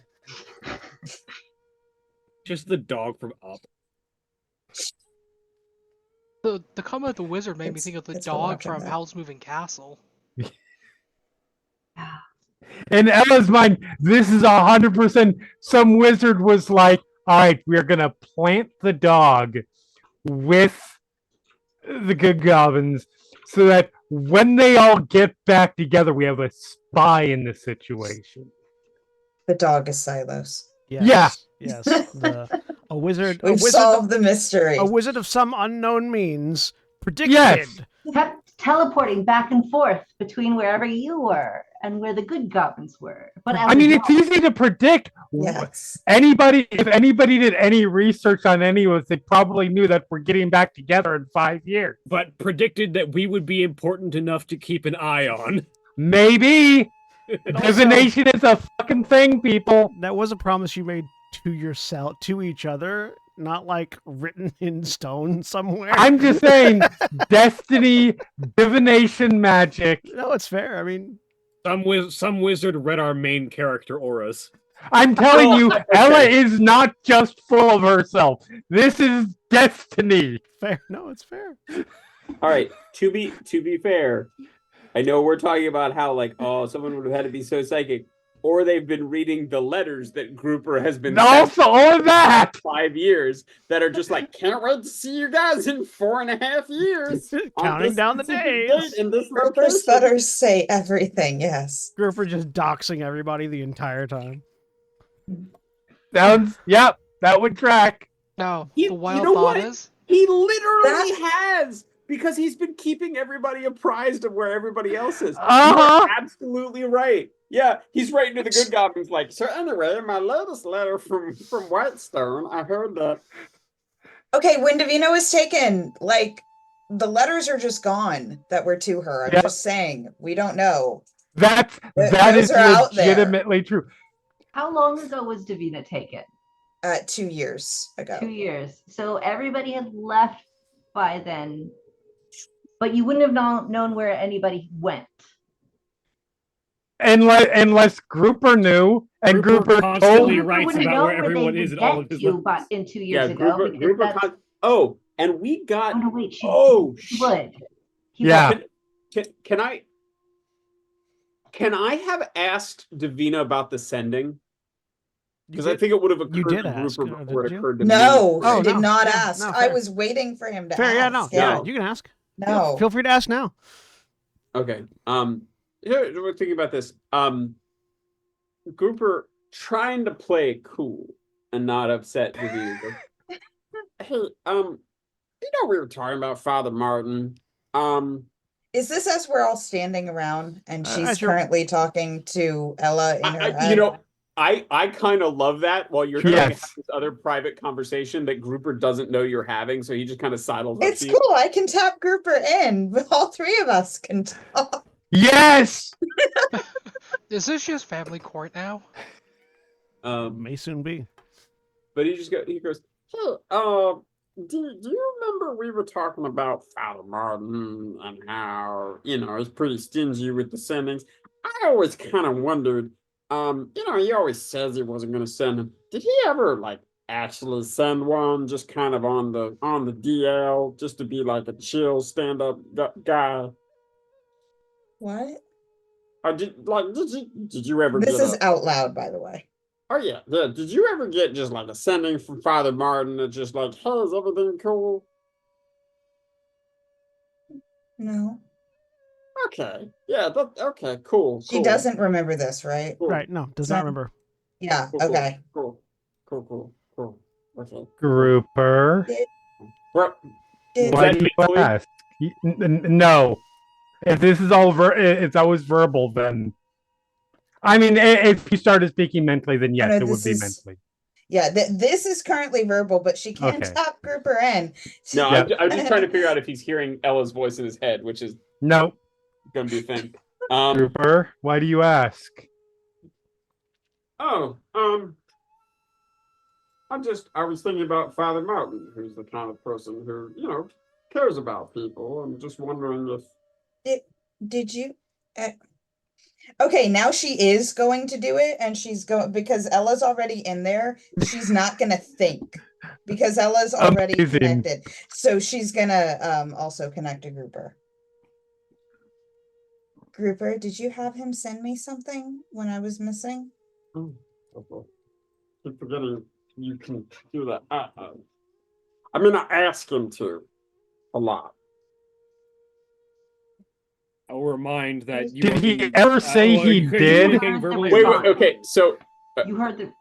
Just the dog from Up. The comment of the wizard made me It's- think of the it's for dog watching from that. Howl's Moving Castle. In Ella's mind, this is 100%. Some wizard was like, "All right, we're gonna plant the dog with the good goblins, so that when they all get back together, we have a spy in the situation." The dog is Silos. Yes. Yes. A wizard. We've solved the mystery. A wizard of some unknown means predicted. Yes. Kept teleporting back and forth between wherever you were and where the good goblins were. But I mean, it's result- easy to predict. Yes. If anybody did any research on any of us, they probably knew that we're getting back together in 5 years. But predicted that we would be important enough to keep an eye on. Maybe. Also- Divination is a fucking thing, people. That was a promise you made to yourself, to each other, not like written in stone somewhere. I'm just saying, destiny, divination, magic. No, it's fair. I mean, Some wizard read our main character auras. I'm telling you, Ella is not just full of herself. This is destiny. fair. No, it's fair. All right. To be fair, I know we're talking about how like, oh, someone would have had to be so psychic, or they've been reading the letters that Grouper has been Also, all of that. 5 years that are just like, can't wait to see you guys in 4.5 years. on Counting this down the specific days. date in this Grouper's location." letters say everything, yes. Grouper just doxing everybody the entire time. Sounds, yep, that would track. No, You- the you wild know thought what? is He literally has, because he's been keeping everybody apprised of where everybody else is. Uh-huh. You're absolutely right. Yeah, he's writing to the good goblins like, so anyway, my latest letter from Whitestone, I heard that. Okay, when Davina was taken, like, the letters are just gone that were to her. I'm Yeah. just saying, we don't know. That Those is are out there. legitimately true. How long ago was Davina taken? 2 years ago. 2 years. So everybody had left by then, but you wouldn't have known where anybody went. Unless Grouper knew, and Grouper constantly told. writes wouldn't about know where everyone they is would in all get of his to, letters. but in 2 Yeah, years ago. Grouper, because Grouper that's- oh, and we got, Oh no, wait. oh, He would. He Yeah. would. can I have asked Davina about the sending? You Because I did- think it would have you occurred did to ask, Grouper before it didn't you? occurred to No, me. Oh, I did no. not Yeah, ask. no, I fair. was waiting for him to fair. ask. Yeah, no. Yeah. Yeah, you can ask. No. Feel free to ask now. Okay. Here we're thinking about this. Grouper trying to play it cool and not upset Davina. goes, hey, we were talking about Father Martin. Is this as we're all standing around and she's as you're- currently talking to Ella in her head? I kind of love that while you're Sure. trying to Yes. have this other private conversation that Grouper doesn't know you're having, so he just kind of sidles up It's to you. cool. I can tap Grouper in. All three of us can talk. Yes. is this just family court now? May soon be. But he goes, hey, do you remember we were talking about Father Martin and how, he's pretty stingy with the sendings? I always kind of wondered, he always says he wasn't going to send him. Did he ever, actually send one just kind of on the DL, just to be like a chill stand-up guy? What? Or did you ever This get is out loud, by the way. Oh yeah. Did you ever get just like a sending from Father Martin that's just like, hey, is everything cool? No. Okay. Yeah, okay, cool. She doesn't remember this, right? Cool. Right. No, does So- not remember. Yeah, Cool, okay. Cool. Okay. Grouper. Well, Did- Why that do you mentally? ask? No. If this is all it's always verbal, then I mean, if you started speaking mentally, then yes, no, it would this be is- mentally. Yeah, this is currently verbal, but she can Okay. tap Grouper in. No, Yeah. I'm just trying to figure out if he's hearing Ella's voice in his head, which is No, going to be a thing. Grouper. Why do you ask? I was thinking about Father Martin, who's the kind of person who, cares about people. I'm just wondering if Did you? Okay, now she is going to do it, and she's going because Ella's already in there. She's not gonna think because Ella's already Amazing. connected. So she's gonna also connect to Grouper. Grouper, did you have him send me something when I was missing? Oh, keep forgetting you can do that. I mean, I ask him to a lot. I'll remind that you Did are he being, ever say well, he you did? communicating verbally Wait, or wait, not? Okay, so You heard the.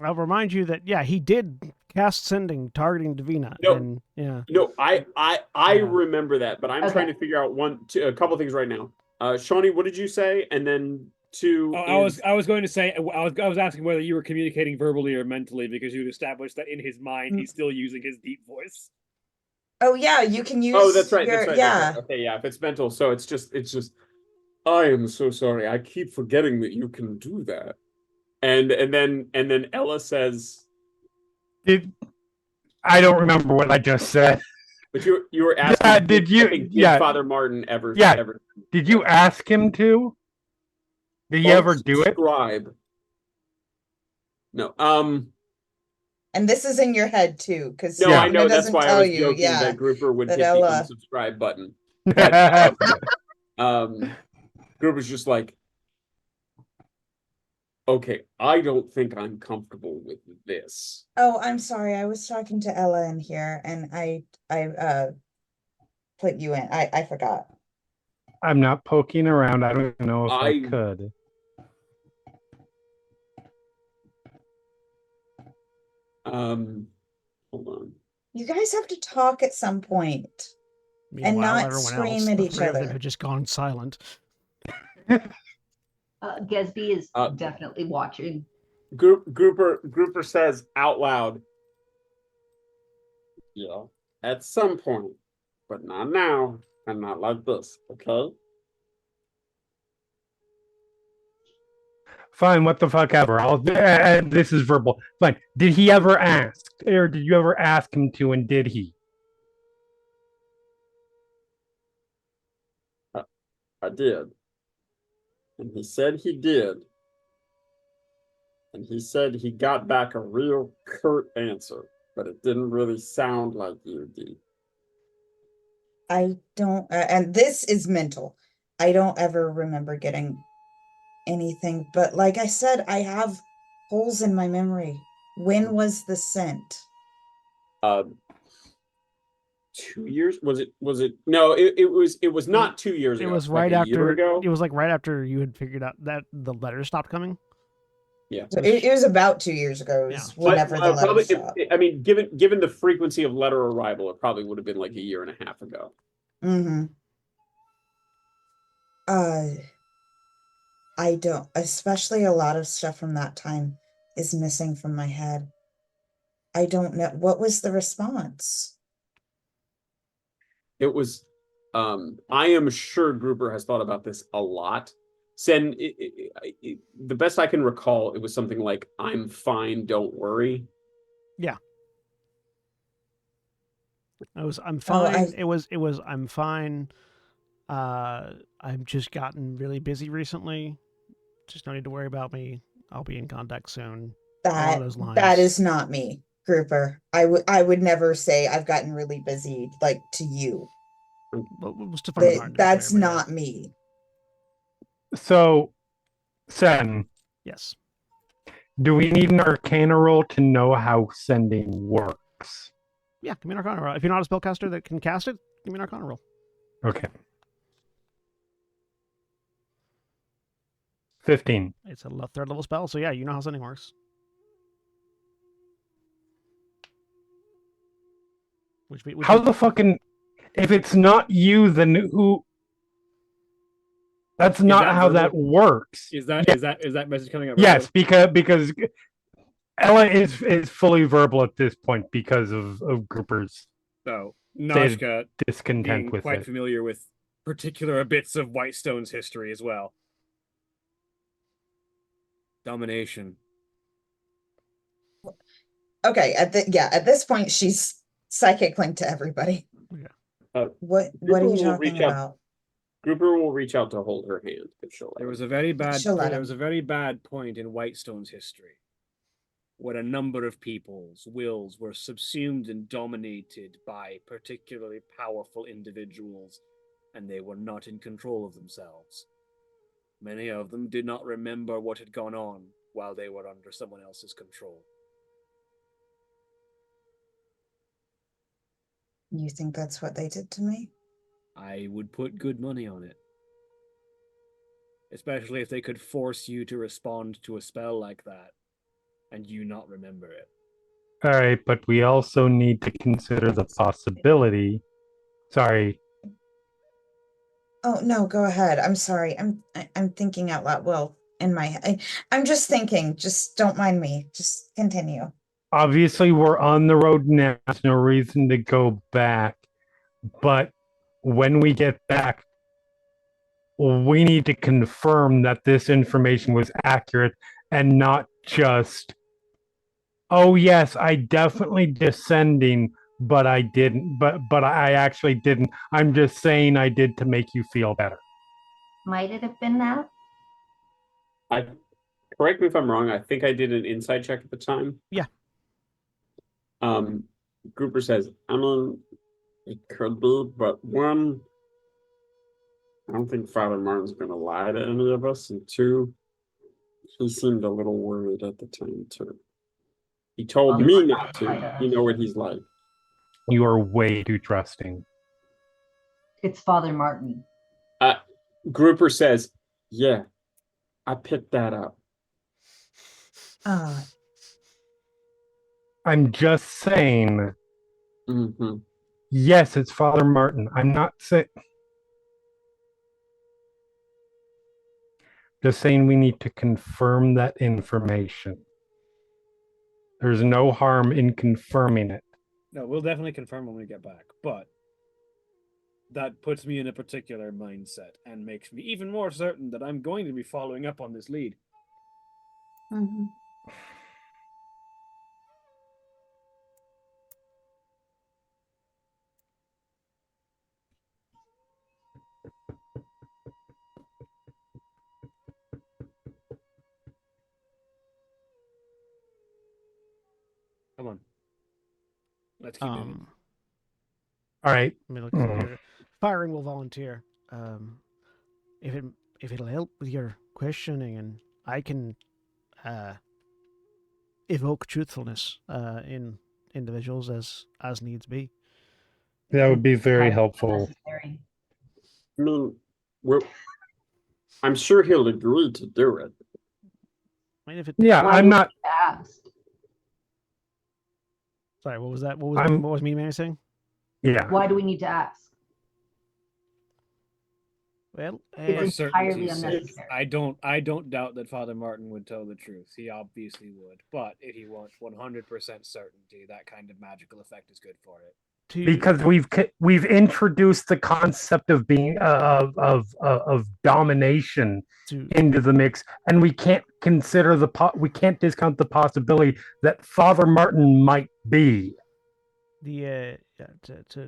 I'll remind you that yeah, he did cast sending targeting Davina, No. and yeah, no, I Yeah. remember that, but I'm Okay. trying to figure out a couple things right now. Shawnee, what did you say? And then two. Oh, I was going to say I was asking whether you were communicating verbally or mentally because you'd established that in his mind he's still using his deep voice. Oh yeah, you can use. Oh, that's right. Your, That's right. Yeah. That's right. Okay, yeah. If it's mental, so it's just. I am so sorry. I keep forgetting that you can do that. And then Ella says, I don't remember what I just said. but you were asking. Did you? I think, Yeah. did Father Martin ever? Yeah. Ever? Did you ask him to? Did he ever do it? Unsubscribe. No. And this is in your head too, because No, Yeah. I know. That's why I was joking yeah, that Grouper would that hit Ella- the unsubscribe button. But, Grouper's just like, okay, I don't think I'm comfortable with this. Oh, I'm sorry. I was talking to Ella in here, and I put you in. I forgot. I'm not poking around. I don't know if I I- could. Hold on. You guys have to talk at some point. meanwhile, not everyone scream else, at the each three of them other. had just gone silent. Gesby is Uh, definitely watching. Grouper says out loud, yeah, at some point, but not now, and not like this, okay? Fine, what the fuck ever. This is verbal. Fine. Did he ever ask? Or did you ever ask him to, and did he? I did. And he said he did. And he said he got back a real curt answer, but it didn't really sound like you did. I don't, and this is mental. I don't ever remember getting anything, but like I said, I have holes in my memory. When was the sent? 2 years? Was it no, it was not 2 years It ago. was like right a year after. ago. It was like right after you had figured out that the letters stopped coming. Yeah. So it was about 2 years ago. It was whenever the letter probably, stopped. I mean, given the frequency of letter arrival, it probably would have been like a year and a half ago. Mm-hmm. I don't, especially a lot of stuff from that time is missing from my head. I don't know. What was the response? It was, I am sure Grouper has thought about this a lot. Sen, the best I can recall, it was something like, I'm fine, don't worry. I'm Oh, fine. It was I'm fine. I've just gotten really busy recently. Just no need to worry about me. I'll be in contact soon. Along those lines. That is not me, Grouper. I would never say I've gotten really busy like to you. Well, it was to Father Martin, to be That's clear, but yeah. not me. So, Sen, Yes. do we need an Arcana roll to know how sending works? Yeah, give me an Arcana roll. If you're not a spellcaster that can cast it, give me an Arcana roll. Okay. 15. It's a third level spell, so yeah, you know how sending works. How the fucking... If it's not you, then who... That's not that how verbal? that works. Is that message coming up? Yes, because Ella is fully verbal at this point because of Grouper's So Nashka discontent being with quite it. familiar with particular bits of Whitestone's history as well. Domination. Okay, at this point she's psychic linked to everybody. Yeah. What are you talking about? Grouper will reach out to hold her hand if she'll let There him. was a very bad She'll let there him. was a very bad point in Whitestone's history where a number of people's wills were subsumed and dominated by particularly powerful individuals, and they were not in control of themselves. Many of them did not remember what had gone on while they were under someone else's control. You think that's what they did to me? I would put good money on it. Especially if they could force you to respond to a spell like that and you not remember it. All right, but we also need to consider the possibility. Sorry. Oh no, go ahead. I'm sorry. I'm thinking out loud. Well, in my head, I'm just thinking. Just don't mind me. Just continue. Obviously, we're on the road now. There's no reason to go back. But when we get back, we need to confirm that this information was accurate and not just, oh yes, I definitely descending, but I didn't. But I actually didn't. I'm just saying I did to make you feel better. Might it have been that? Correct me if I'm wrong. I think I did an inside check at the time. Yeah. Grouper says, I mean, it could be, but one, I don't think Father Martin's going to lie to any of us, and two, he seemed a little worried at the time too. He told me not to. You know what he's like. You are way too trusting. It's Father Martin. Grouper says, yeah, I picked that up. I'm just saying, Mm-hmm. yes, it's Father Martin. I'm not saying. Just saying we need to confirm that information. There's no harm in confirming it. No, we'll definitely confirm when we get back, but that puts me in a particular mindset and makes me even more certain that I'm going to be following up on this lead. Mm-hmm. Come on. Let's keep moving. All right. Let me look here. Firing will volunteer. If it'll help with your questioning, and I can evoke truthfulness in individuals as needs be. That would be very Highly helpful. necessary. I mean, I'm sure he'll agree to do it. I mean, if it, Yeah, Why I'm do not. we ask? Sorry, what was that? What I'm- was me saying? Yeah. Why do we need to ask? Well, It's For entirely certainty's sake, unnecessary. I don't doubt that Father Martin would tell the truth. He obviously would. But if he wants 100% certainty, that kind of magical effect is good for it. Because we've introduced the concept of being of domination into the mix, and we can't consider we can't discount the possibility that Father Martin might be. to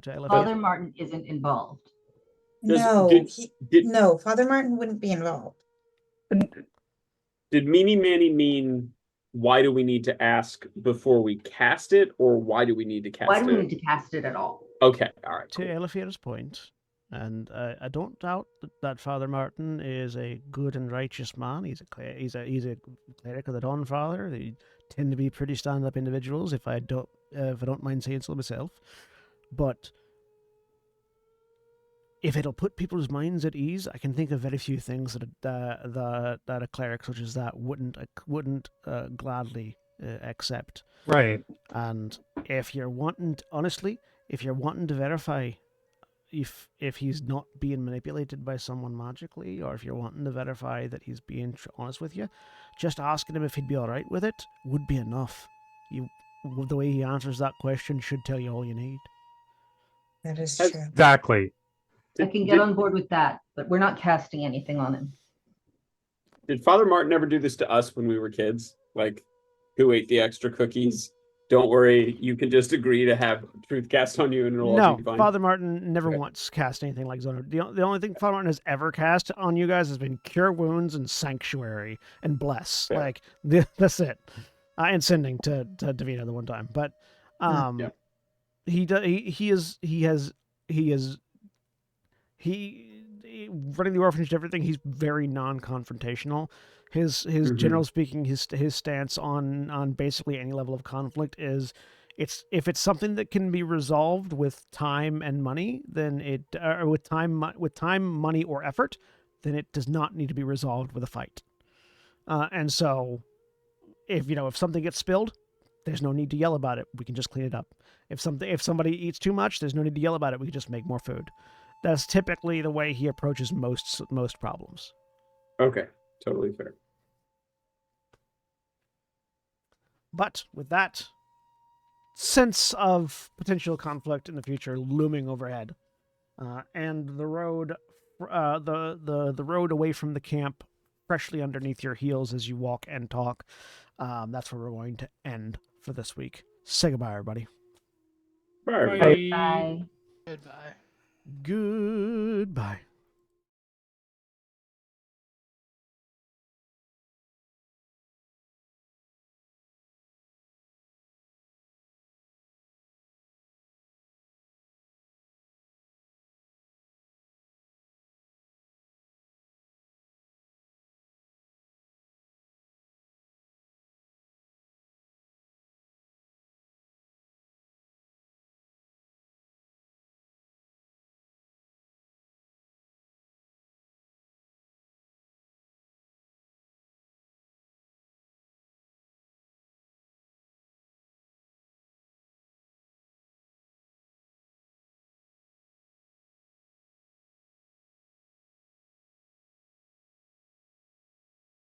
elevate. Father Martin isn't involved. No, Father Martin wouldn't be involved. Did Meanie Manny mean why do we need to ask before we cast it, or why do we need to cast it? Why do we need to cast it at all? Okay, all right. To Elifair's point, and I don't doubt that Father Martin is a good and righteous man. He's a cleric of the Dawn Father. They tend to be pretty stand-up individuals, if I don't mind saying so myself. But if it'll put people's minds at ease, I can think of very few things that a cleric such as that wouldn't gladly accept. Right. And if you're wanting, honestly, if you're wanting to verify if he's not being manipulated by someone magically, or if you're wanting to verify that he's being honest with you, just asking him if he'd be all right with it would be enough. The way he answers that question should tell you all you need. That is true. Exactly. I can get on board with that, but we're not casting anything on him. Did Father Martin ever do this to us when we were kids? Like, who ate the extra cookies? Don't worry, you can just agree to have truth cast on you, and it'll all No, be fine. Father Martin never Okay. once cast anything like Zoner. The only thing Father Martin has ever cast on you guys has been Cure Wounds and Sanctuary and Bless. Fair. Like, that's it. And Sending to Davina the one time. But Yeah. running the orphanage and everything, he's very non-confrontational. His Mhm. general speaking, his stance on basically any level of conflict is, if it's something that can be resolved with time and money, then with time, money, or effort, then it does not need to be resolved with a fight. And so, if something gets spilled, there's no need to yell about it. We can just clean it up. If somebody eats too much, there's no need to yell about it. We can just make more food. That's typically the way he approaches most problems. Okay, totally fair. But with that sense of potential conflict in the future looming overhead, and the road, the road away from the camp freshly underneath your heels as you walk and talk, that's where we're going to end for this week. Say goodbye, everybody. Bye, everybody. Bye. Goodbye. Goodbye.